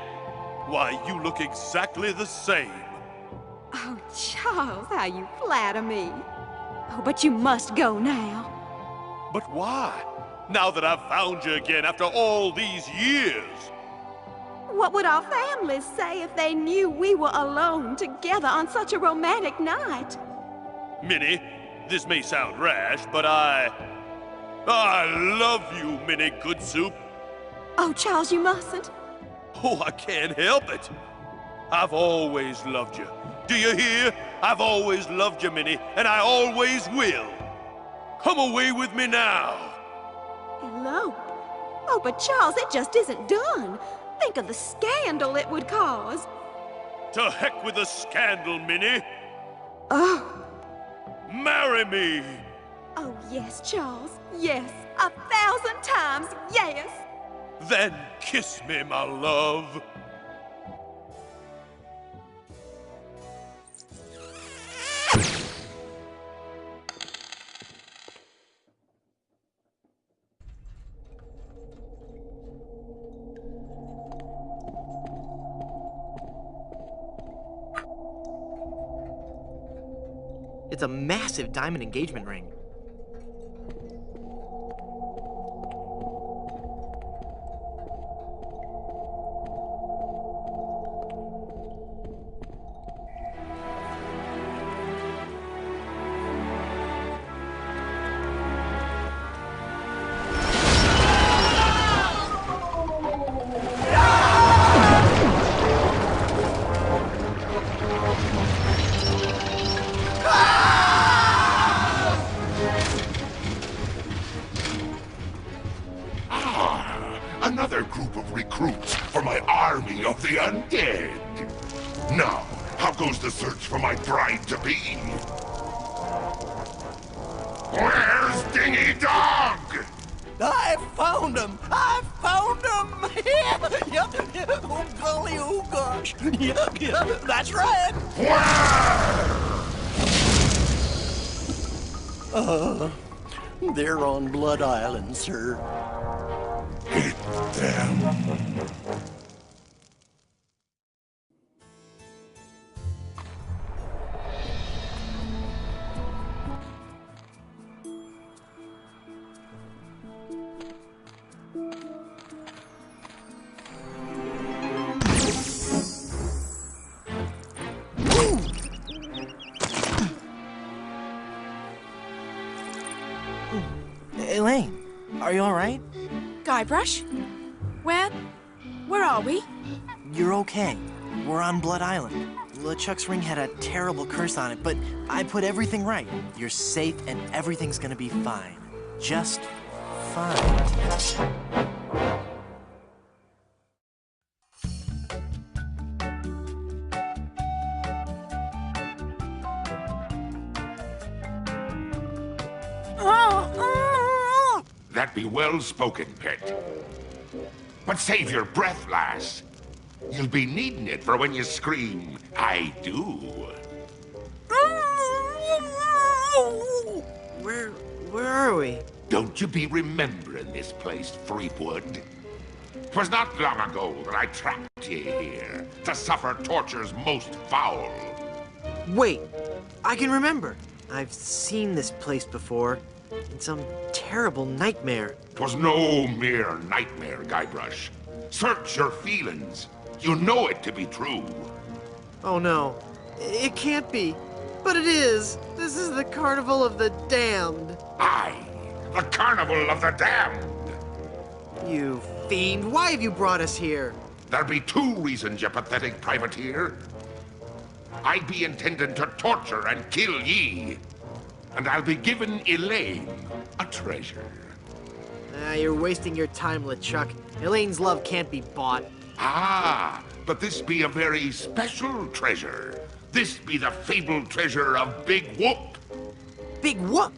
Why, you look exactly the same. Oh, Charles, how you flatter me. Oh, but you must go now. But why? Now that I've found you again after all these years. What would our families say if they knew we were alone together on such a romantic night? Minnie, this may sound rash, but I love you, Minnie Goodsoup. Oh, Charles, you mustn't. Oh, I can't help it. I've always loved you. Do you hear? I've always loved you, Minnie, and I always will. Come away with me now. Elope? Oh, but Charles, it just isn't done. Think of the scandal it would cause. To heck with the scandal, Minnie. Oh. Marry me. Oh, yes, Charles. Yes. 1,000 times yes. Then kiss me, my love. It's a massive diamond engagement ring. Another group of recruits for my army of the undead. Now, how goes the search for my bride-to-be? Where's Dingy Dog? I found him! I found him! Oh, golly, oh, gosh. Yep, that's right. They're on Blood Island, sir. Hit them. Elaine, are you all right? Guybrush? Where are we? You're okay. We're on Blood Island. LeChuck's ring had a terrible curse on it, but I put everything right. You're safe and everything's gonna be fine. Just fine. That be well spoken, pet. But save your breath, lass. You'll be needing it for when you scream, I do. Where are we? Don't you be remembering this place, Threepwood? 'Twas not long ago that I trapped ye here to suffer tortures most foul. Wait, I can remember. I've seen this place before. In some terrible nightmare. 'Twas no mere nightmare, Guybrush. Search your feelings. You know it to be true. Oh no, it can't be. But it is. This is the Carnival of the Damned. Aye, the Carnival of the Damned. You fiend, why have you brought us here? There be two reasons, you pathetic privateer. I be intending to torture and kill ye. And I'll be giving Elaine a treasure. You're wasting your time, LeChuck. Elaine's love can't be bought. Ah, but this be a very special treasure. This be the fabled treasure of Big Whoop. Big Whoop?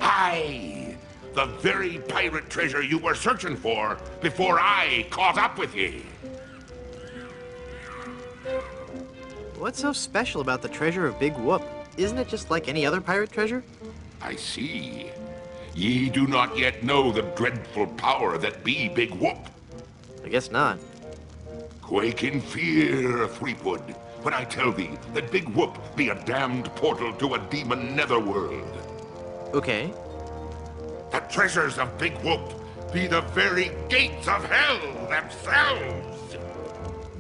Aye, the very pirate treasure you were searching for before I caught up with ye. What's so special about the treasure of Big Whoop? Isn't it just like any other pirate treasure? I see. Ye do not yet know the dreadful power that be Big Whoop. I guess not. Quake in fear, Threepwood, when I tell thee that Big Whoop be a damned portal to a demon netherworld. Okay. The treasures of Big Whoop be the very gates of hell themselves.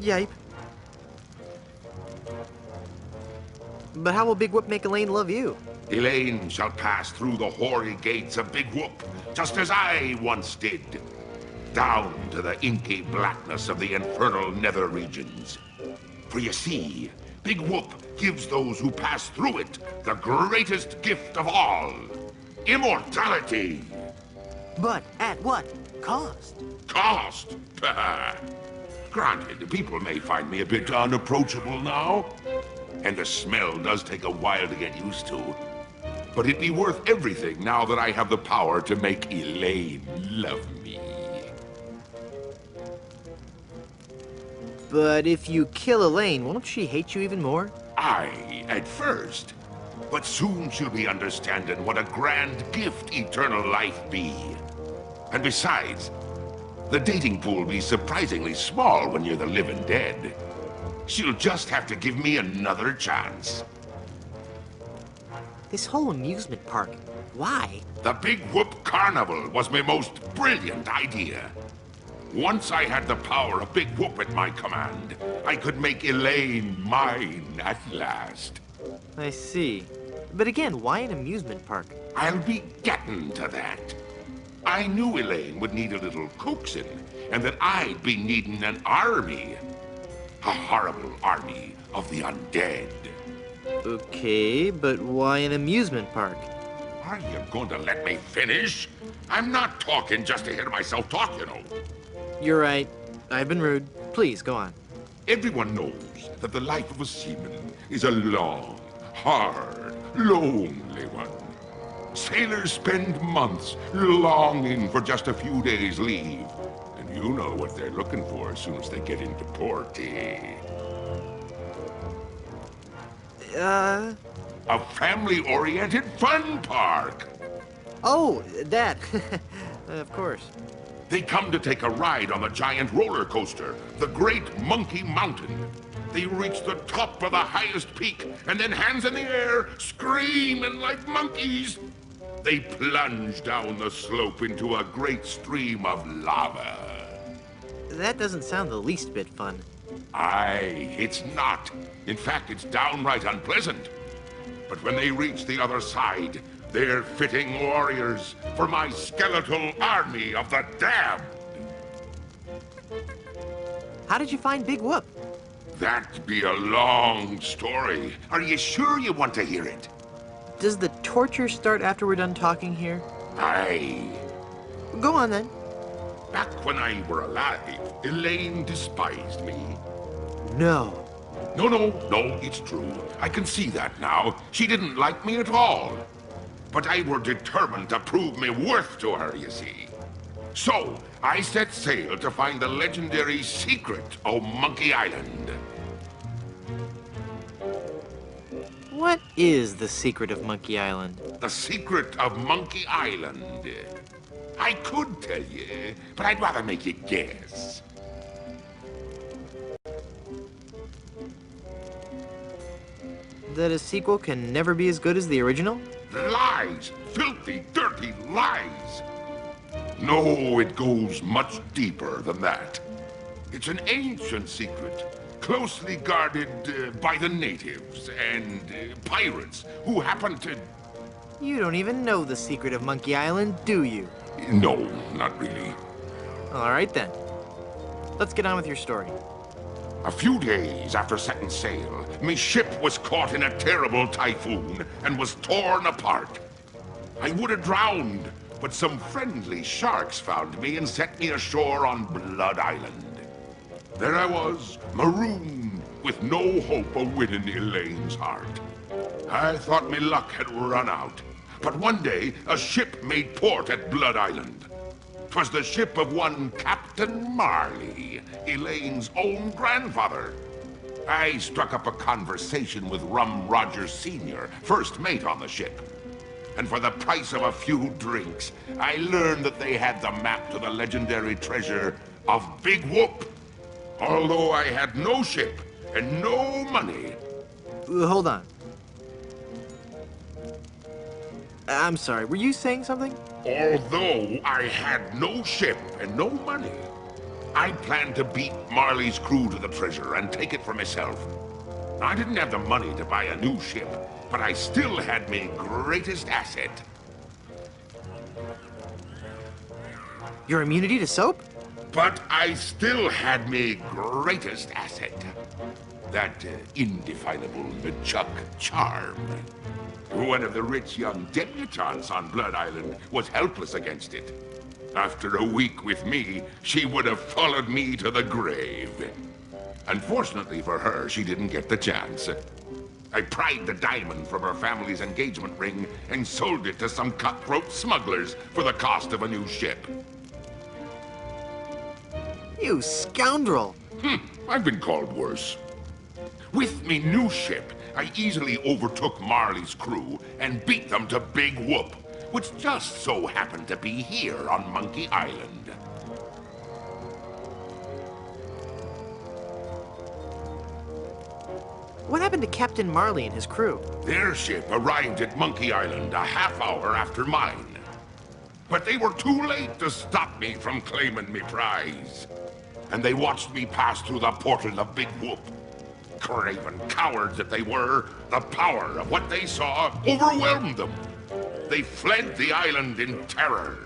Yipe. But how will Big Whoop make Elaine love you? Elaine shall pass through the hoary gates of Big Whoop, just as I once did. Down to the inky blackness of the infernal nether regions. For you see, Big Whoop gives those who pass through it the greatest gift of all. Immortality. But at what cost? Cost? Granted, people may find me a bit unapproachable now. And the smell does take a while to get used to. But it'd be worth everything now that I have the power to make Elaine love me. But if you kill Elaine, won't she hate you even more? Aye, at first. But soon she'll be understanding what a grand gift eternal life be. And besides, the dating pool be surprisingly small when you're the living dead. She'll just have to give me another chance. This whole amusement park, why? The Big Whoop Carnival was my most brilliant idea. Once I had the power of Big Whoop at my command, I could make Elaine mine at last. I see. But again, why an amusement park? I'll be getting to that. I knew Elaine would need a little coaxing, and that I'd be needing an army. A horrible army of the undead. Okay, but why an amusement park? Are you going to let me finish? I'm not talking just to hear myself talk, you know. You're right. I've been rude. Please, go on. Everyone knows that the life of a seaman is a long, hard, lonely one. Sailors spend months longing for just a few days' leave. And you know what they're looking for as soon as they get into port, eh? A family-oriented fun park. Oh, that. Of course. They come to take a ride on the giant roller coaster, the Great Monkey Mountain. They reach the top of the highest peak, and then hands in the air, screaming like monkeys. They plunge down the slope into a great stream of lava. That doesn't sound the least bit fun. Aye, it's not. In fact, it's downright unpleasant. But when they reach the other side, they're fitting warriors for my skeletal army of the damned. How did you find Big Whoop? That'd be a long story. Are you sure you want to hear it? Does the torture start after we're done talking here? Aye. Go on then. Back when I were alive, Elaine despised me. No. No, it's true. I can see that now. She didn't like me at all. But I were determined to prove me worth to her, you see. So, I set sail to find the legendary secret of Monkey Island. What is the secret of Monkey Island? The secret of Monkey Island. I could tell you, but I'd rather make you guess. That a sequel can never be as good as the original? Lies! Filthy, dirty lies! No, it goes much deeper than that. It's an ancient secret, closely guarded by the natives and pirates who happen to... You don't even know the secret of Monkey Island, do you? No, not really. All right then. Let's get on with your story. A few days after setting sail, my ship was caught in a terrible typhoon and was torn apart. I would have drowned, but some friendly sharks found me and set me ashore on Blood Island. There I was, marooned, with no hope of winning Elaine's heart. I thought my luck had run out, but one day a ship made port at Blood Island. 'Twas the ship of one Captain Marley, Elaine's own grandfather. I struck up a conversation with Rum Rogers Sr., first mate on the ship. And for the price of a few drinks, I learned that they had the map to the legendary treasure of Big Whoop. Although I had no ship and no money. Hold on. I'm sorry, were you saying something? Although I had no ship and no money, I planned to beat Marley's crew to the treasure and take it for myself. I didn't have the money to buy a new ship, but I still had my greatest asset. Your immunity to soap? But I still had my greatest asset. That indefinable LeChuck charm. One of the rich young debutantes on Blood Island was helpless against it. After a week with me, she would have followed me to the grave. Unfortunately for her, she didn't get the chance. I pried the diamond from her family's engagement ring and sold it to some cutthroat smugglers for the cost of a new ship. You scoundrel! I've been called worse. With me new ship, I easily overtook Marley's crew and beat them to Big Whoop, which just so happened to be here on Monkey Island. What happened to Captain Marley and his crew? Their ship arrived at Monkey Island a half hour after mine. But they were too late to stop me from claiming me prize. And they watched me pass through the portal of Big Whoop. Craven cowards that they were, the power of what they saw overwhelmed them. They fled the island in terror.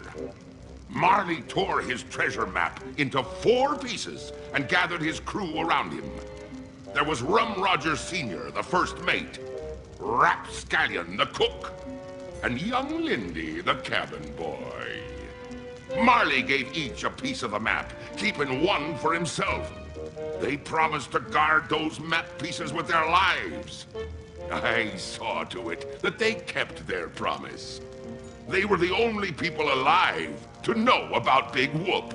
Marley tore his treasure map into 4 pieces and gathered his crew around him. There was Rum Rogers Sr., the first mate, Rapscallion, the cook, and young Lindy, the cabin boy. Marley gave each a piece of the map, keeping one for himself. They promised to guard those map pieces with their lives. I saw to it that they kept their promise. They were the only people alive to know about Big Whoop.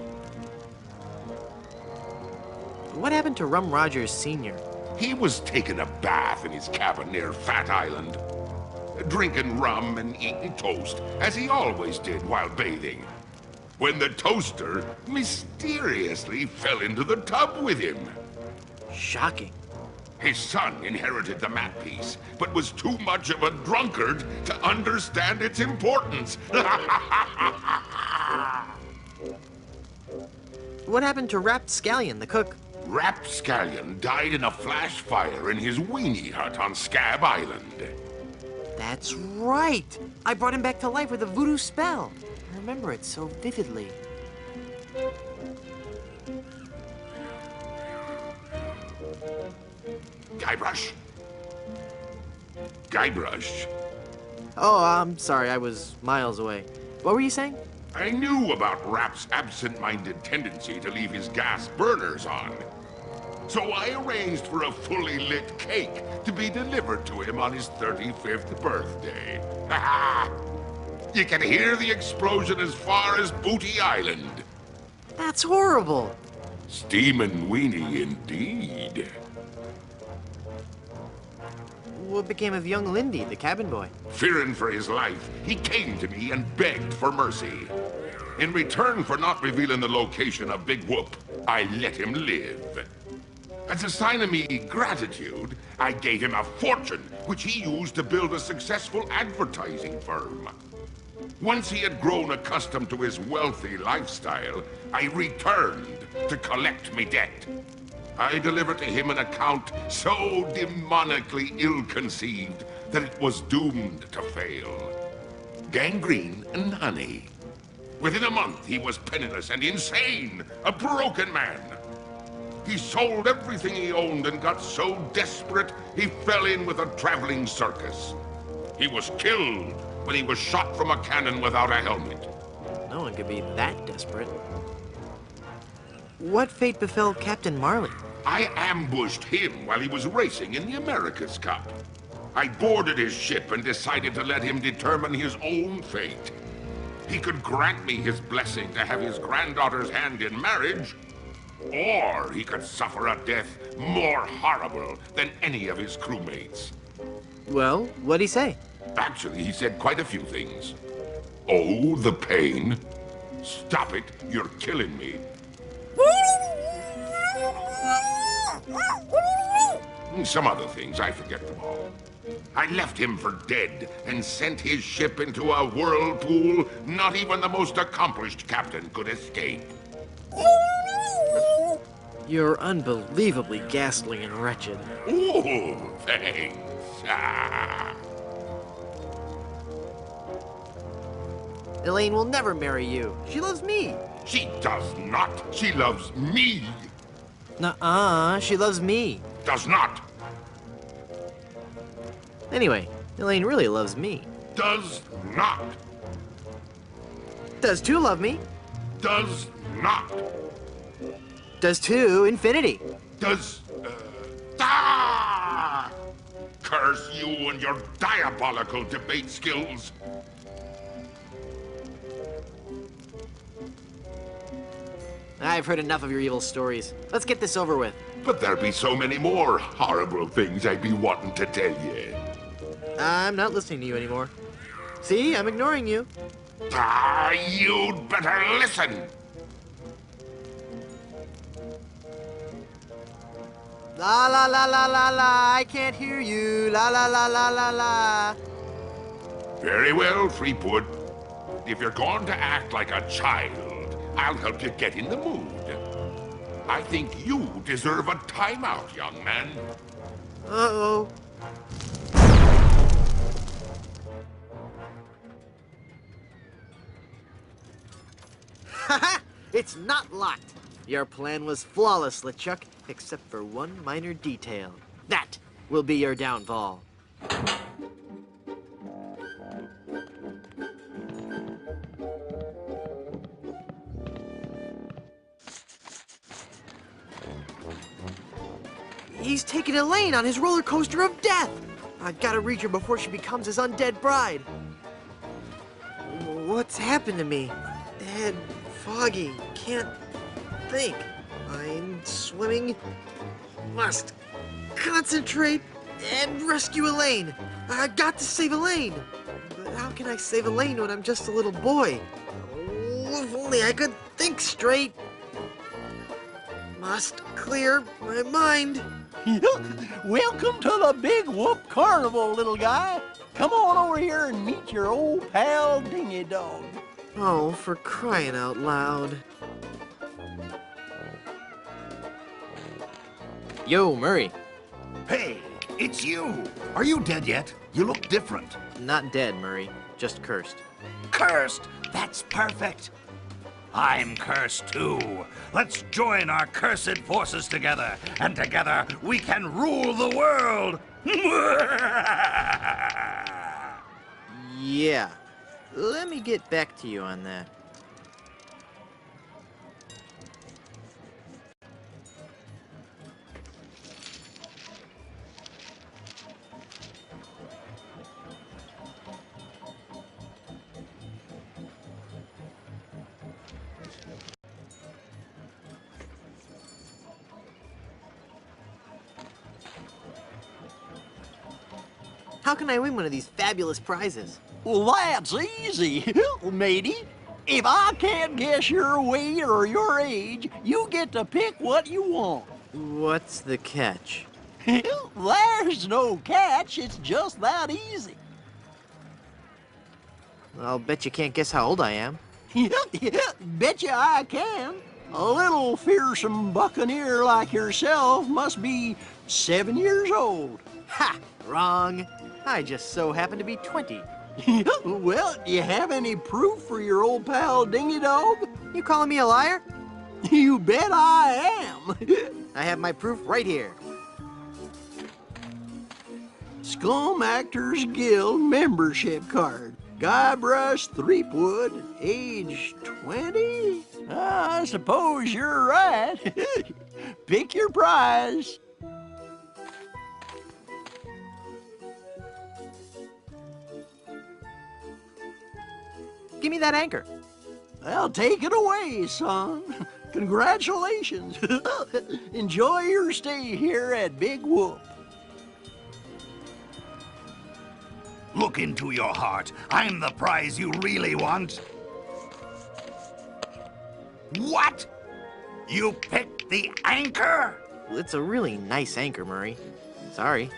What happened to Rum Rogers Sr.? He was taking a bath in his cabin near Fat Island, drinking rum and eating toast, as he always did while bathing, when the toaster mysteriously fell into the tub with him. Shocking. His son inherited the map piece, but was too much of a drunkard to understand its importance. What happened to Rapscallion, the cook? Rapscallion died in a flash fire in his weenie hut on Scab Island. That's right! I brought him back to life with a voodoo spell. I remember it so vividly. Guybrush? Guybrush? Oh, I'm sorry, I was miles away. What were you saying? I knew about Rap's absent-minded tendency to leave his gas burners on. So I arranged for a fully lit cake to be delivered to him on his 35th birthday. Ha! You can hear the explosion as far as Booty Island. That's horrible. Steamin' weenie indeed. What became of young Lindy, the cabin boy? Fearing for his life, he came to me and begged for mercy. In return for not revealing the location of Big Whoop, I let him live. As a sign of me gratitude, I gave him a fortune, which he used to build a successful advertising firm. Once he had grown accustomed to his wealthy lifestyle, I returned to collect me debt. I delivered to him an account so demonically ill-conceived that it was doomed to fail. Gangrene and honey. Within a month, he was penniless and insane, a broken man. He sold everything he owned and got so desperate, he fell in with a traveling circus. He was killed when he was shot from a cannon without a helmet. No one could be that desperate. What fate befell Captain Marley? I ambushed him while he was racing in the America's Cup. I boarded his ship and decided to let him determine his own fate. He could grant me his blessing to have his granddaughter's hand in marriage, or he could suffer a death more horrible than any of his crewmates. Well, what'd he say? Actually, he said quite a few things. Oh, the pain. Stop it, you're killing me. Some other things, I forget them all. I left him for dead and sent his ship into a whirlpool not even the most accomplished captain could escape. You're unbelievably ghastly and wretched. Ooh, thanks. Elaine will never marry you. She loves me. She does not. She loves me. Nuh-uh, she loves me. Does not. Anyway, Elaine really loves me. Does not. Does two love me? Does not. Does two infinity? Does, Curse you and your diabolical debate skills. I've heard enough of your evil stories. Let's get this over with. But there be so many more horrible things I'd be wanting to tell you. I'm not listening to you anymore. See, I'm ignoring you. You'd better listen. La la la la la la, I can't hear you. La la la la la la. Very well, Threepwood. If you're going to act like a child, I'll help you get in the mood. I think you deserve a timeout, young man. Uh-oh. Haha! It's not locked. Your plan was flawless, LeChuck, except for one minor detail. That will be your downfall. He's taking Elaine on his roller coaster of death. I've got to reach her before she becomes his undead bride. What's happened to me? Head foggy, can't think. I'm swimming. Must concentrate and rescue Elaine. I've got to save Elaine. But how can I save Elaine when I'm just a little boy? Oh, if only I could think straight. Must clear my mind. Welcome to the Big Whoop Carnival, little guy. Come on over here and meet your old pal Dingy Dog. Oh, for crying out loud. Yo, Murray. Hey, it's you. Are you dead yet? You look different. Not dead, Murray. Just cursed. Cursed? That's perfect. I'm cursed too. Let's join our cursed forces together, and together we can rule the world. Yeah. Let me get back to you on that. How can I win one of these fabulous prizes? Well, that's easy, matey. If I can't guess your weight or your age, you get to pick what you want. What's the catch? There's no catch. It's just that easy. I'll bet you can't guess how old I am. Betcha I can. A little fearsome buccaneer like yourself must be 7 years old. Ha! Wrong. I just so happen to be 20. Well, do you have any proof for your old pal Dingy Dog? You calling me a liar? You bet I am. I have my proof right here. Scum Actors Guild membership card. Guybrush Threepwood, age 20? I suppose you're right. Pick your prize. Give me that anchor. Well, take it away, son. Congratulations. Enjoy your stay here at Big Whoop. Look into your heart. I'm the prize you really want. What? You picked the anchor? Well, it's a really nice anchor, Murray. Sorry.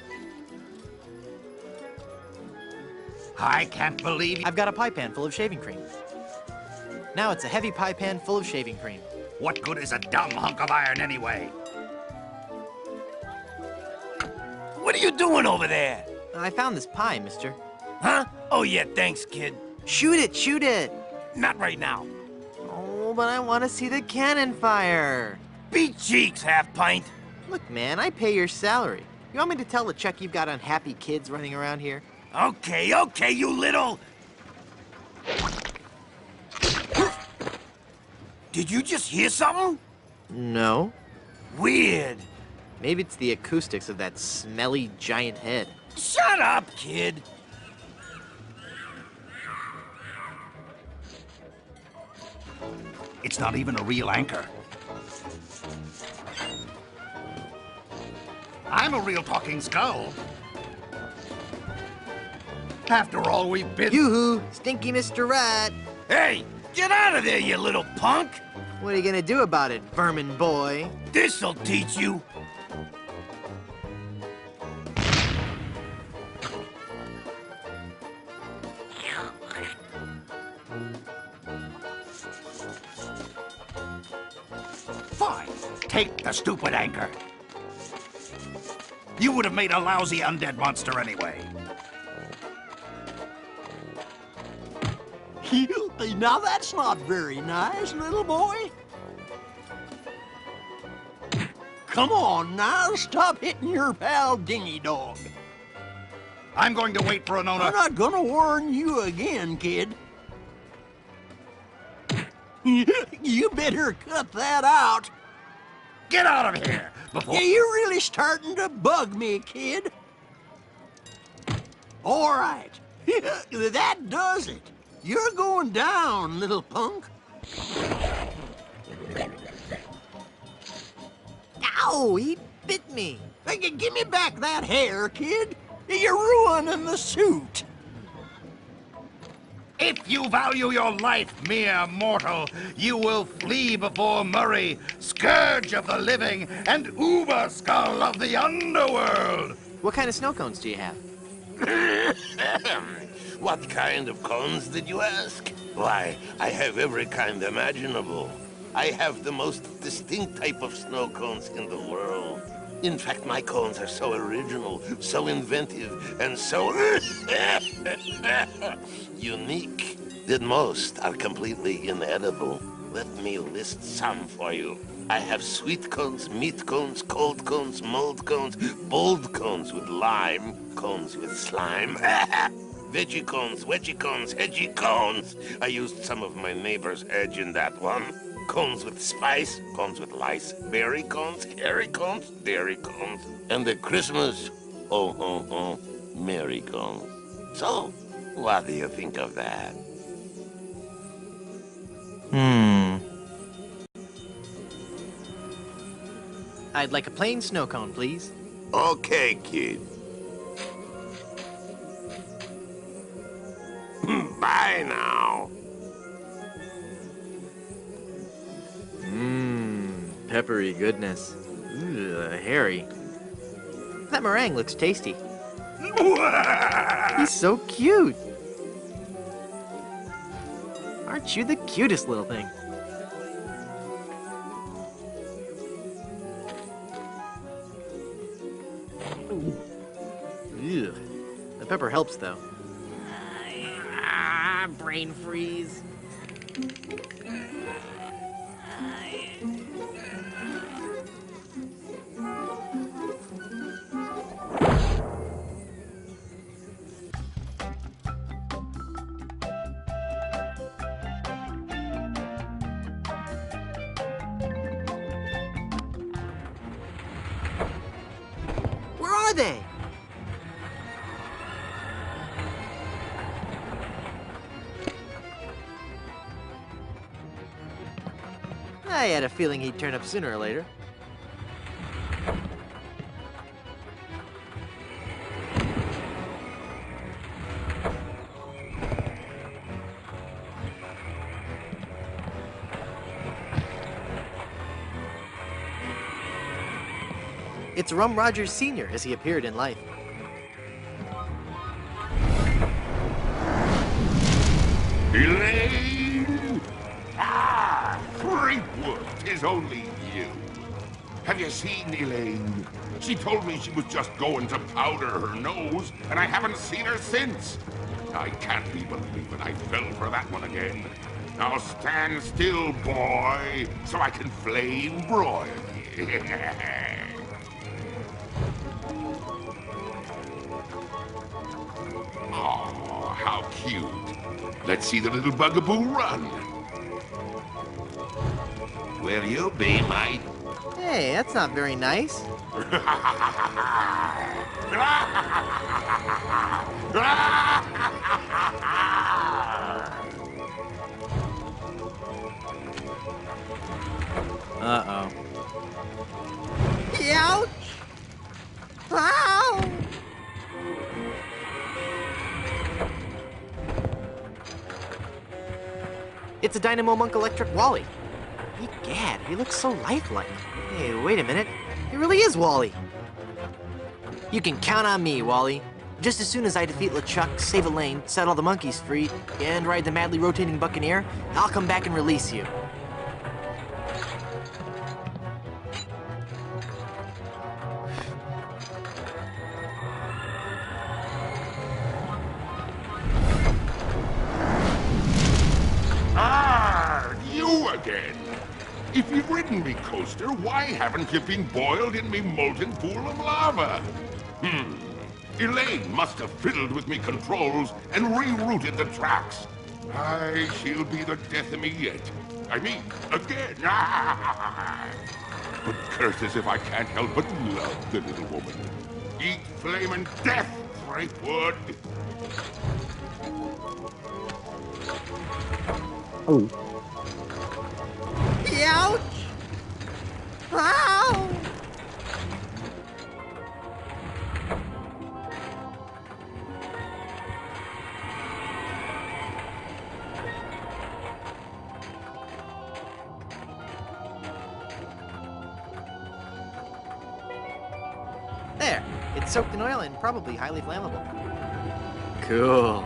I can't believe I've got a pie pan full of shaving cream. Now it's a heavy pie pan full of shaving cream. What good is a dumb hunk of iron anyway? What are you doing over there? I found this pie, mister. Huh? Oh, yeah, thanks, kid. Shoot it, shoot it! Not right now. Oh, but I want to see the cannon fire. Beat cheeks, half-pint. Look, man, I pay your salary. You want me to tell the Chuck you've got unhappy kids running around here? Okay, okay, you little... Did you just hear something? No. Weird. Maybe it's the acoustics of that smelly giant head. Shut up, kid. It's not even a real anchor. I'm a real talking skull. After all, we've been... Yoo-hoo! Stinky Mr. Rat! Hey! Get out of there, you little punk! What are you gonna do about it, vermin boy? This'll teach you! Fine. Take the stupid anchor. You would have made a lousy undead monster anyway. Now that's not very nice, little boy. Come on now, stop hitting your pal Dingy Dog. I'm going to wait for an owner. I'm not gonna warn you again, kid. You better cut that out. Get out of here before... Yeah, you're really starting to bug me, kid. All right. That does it. You're going down, little punk. Ow! He bit me. Hey, give me back that hair, kid. You're ruining the suit. If you value your life, mere mortal, you will flee before Murray, scourge of the living and uber skull of the underworld. What kind of snow cones do you have? What kind of cones did you ask? Why, I have every kind imaginable. I have the most distinct type of snow cones in the world. In fact, my cones are so original, so inventive, and so unique that most are completely inedible. Let me list some for you. I have sweet cones, meat cones, cold cones, mold cones, bold cones with lime, cones with slime. Veggie cones, wedgie cones, hedgy cones. I used some of my neighbor's hedge in that one. Cones with spice, cones with lice, berry cones, hairy cones, dairy cones, and the Christmas, merry cones. So, what do you think of that? I'd like a plain snow cone, please. Okay, kid. Bye now. Peppery goodness. Hairy. That meringue looks tasty. He's so cute. Aren't you the cutest little thing? Ugh. The pepper helps, though. Brain freeze. Where are they? I had a feeling he'd turn up sooner or later. It's Rum Rogers Sr. as he appeared in life. Elaine! Ah, Threepwood, 'tis only you. Have you seen Elaine? She told me she was just going to powder her nose, and I haven't seen her since. I can't be believing I fell for that one again. Now stand still, boy, so I can flame broil you. Oh, how cute. Let's see the little bugaboo run. Will you be my... Hey, that's not very nice. Uh-oh. Ouch! Ow! It's a Dynamo Monk Electric Wally. Egad, he looks so lifelike. Hey, wait a minute. He really is Wally. You can count on me, Wally. Just as soon as I defeat LeChuck, save Elaine, set all the monkeys free, and ride the madly rotating Buccaneer, I'll come back and release you. You again! If you've ridden me, Coaster, why haven't you been boiled in me molten pool of lava? Elaine must have fiddled with me controls and rerouted the tracks. Aye, she'll be the death of me yet. I mean, again. But curses if I can't help but love the little woman. Eat flamin' death, Threepwood! Oh. Ouch! Ow! There. It's soaked in oil and probably highly flammable. Cool.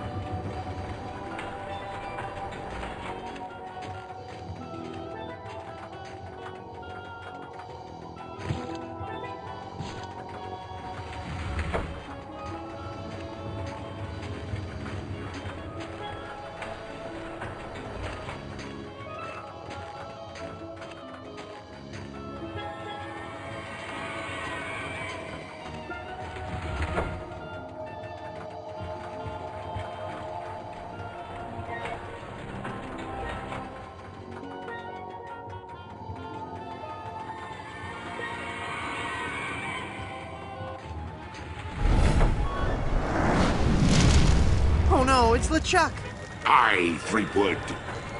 Oh no, it's LeChuck! Aye, Threepwood.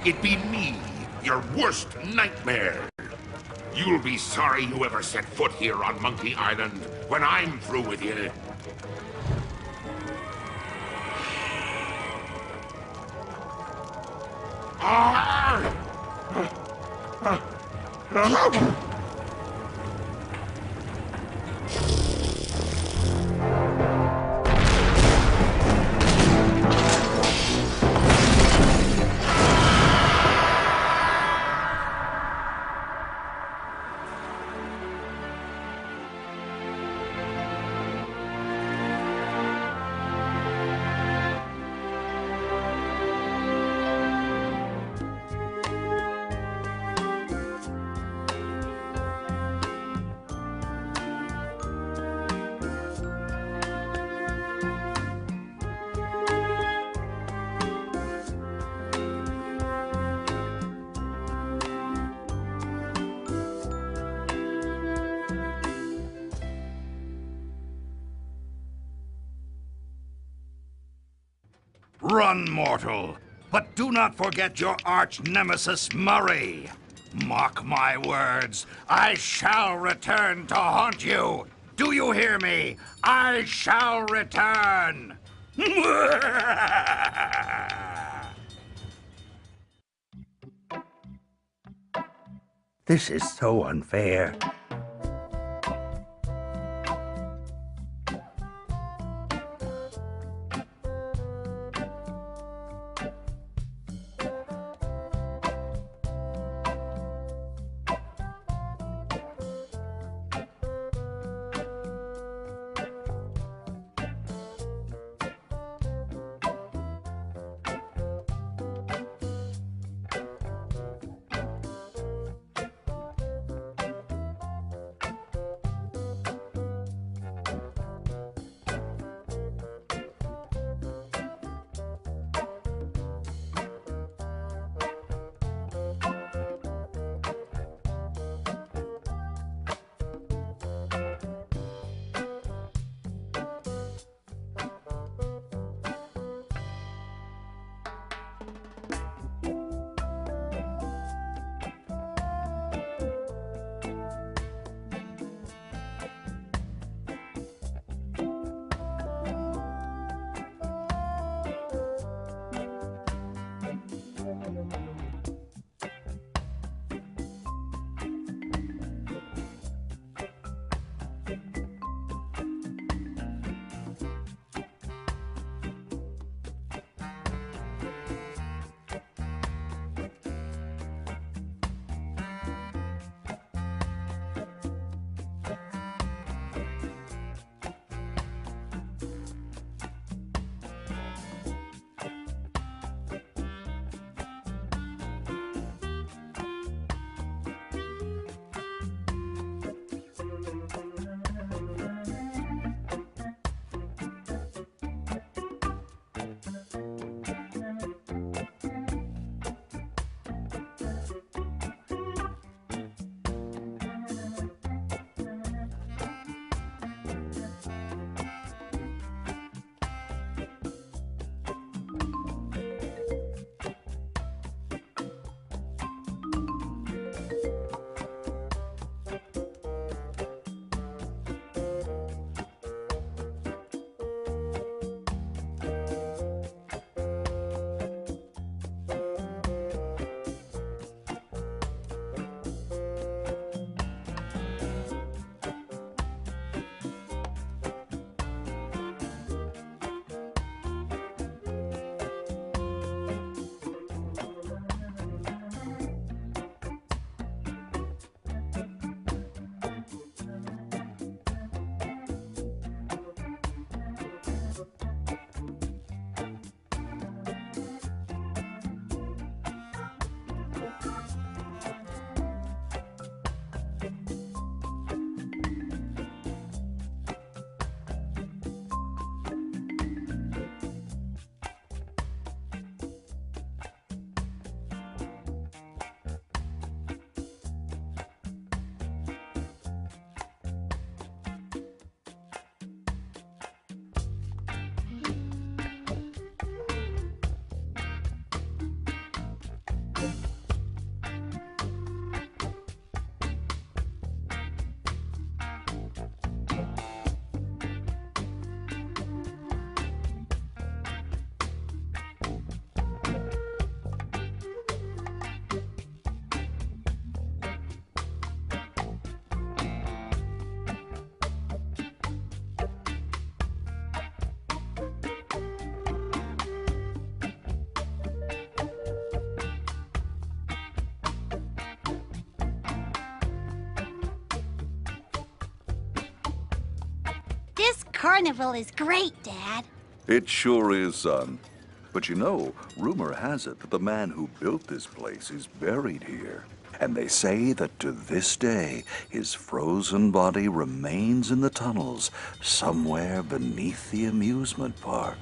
It be me, your worst nightmare. You'll be sorry you ever set foot here on Monkey Island when I'm through with you. Run, mortal, but do not forget your arch-nemesis Murray. Mark my words, I shall return to haunt you. Do you hear me? I shall return. This is so unfair. carnival is great, Dad. It sure is, son. But you know, rumor has it that the man who built this place is buried here. And they say that to this day, his frozen body remains in the tunnels somewhere beneath the amusement park.